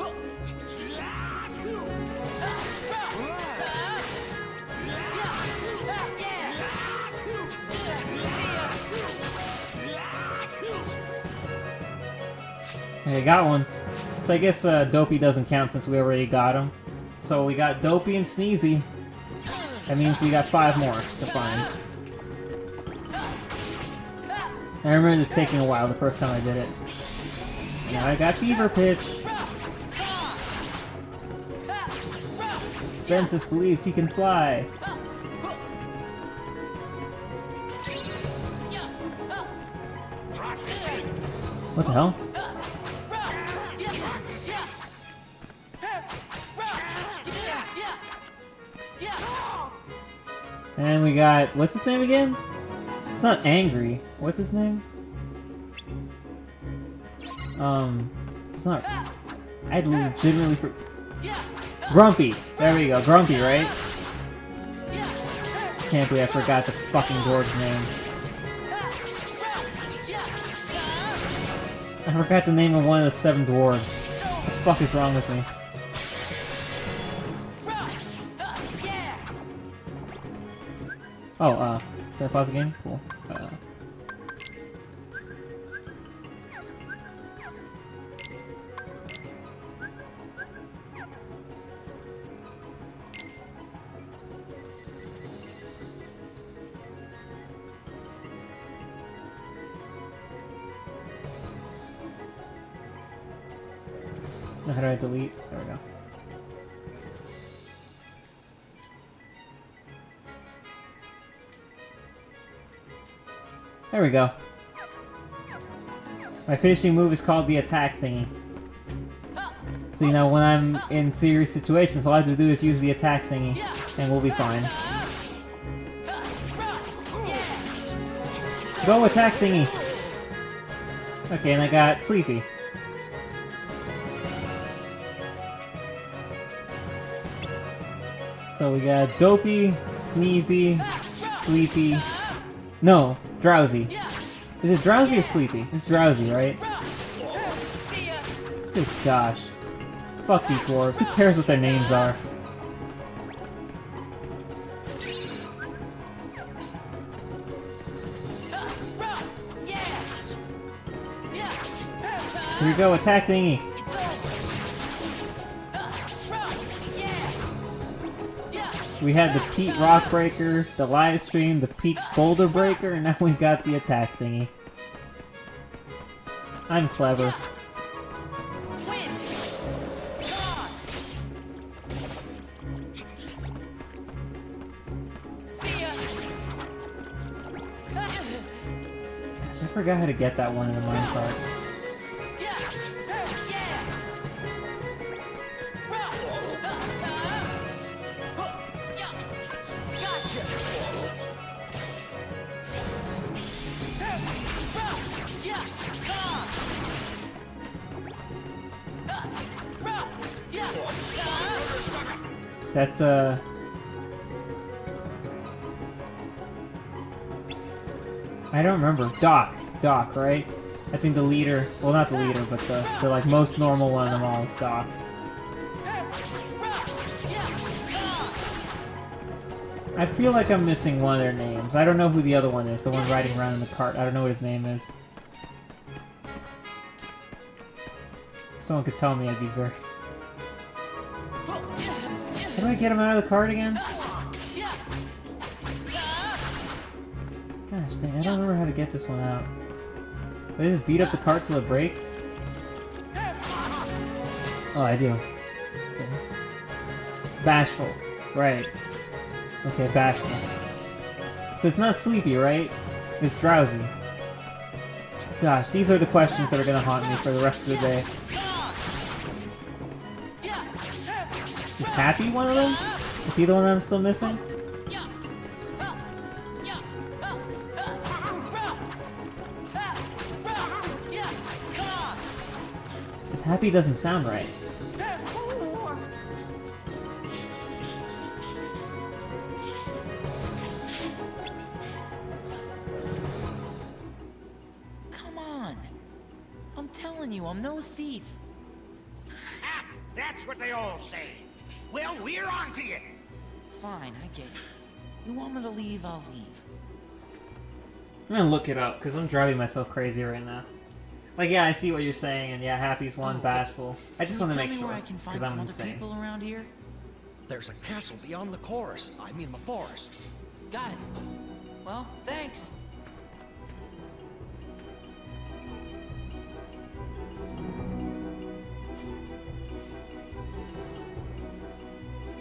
Okay, got one. So I guess Dopey doesn't count since we already got him. So we got Dopey and Sneezy. That means we got 5 more to find. I remember this taking a while the first time I did it. Now I got Fever Pitch. Ventus believes he can fly. What the hell? And we got, what's his name again? It's not Angry. What's his name? It's not... I'd legitimately... Grumpy! There we go, Grumpy, right? Can't believe I forgot the fucking dwarf's name. I forgot the name of one of the 7 dwarves. What the fuck is wrong with me? Oh, did I pause the game? Cool. How do I delete? There we go. There we go. My finishing move is called the attack thingy. So you know, when I'm in serious situations, all I have to do is use the attack thingy, and we'll be fine. Go attack thingy! Okay, and I got Sleepy. So we got Dopey, Sneezy, Sleepy... No, Drowsy. Is it Drowsy or Sleepy? It's Drowsy, right? Good gosh. Fuck these dwarves. Who cares what their names are? Here we go, attack thingy! We had the Pete Rock Breaker, the live stream, the Pete Boulder Breaker, and now we got the attack thingy. I'm clever. Gosh, I forgot how to get that one in the minecart. That's I don't remember. Doc, right? I think the leader, well not the leader, but the like most normal one of them all is Doc. I feel like I'm missing one of their names. I don't know who the other one is, the one riding around in the cart. I don't know what his name is. If someone could tell me, I'd be very... How do I get him out of the cart again? Gosh dang, I don't remember how to get this one out. Do I just beat up the cart till it breaks? Oh, I do. Okay. Bashful. Right. Okay, Bashful. So it's not Sleepy, right? It's Drowsy. Gosh, these are the questions that are gonna haunt me for the rest of the day. Is Happy one of them? Is he the one that I'm still missing? This Happy doesn't sound right. you, I'm no thief. Ah, that's what they all say. Well, we're on to you. Fine, I get it. You want me to leave, I'll leave. I'm gonna look it up, because I'm driving myself crazy right now. Like, yeah, I see what you're saying, and yeah, Happy's one, Bashful. I just want to make sure, because I'm insane. People around here? There's a castle beyond the chorus. I mean the forest. Got it. Well, thanks.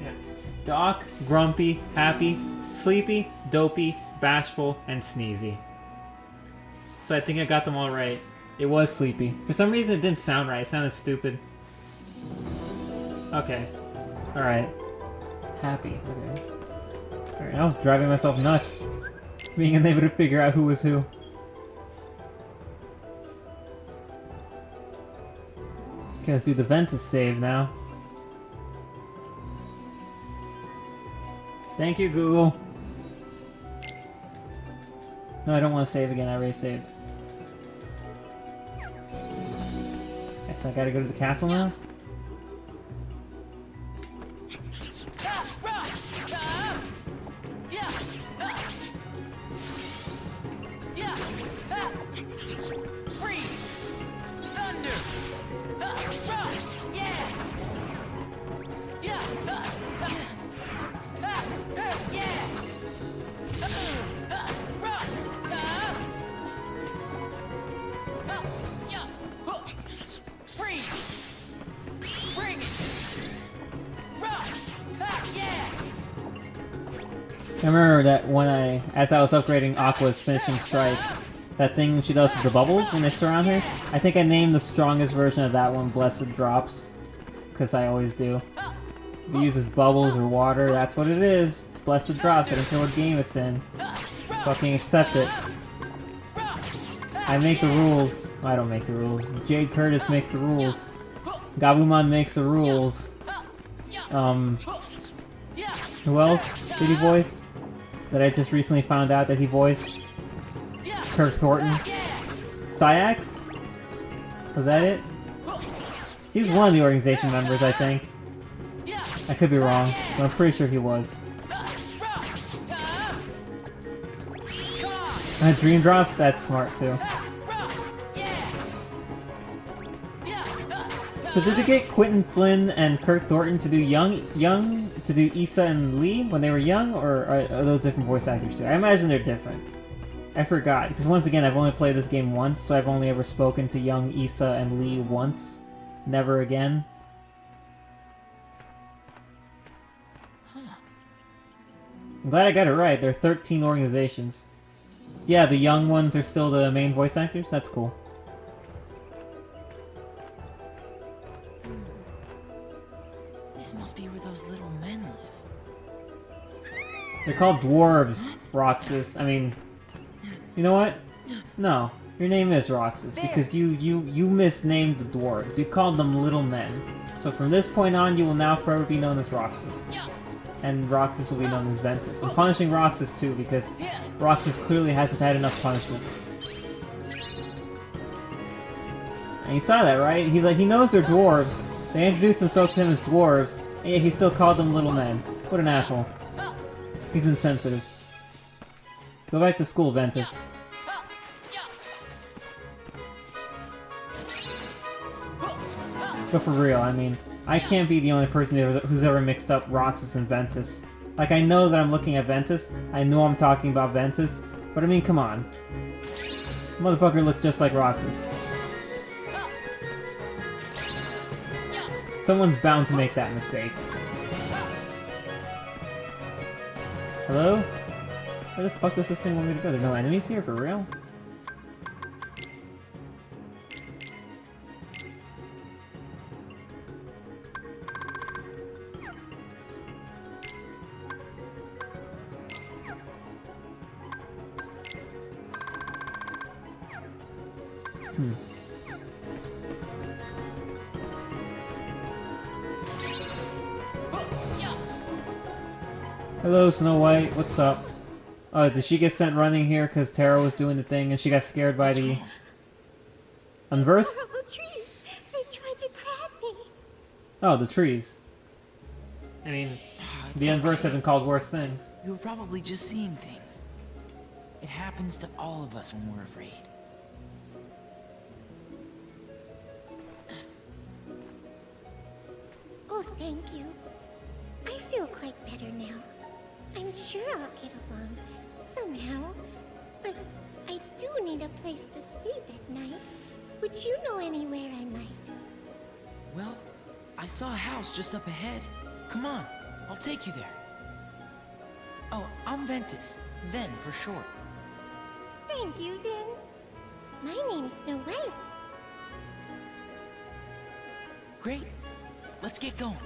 Yeah. Doc, Grumpy, Happy, Sleepy, Dopey, Bashful, and Sneezy. So I think I got them all right. It was Sleepy. For some reason it didn't sound right. It sounded stupid. Okay. Alright. Happy. Okay. Alright, I was driving myself nuts. Being unable to figure out who was who. Okay, let's do the Ventus save now. Thank you, Google. No, I don't want to save again. I already saved. Okay, so I gotta go to the castle now? I remember that when as I was upgrading Aqua's finishing strike, that thing she does with the bubbles when they surround her, I think I named the strongest version of that one Blessed Drops, because I always do. If it uses bubbles or water, that's what it is. It's Blessed Drops. I don't care what game it's in. Fucking accept it. I make the rules. I don't make the rules. Jade Curtis makes the rules. Gabumon makes the rules. Who else did he voice? That I just recently found out that he voiced? Kirk Thornton? Syax? Was that it? He was one of the organization members, I think. I could be wrong, but I'm pretty sure he was. Dream Drops? That's smart too. So did they get Quentin Flynn and Kirk Thornton to do to do Issa and Lee when they were young, or are those different voice actors too? I imagine they're different. I forgot, because once again, I've only played this game once, so I've only ever spoken to young Issa and Lee once. Never again. I'm glad I got it right. There are 13 organizations. Yeah, the young ones are still the main voice actors? That's cool. This must be where those little men live. They're called dwarves, Roxas. I mean, you know what? No, your name is Roxas because you misnamed the dwarves. You called them little men. So from this point on, you will now forever be known as Roxas. And Roxas will be known as Ventus. I'm punishing Roxas too because Roxas clearly hasn't had enough punishment. And you saw that, right? He's like, he knows they're dwarves. They introduced themselves to him as dwarves, and yet he still called them little men. What an asshole. He's insensitive. Go back to school, Ventus. But for real, I mean, I can't be the only person who's ever mixed up Roxas and Ventus. Like, I know that I'm looking at Ventus, I know I'm talking about Ventus, but I mean, come on. Motherfucker looks just like Roxas. Someone's bound to make that mistake. Hello? Where the fuck does this thing want me to go? There are no enemies here, for real? Hello, Snow White. What's up? Oh, did she get sent running here because Terra was doing the thing and she got scared by the... Unversed? Trees. Oh, the trees. I mean, It's the Unversed okay. have been called worse things. You were probably just seeing things. It happens to all of us when we're afraid. Oh, thank you. I feel quite better now. I'm sure I'll get along somehow. But I do need a place to sleep at night. Would you know anywhere I might? Well, I saw a house just up ahead. Come on, I'll take you there. Oh, I'm Ventus. Ven for short. Thank you, then. My name's Snow White. Great. Let's get going.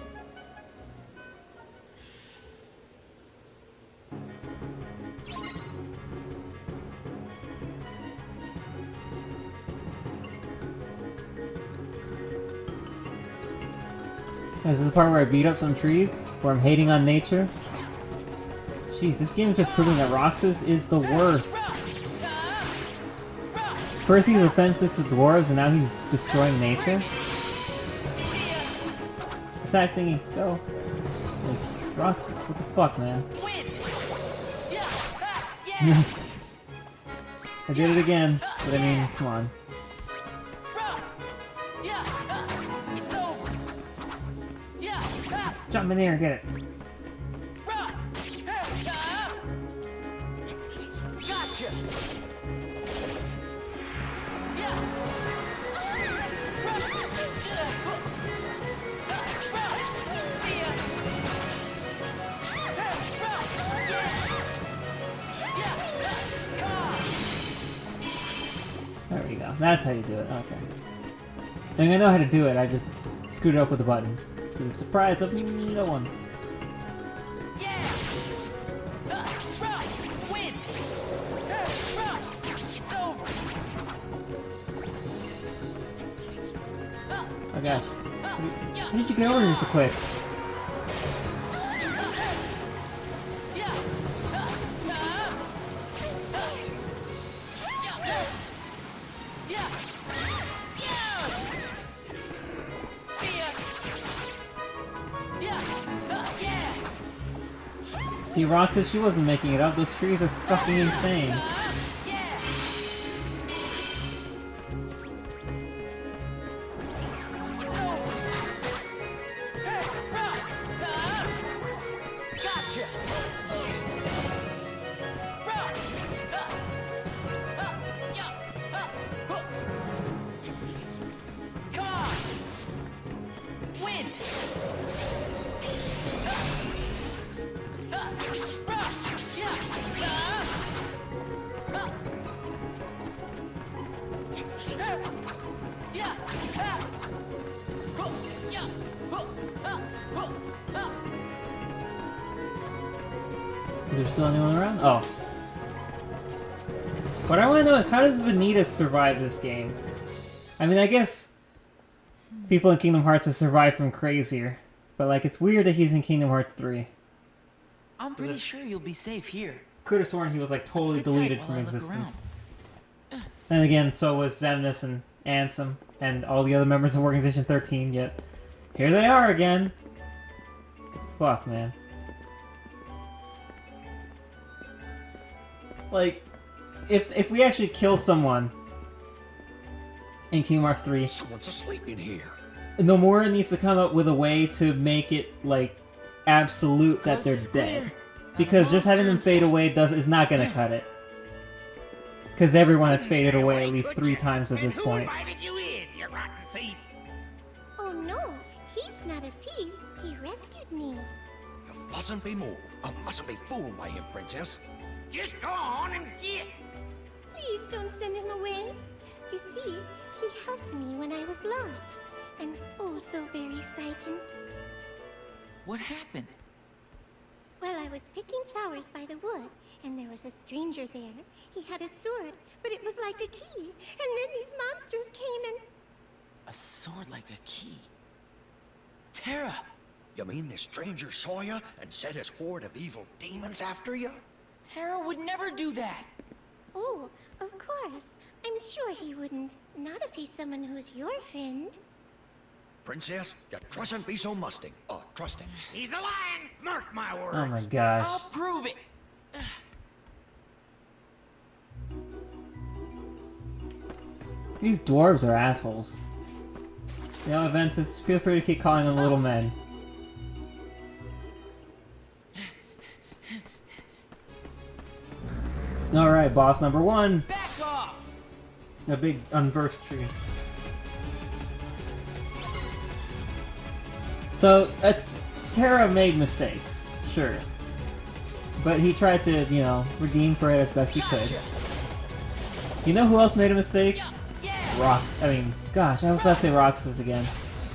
This is the part where I beat up some trees, where I'm hating on nature. Jeez, this game is just proving that Roxas is the worst. First he's offensive to dwarves, and now he's destroying nature. Attack thingy, go. Like, Roxas, what the fuck, man? I did it again, but I mean, come on. Jump in there and get it. Gotcha. There we go. That's how you do it. Okay. I mean, I know how to do it. I just screwed it up with the buttons. To the surprise of no one. Oh gosh. How did you get over here so quick? See, Roxas, she wasn't making it up. Those trees are fucking insane. Is there still anyone around? Oh. What I want to know is, how does Ventus survive this game? I mean, I guess people in Kingdom Hearts have survived from crazier, but like, it's weird that he's in Kingdom Hearts 3. I'm pretty sure you'll be safe here. Could have sworn he was like totally Sit tight deleted while from I look existence. around. Then again, so was Xemnas and Ansem and all the other members of Organization 13, yet here they are again. Fuck, man. Like, if we actually kill someone in Kingdom Hearts 3, Someone's asleep in here. Nomura needs to come up with a way to make it, like, absolute that they're dead. Because just having them fade away is not gonna cut it. Because everyone has faded away at least 3 times at this point. You in, you rotten thief? Oh no, he's not a thief. He rescued me. You mustn't be moved. I mustn't be fooled by him, princess. Just go on and get. Please don't send him away. You see, he helped me when I was lost. And oh so very frightened. What happened? Well, I was picking flowers by the wood, and there was a stranger there. He had a sword, but it was like a key. And then these monsters came and... A sword like a key. Terra! You mean this stranger saw you and set his horde of evil demons after you? Terra would never do that! Oh, of course. I'm sure he wouldn't. Not if he's someone who's your friend. Princess, you trustn't be so musting. Trusting. He's a lion! Mark my words! Oh my gosh. I'll prove it. These dwarves are assholes. You know, Ventus, feel free to keep calling them little men. Alright, boss number 1. Back off! A big unversed tree. So, Terra made mistakes, sure. But he tried to, you know, redeem for it as best he could. You know who else made a mistake? Gosh, I was about to say Roxas again.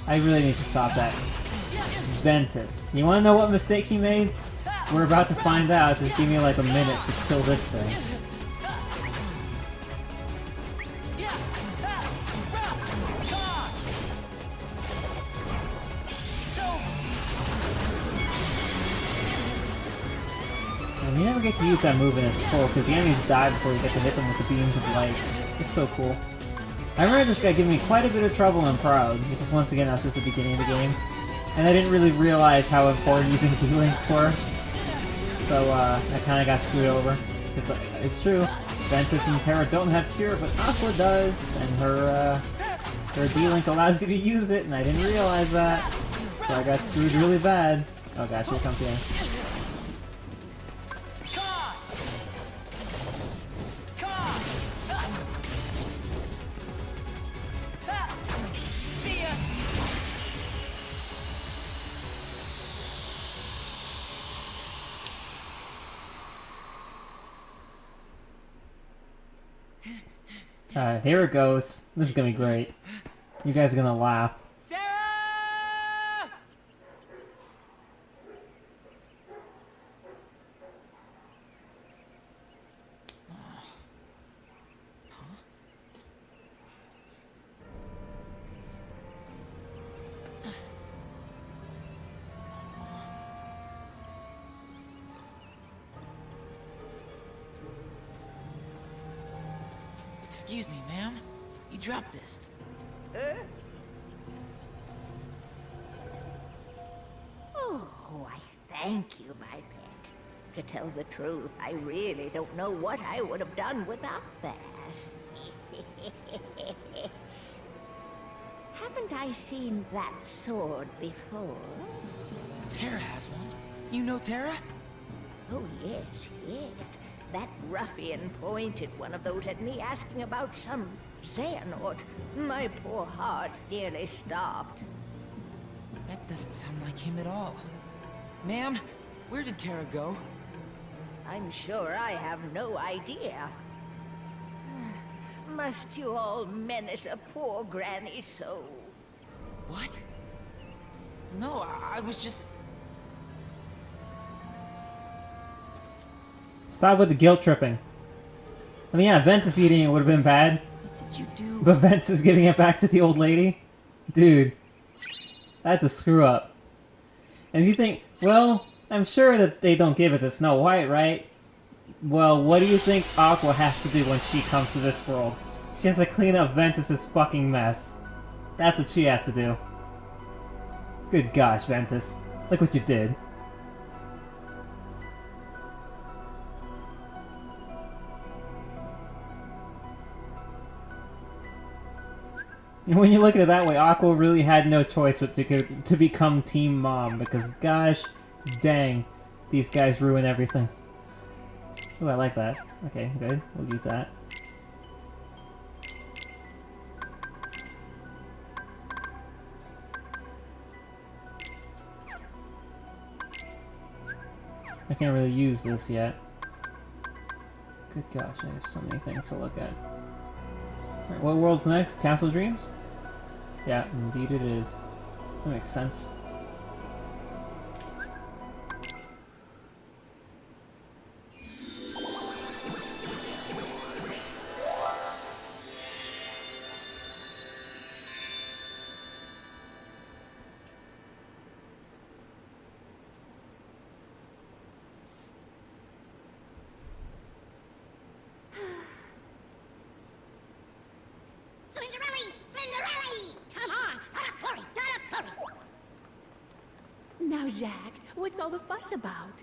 I really need to stop that. Ventus. You wanna know what mistake he made? We're about to find out. Just give me like a minute to kill this thing. And you never get to use that move in its full, because the enemies die before you get to hit them with the beams of light. It's so cool. I remember this guy giving me quite a bit of trouble in Proud, because once again, that was just the beginning of the game. And I didn't really realize how important using D-Links were. So, I kinda got screwed over. It's true, Ventus and Terra don't have Cure, but Aqua does, and her D-Link allows you to use it, and I didn't realize that. So I got screwed really bad. Oh gosh, here comes the end. Here it goes. This is gonna be great. You guys are gonna laugh. Excuse me, ma'am. You dropped this. Oh, I thank you, my pet. To tell the truth, I really don't know what I would have done without that. Haven't I seen that sword before? Terra has one. You know Terra? Oh, yes, yes. That ruffian pointed one of those at me asking about some Xehanort. My poor heart nearly stopped. That doesn't sound like him at all. Ma'am, where did Terra go? I'm sure I have no idea. Must you all menace a poor granny so? What? No, I was just... Stop with the guilt tripping. I mean, yeah, Ventus eating it would have been bad. What did you do? But Ventus giving it back to the old lady? Dude. That's a screw up. And you think, well, I'm sure that they don't give it to Snow White, right? Well, what do you think Aqua has to do when she comes to this world? She has to clean up Ventus's fucking mess. That's what she has to do. Good gosh, Ventus. Look what you did. And when you look at it that way, Aqua really had no choice but to become Team Mom, because gosh dang, these guys ruin everything. Oh, I like that. Okay, good. We'll use that. I can't really use this yet. Good gosh, I have so many things to look at. Alright, what world's next? Castle Dreams? Yeah, indeed it is. That makes sense. Now, Jack, what's all the fuss about?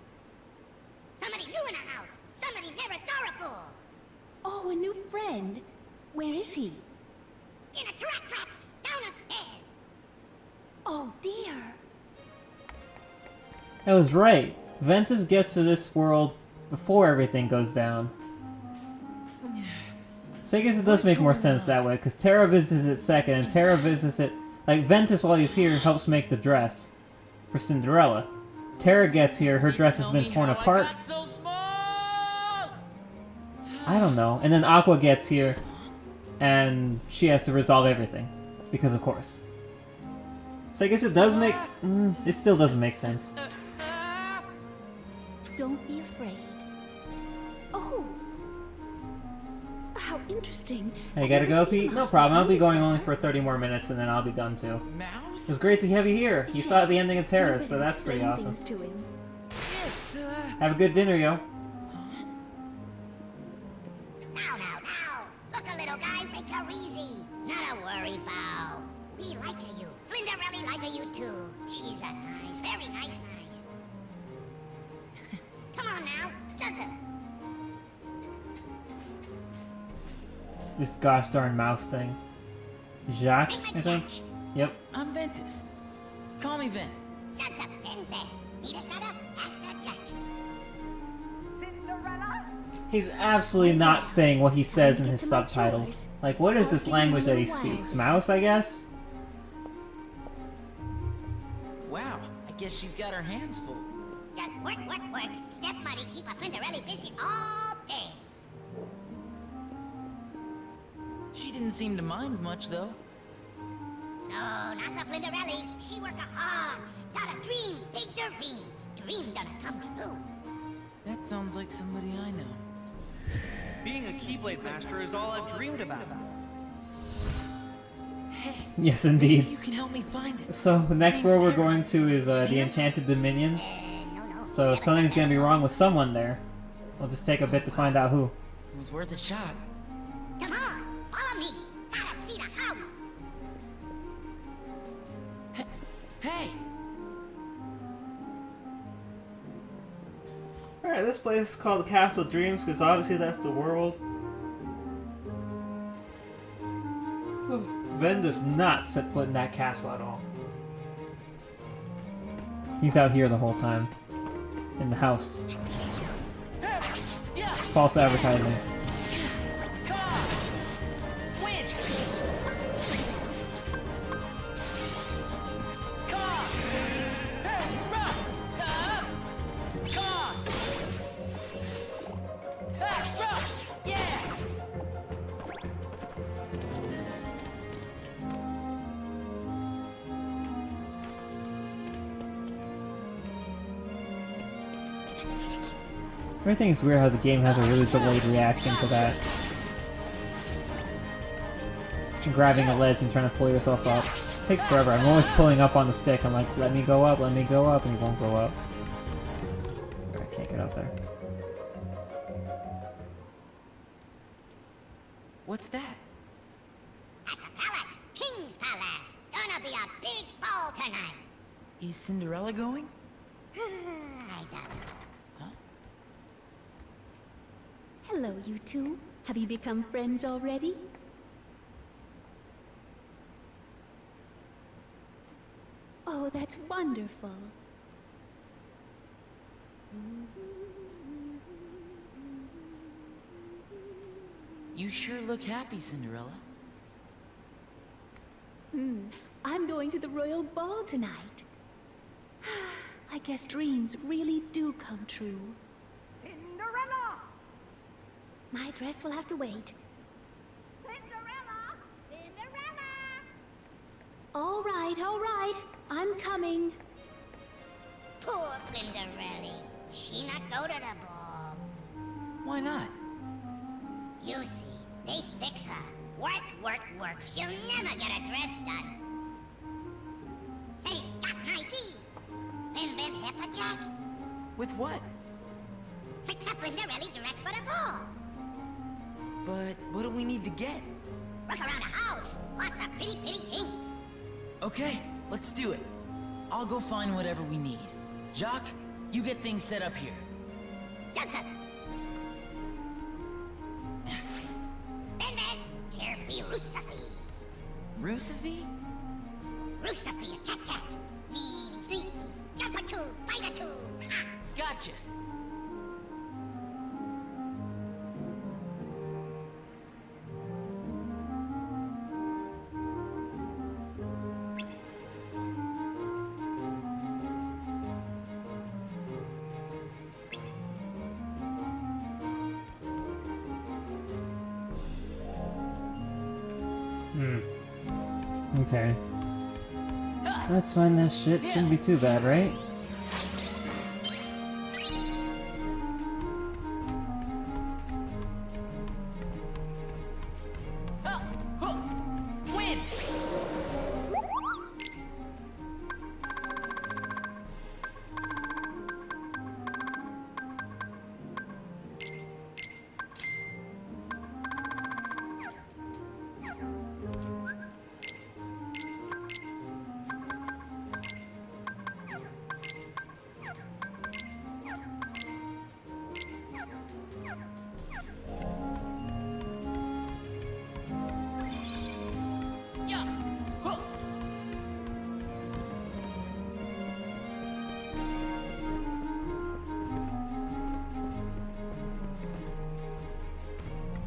Somebody new in the house. Somebody never saw before. Oh, a new friend. Where is he? In a trap down the stairs. Oh, dear. I was right. Ventus gets to this world before everything goes down. So I guess it does make more sense that way, because Terra visits it second, and Terra visits it... Like, Ventus, while he's here, helps make the dress for Cinderella. Terra gets here, her dress has been torn apart. I don't know. And then Aqua gets here, and she has to resolve everything. Because of course. So I guess it does make... it still doesn't make sense. Don't be afraid. Oh. How interesting. Hey, you gotta go, Pete? No problem. I'll be going only for 30 more minutes, and then I'll be done too. Mouse? It's great to have you here. You saw at the ending of Terra, so that's pretty awesome. Have a good dinner, yo. Now. Look a little guy, make her easy. Not a worry, Bow. We like you. Flinderelli like you too. She's a nice, very nice. Come on now, Judge. This gosh darn mouse thing. Jacques, I think? Yep. I'm Ventus. Call me Ven. That's a Ven. Need a setup? Ask the Jack. He's absolutely not saying what he says in his subtitles. Like, what is this language that he speaks? Mouse, I guess? Wow, I guess she's got her hands full. Just work. Stepmother keep a Flinderelli busy all day. She didn't seem to mind much, though. No, not a Flinderelli. She work hard. Got a dream, big dream. Dream gonna come true. That sounds like somebody I know. Being a Keyblade Master is all I've dreamed about. Hey. Yes, indeed. You can help me find it. So, the next world we're going to is the Enchanted Dominion. So, something's gonna be wrong with someone there. We'll just take a bit to find out who. It was worth a shot. Come on, follow me. Gotta see the house. Hey! Alright, this place is called the Castle of Dreams, because obviously that's the world. Ven does not set foot in that castle at all. He's out here the whole time. In the house. False advertising. Everything is weird how the game has a really delayed reaction to that. And grabbing a ledge and trying to pull yourself up. It takes forever. I'm always pulling up on the stick. I'm like, let me go up, and you won't go up. I can't get up there. What's that? That's a palace. King's palace. Gonna be a big ball tonight. Is Cinderella going? I don't know. Hello, you two. Have you become friends already? Oh, that's wonderful. You sure look happy, Cinderella. I'm going to the royal ball tonight. I guess dreams really do come true. Cinderella! My dress will have to wait. Cinderella! All right. I'm coming. Poor Flinderelli. She not go to the ball. Why not? You see, they fix her. Work. She'll never get a dress done. Say, got an idea. Invent Hipperjack. With what? Fix a Flinderelli dress for the ball. But what do we need to get? Look around the house. Lots of pretty things. Okay, let's do it. I'll go find whatever we need. Jacques, you get things set up here. Johnson! Ben, here for you, Rusafi. Rusafi? Rusafi, a cat. Meany, sneaky, jump a tube, bite a tube. Ha! Gotcha. Okay. Let's find that shit. Shouldn't be too bad, right? Win!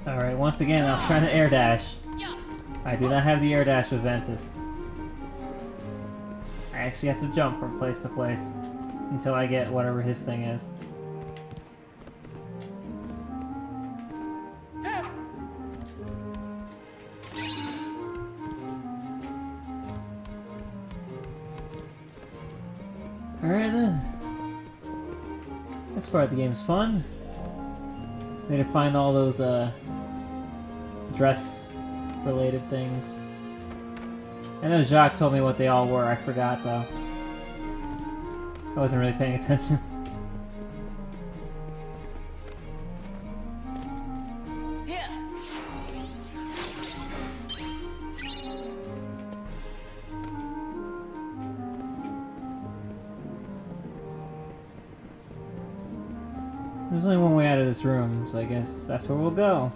Alright, once again, I was trying to air dash. I do not have the air dash with Ventus. I actually have to jump from place to place until I get whatever his thing is. Alright then. This part of the game's fun. Need to find all those dress-related things. I know Jacques told me what they all were. I forgot though. I wasn't really paying attention. There's only one way out of this room, so I guess that's where we'll go.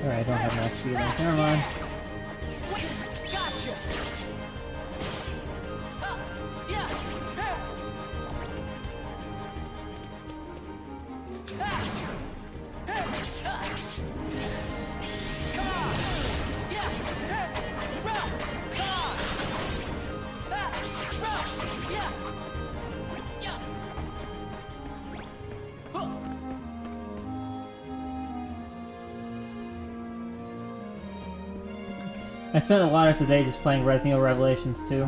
Alright, I don't have enough speed left. Never mind. Gotcha! I spent a lot of today just playing Resident Evil Revelations 2.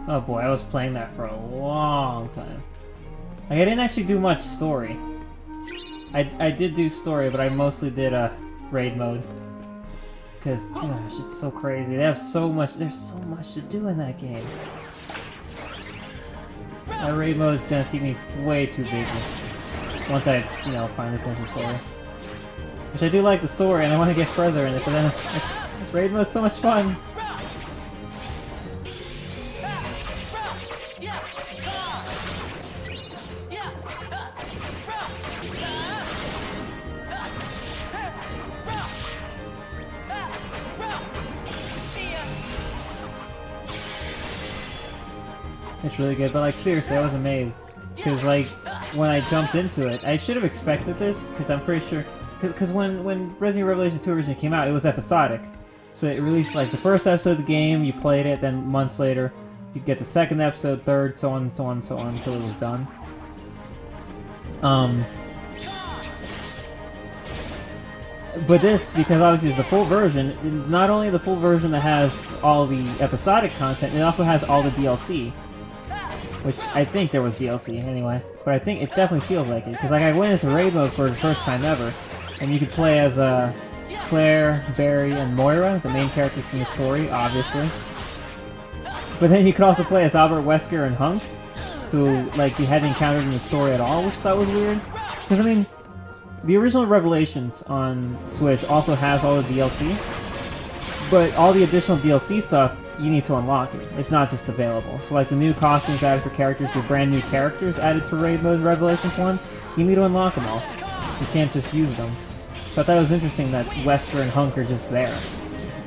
Oh boy, I was playing that for a long time. Like, I didn't actually do much story. I did do story, but I mostly did raid mode. Because, gosh, it's so crazy. They have so much, there's so much to do in that game. My raid mode is gonna keep me way too busy. Once I, you know, finally finish the story. Which I do like the story, and I want to get further in it, but then raid mode's so much fun. It's really good, but like seriously, I was amazed. Because like, when I jumped into it, I should have expected this, because I'm pretty sure... Because when Resident Evil Revelation 2 originally came out, it was episodic. So it released like the first episode of the game, you played it, then months later, you get the second episode, third, so on, so on, so on, until it was done. But this, because obviously it's the full version, not only the full version that has all the episodic content, it also has all the DLC. Which, I think there was DLC anyway, but I think it definitely feels like it. Because like I went into raid mode for the first time ever, and you could play as Claire, Barry, and Moira, the main characters from the story, obviously. But then you could also play as Albert Wesker and Hunk, who like you hadn't encountered in the story at all, which I thought was weird. Because I mean, the original Revelations on Switch also has all the DLC, But all the additional DLC stuff, you need to unlock it. It's not just available. So like the new costumes added for characters, the brand new characters added to Raid Mode Revelations 1, you need to unlock them all. You can't just use them. So I thought it was interesting that Wesker and Hunk are just there.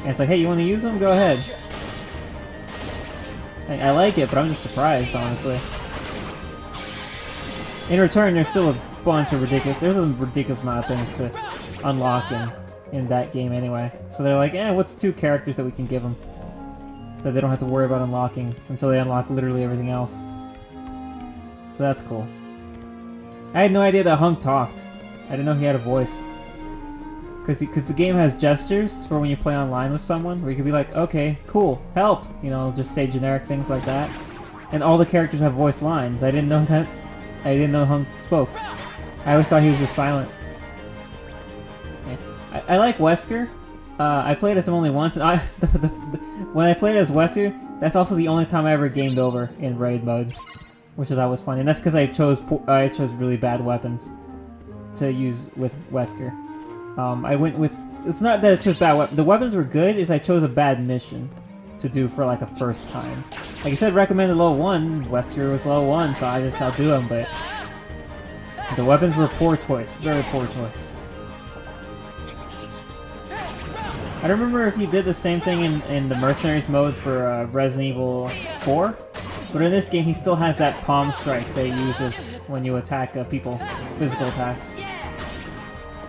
And it's like, hey, you want to use them? Go ahead. I like it, but I'm just surprised, honestly. In return, there's still a bunch of there's a ridiculous amount of things to unlock in that game anyway. So they're like, what's 2 characters that we can give them that they don't have to worry about unlocking until they unlock literally everything else. So that's cool. I had no idea that Hunk talked. I didn't know he had a voice. Because the game has gestures for when you play online with someone, where you could be like, okay, cool, help! You know, just say generic things like that. And all the characters have voice lines. I didn't know that. I didn't know Hunk spoke. I always thought he was just silent. Yeah. I like Wesker. I played as him only once, and when I played as Wesker, that's also the only time I ever gamed over in Raid mode, which I thought was funny. And that's because I chose really bad weapons to use with Wesker. I went with... It's not that it's just bad weapons. The weapons were good, is I chose a bad mission to do for like a first time. Like I said, recommended low 1. Wesker was low 1, so I just outdo him, but... The weapons were a poor choice. Very poor choice. I don't remember if he did the same thing in the Mercenaries mode for Resident Evil 4, but in this game he still has that palm strike that he uses when you attack people, physical attacks.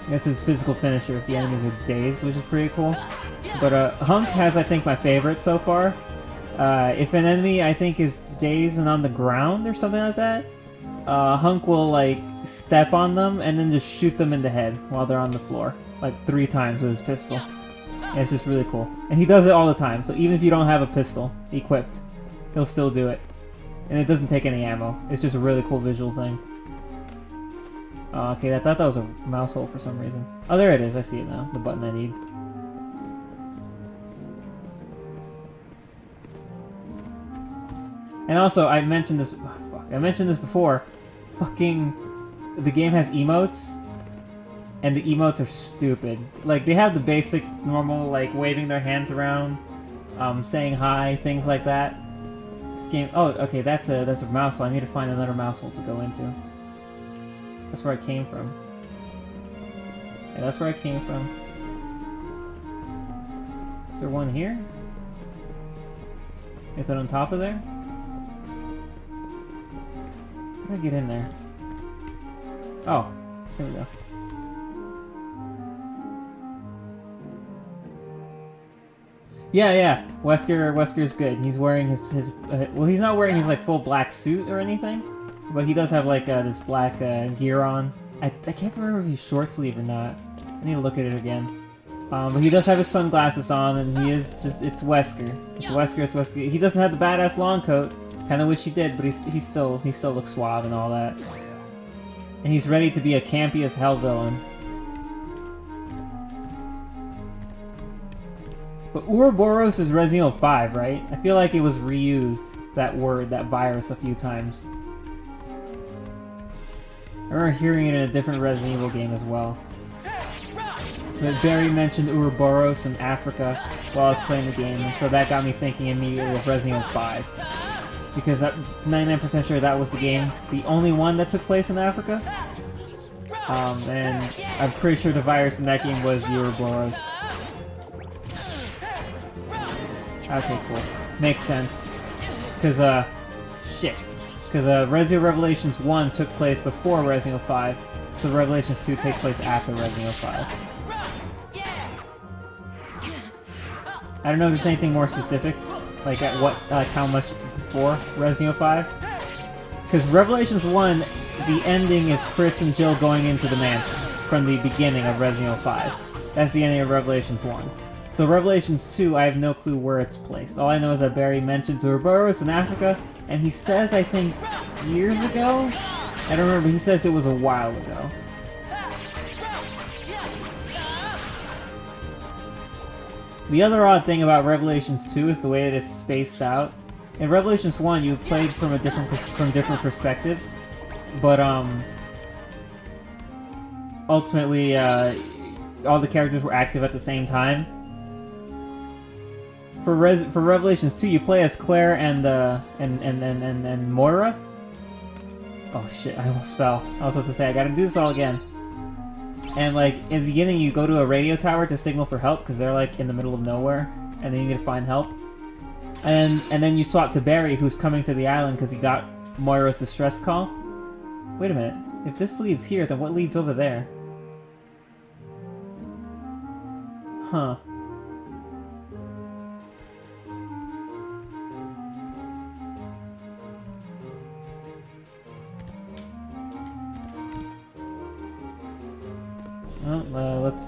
That's his physical finisher if the enemies are dazed, which is pretty cool. But Hunk has, I think, my favorite so far. If an enemy, I think, is dazed and on the ground or something like that, Hunk will, like, step on them and then just shoot them in the head while they're on the floor. Like, 3 times with his pistol. And it's just really cool. And he does it all the time, so even if you don't have a pistol equipped, he'll still do it. And it doesn't take any ammo. It's just a really cool visual thing. Okay, I thought that was a mouse hole for some reason. Oh, there it is. I see it now. The button I need. And also, I mentioned this... Oh, fuck. I mentioned this before. Fucking... The game has emotes. And the emotes are stupid. Like, they have the basic, normal, like, waving their hands around, saying hi, things like that. This game... Oh, okay, that's a mouse hole. I need to find another mouse hole to go into. That's where I came from. Yeah, that's where I came from. Is there one here? Is that on top of there? How do I get in there? Oh, here we go. Yeah. Wesker's good. He's wearing his well, he's not wearing his like full black suit or anything. But he does have like this black gear on. I can't remember if he's short sleeve or not. I need to look at it again. But he does have his sunglasses on, and he is just, it's Wesker. It's Wesker. He doesn't have the badass long coat. Kind of wish he did, but he still looks suave and all that. And he's ready to be a campy as hell villain. But Ouroboros is Resident Evil 5, right? I feel like it was reused, that word, that virus, a few times. I remember hearing it in a different Resident Evil game as well. But Barry mentioned Ouroboros in Africa while I was playing the game, and so that got me thinking immediately of Resident Evil 5. Because I'm 99% sure that was the game, the only one that took place in Africa. And I'm pretty sure the virus in that game was the Ouroboros. Okay, cool. Makes sense. Because, shit. Because Resident Evil Revelations 1 took place before Resident Evil 5, so Revelations 2 takes place after Resident Evil 5. I don't know if there's anything more specific, like at what, how much before Resident Evil 5. Because Revelations 1, the ending is Chris and Jill going into the mansion from the beginning of Resident Evil 5. That's the ending of Revelations 1. So Revelations 2, I have no clue where it's placed. All I know is that Barry mentions Ouroboros in Africa, and he says, I think, years ago? I don't remember, he says it was a while ago. The other odd thing about Revelations 2 is the way it is spaced out. In Revelations 1, you played from different perspectives, but ultimately all the characters were active at the same time. for Revelations 2, you play as Claire and Moira. Oh shit! I almost fell. I was about to say I gotta do this all again. And like in the beginning, you go to a radio tower to signal for help because they're like in the middle of nowhere, and then you need to find help. And then you swap to Barry, who's coming to the island because he got Moira's distress call. Wait a minute. If this leads here, then what leads over there? Huh. Well, let's,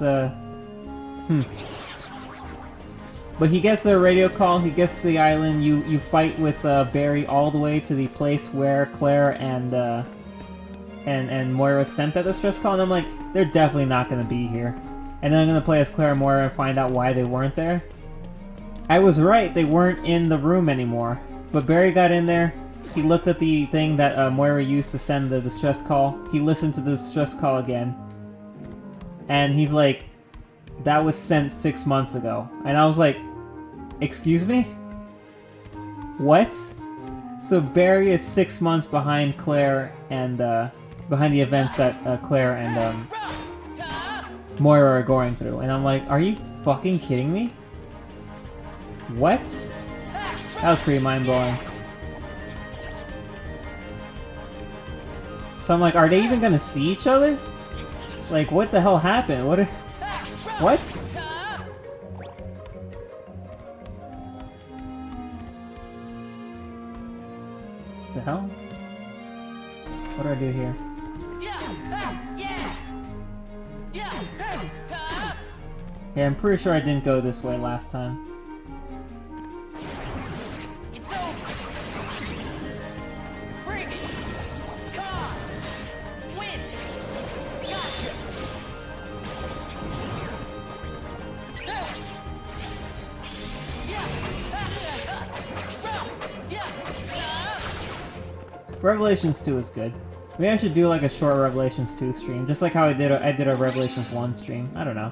But he gets a radio call, he gets to the island, you fight with, Barry all the way to the place where Claire and Moira sent that distress call, and I'm like, they're definitely not gonna be here. And then I'm gonna play as Claire and Moira and find out why they weren't there. I was right, they weren't in the room anymore. But Barry got in there, he looked at the thing that Moira used to send the distress call, he listened to the distress call again, and he's like, that was sent 6 months ago. And I was like, excuse me? What? So Barry is 6 months behind Claire and, behind the events that Claire and Moira are going through. And I'm like, are you fucking kidding me? What? That was pretty mind-blowing. So I'm like, are they even gonna see each other? Like, what the hell happened? What? The hell? What do I do here? Yeah, I'm pretty sure I didn't go this way last time. Revelations 2 is good. Maybe I should do like a short Revelations 2 stream, just like how I did a Revelations 1 stream. I don't know.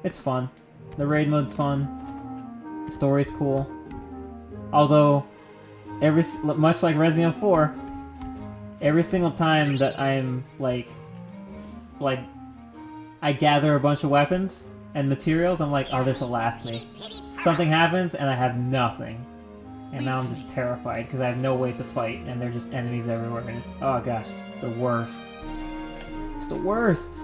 It's fun. The raid mode's fun. The story's cool. Although, much like Resident Evil 4, every single time that I'm like I gather a bunch of weapons and materials, I'm like, oh, this will last me. Something happens and I have nothing. And now I'm just terrified because I have no way to fight and there are just enemies everywhere and it's, oh gosh, it's the worst. It's the worst!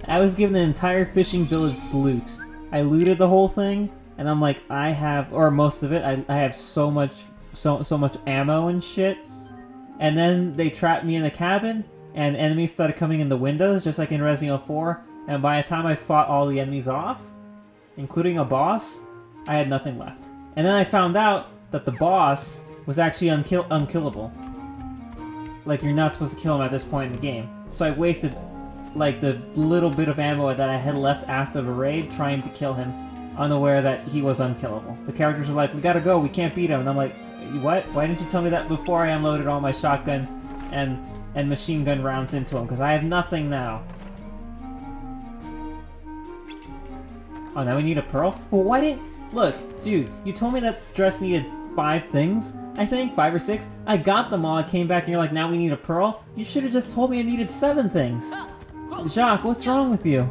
I was given an entire fishing village loot. I looted the whole thing and I'm like, I have, or most of it, I have so much ammo and shit. And then they trapped me in a cabin and enemies started coming in the windows just like in Resident Evil 4. And by the time I fought all the enemies off, including a boss, I had nothing left. And then I found out that the boss was actually unkillable. Like, you're not supposed to kill him at this point in the game. So I wasted, like, the little bit of ammo that I had left after the raid trying to kill him, unaware that he was unkillable. The characters were like, we gotta go, we can't beat him. And I'm like, what? Why didn't you tell me that before I unloaded all my shotgun and machine gun rounds into him? Because I have nothing now. Oh, now we need a pearl? Well, why didn't... Look, dude, you told me that dress needed 5 things, I think? 5 or 6? I got them all, I came back and you're like, now we need a pearl? You should have just told me I needed 7 things. Jacques, what's wrong with you?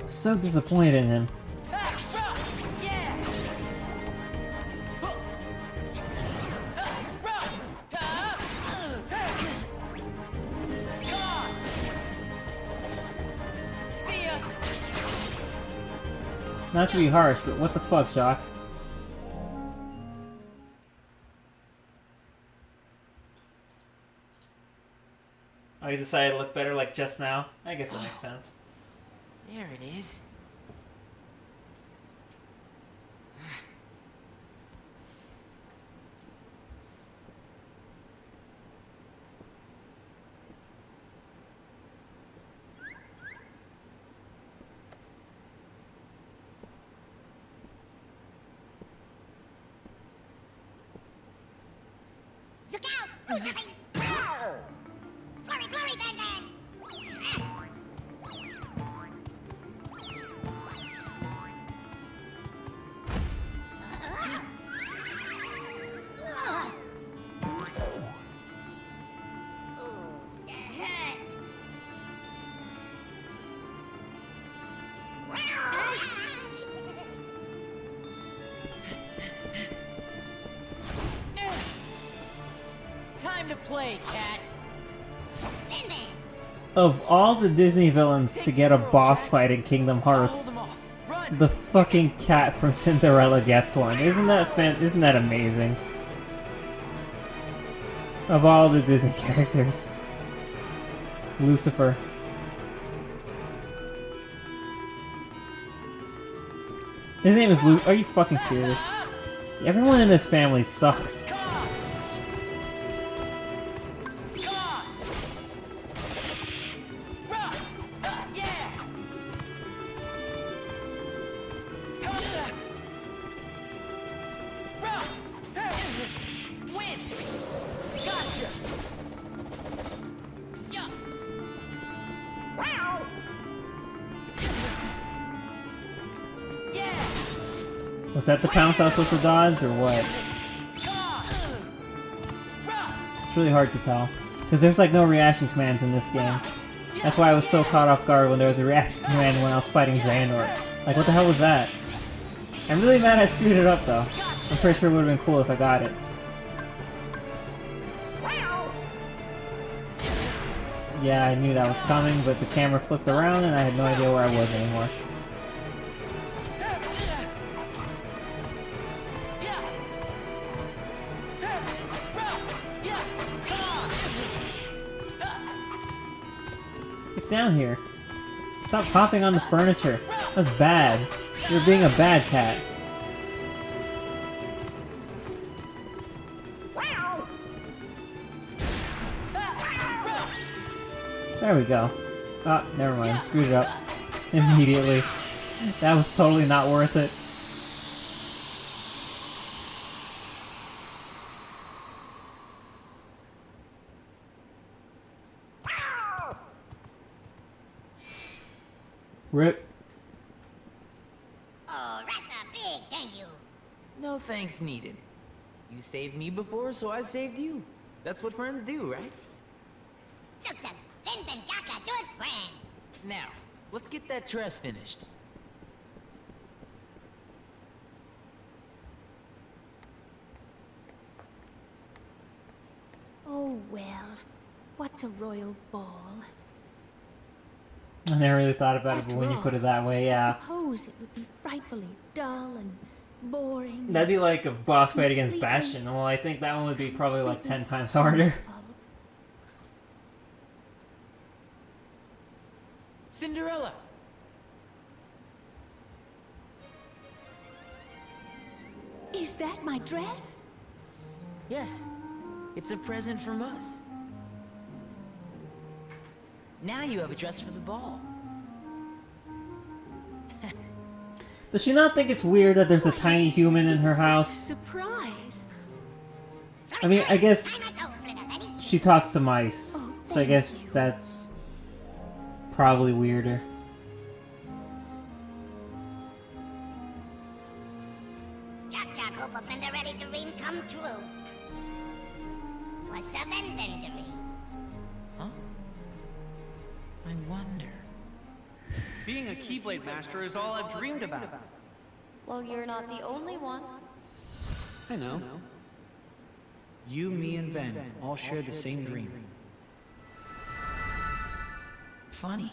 I'm so disappointed in him. Not to be harsh, but what the fuck, Jacques? Oh, you decided to look better like just now? I guess that makes sense. There it is. Look out! Flurry, flurry, bang, bang! play, cat. Of all the Disney villains to get a boss fight in Kingdom Hearts, the fucking cat from Cinderella gets one. Isn't that amazing? Of all the Disney characters. Lucifer. His name is Luke. Are you fucking serious? Everyone in this family sucks. Was that the pounce I was supposed to dodge, or what? It's really hard to tell. Because there's like no reaction commands in this game. That's why I was so caught off guard when there was a reaction command when I was fighting Xehanort. Like, what the hell was that? I'm really mad I screwed it up, though. I'm pretty sure it would have been cool if I got it. Yeah, I knew that was coming, but the camera flipped around and I had no idea where I was anymore. Get down here. Stop hopping on the furniture. That's bad. You're being a bad cat. There we go. Oh, never mind. Screwed it up. Immediately. That was totally not worth it. Rip. Oh, that's a big thank you. No thanks needed. You saved me before, so I saved you. That's what friends do, right? Good friend. Now, let's get that dress finished. Oh well, what's a royal ball? I never really thought about it, but when you put it that way, yeah. I suppose it would be frightfully dull and boring. That'd be like a boss fight against Bastion. Well, I think that one would be probably like 10 times harder. Cinderella! Is that my dress? Yes. It's a present from us. Now you have a dress for the ball. Does she not think it's weird that there's a tiny human in her house? Surprise! I mean, I guess she talks to mice, so I guess that's probably weirder. Jack, hope a friend ready to dream come true. What's a vendor? Huh? I wonder. Being a Keyblade Master is all I've dreamed about. Well, you're not the only one. I know. You, me, and Ven all share the same dream. Funny.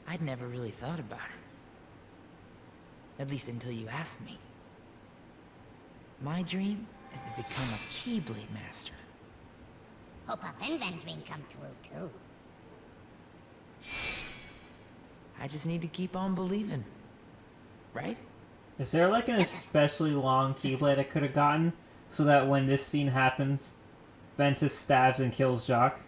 I'd never really thought about it. At least until you asked me. My dream is to become a Keyblade Master. Hope a Ven dream come true, too. I just need to keep on believing. Right? Is there like an especially long Keyblade I could have gotten so that when this scene happens, Ventus stabs and kills Jacques?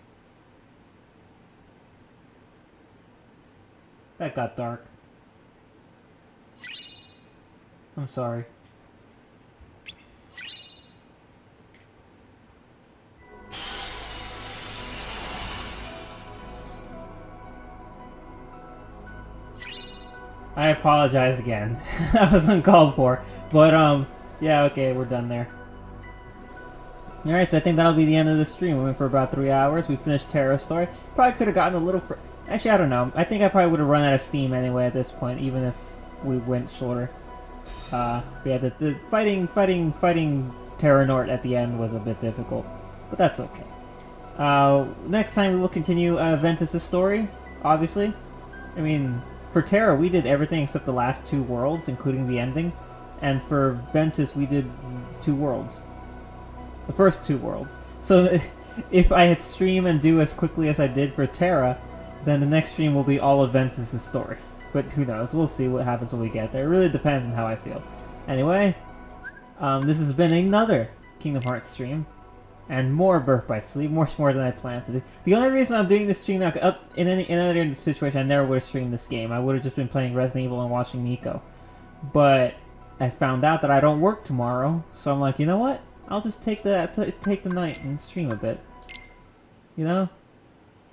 That got dark. I'm sorry. I apologize again. That was uncalled for. But, yeah, okay, we're done there. Alright, so I think that'll be the end of the stream. We went for about 3 hours. We finished Terra's story. Probably could have gotten a little... Actually, I don't know. I think I probably would have run out of steam anyway at this point, even if we went shorter. But yeah, the fighting Terra Nort at the end was a bit difficult. But that's okay. Next time we will continue Ventus' story, obviously. I mean, for Terra, we did everything except the last 2 worlds, including the ending. And for Ventus, we did 2 worlds. The first 2 worlds. So if I had stream and do as quickly as I did for Terra, then the next stream will be all of Ventus' story. But who knows, we'll see what happens when we get there. It really depends on how I feel. Anyway, this has been another Kingdom Hearts stream. And more Birth by Sleep, much more than I planned to do. The only reason I'm doing this stream now, in another situation, I never would have streamed this game. I would have just been playing Resident Evil and watching Miko. But I found out that I don't work tomorrow, so I'm like, you know what? I'll just take the night and stream a bit. You know?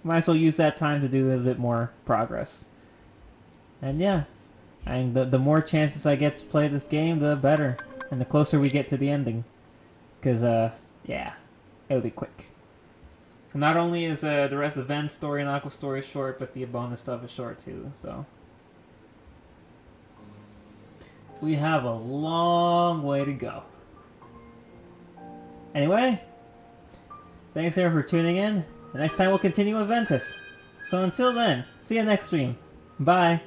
Might as well use that time to do a bit more progress. And yeah, and the more chances I get to play this game, the better. And the closer we get to the ending. Because, yeah. It'll be quick. Not only is the rest of Ven's story and Aqua's story short, but the bonus stuff is short too, so. We have a long way to go. Anyway, thanks everyone for tuning in. The next time we'll continue with Ventus. So until then, see you next stream. Bye.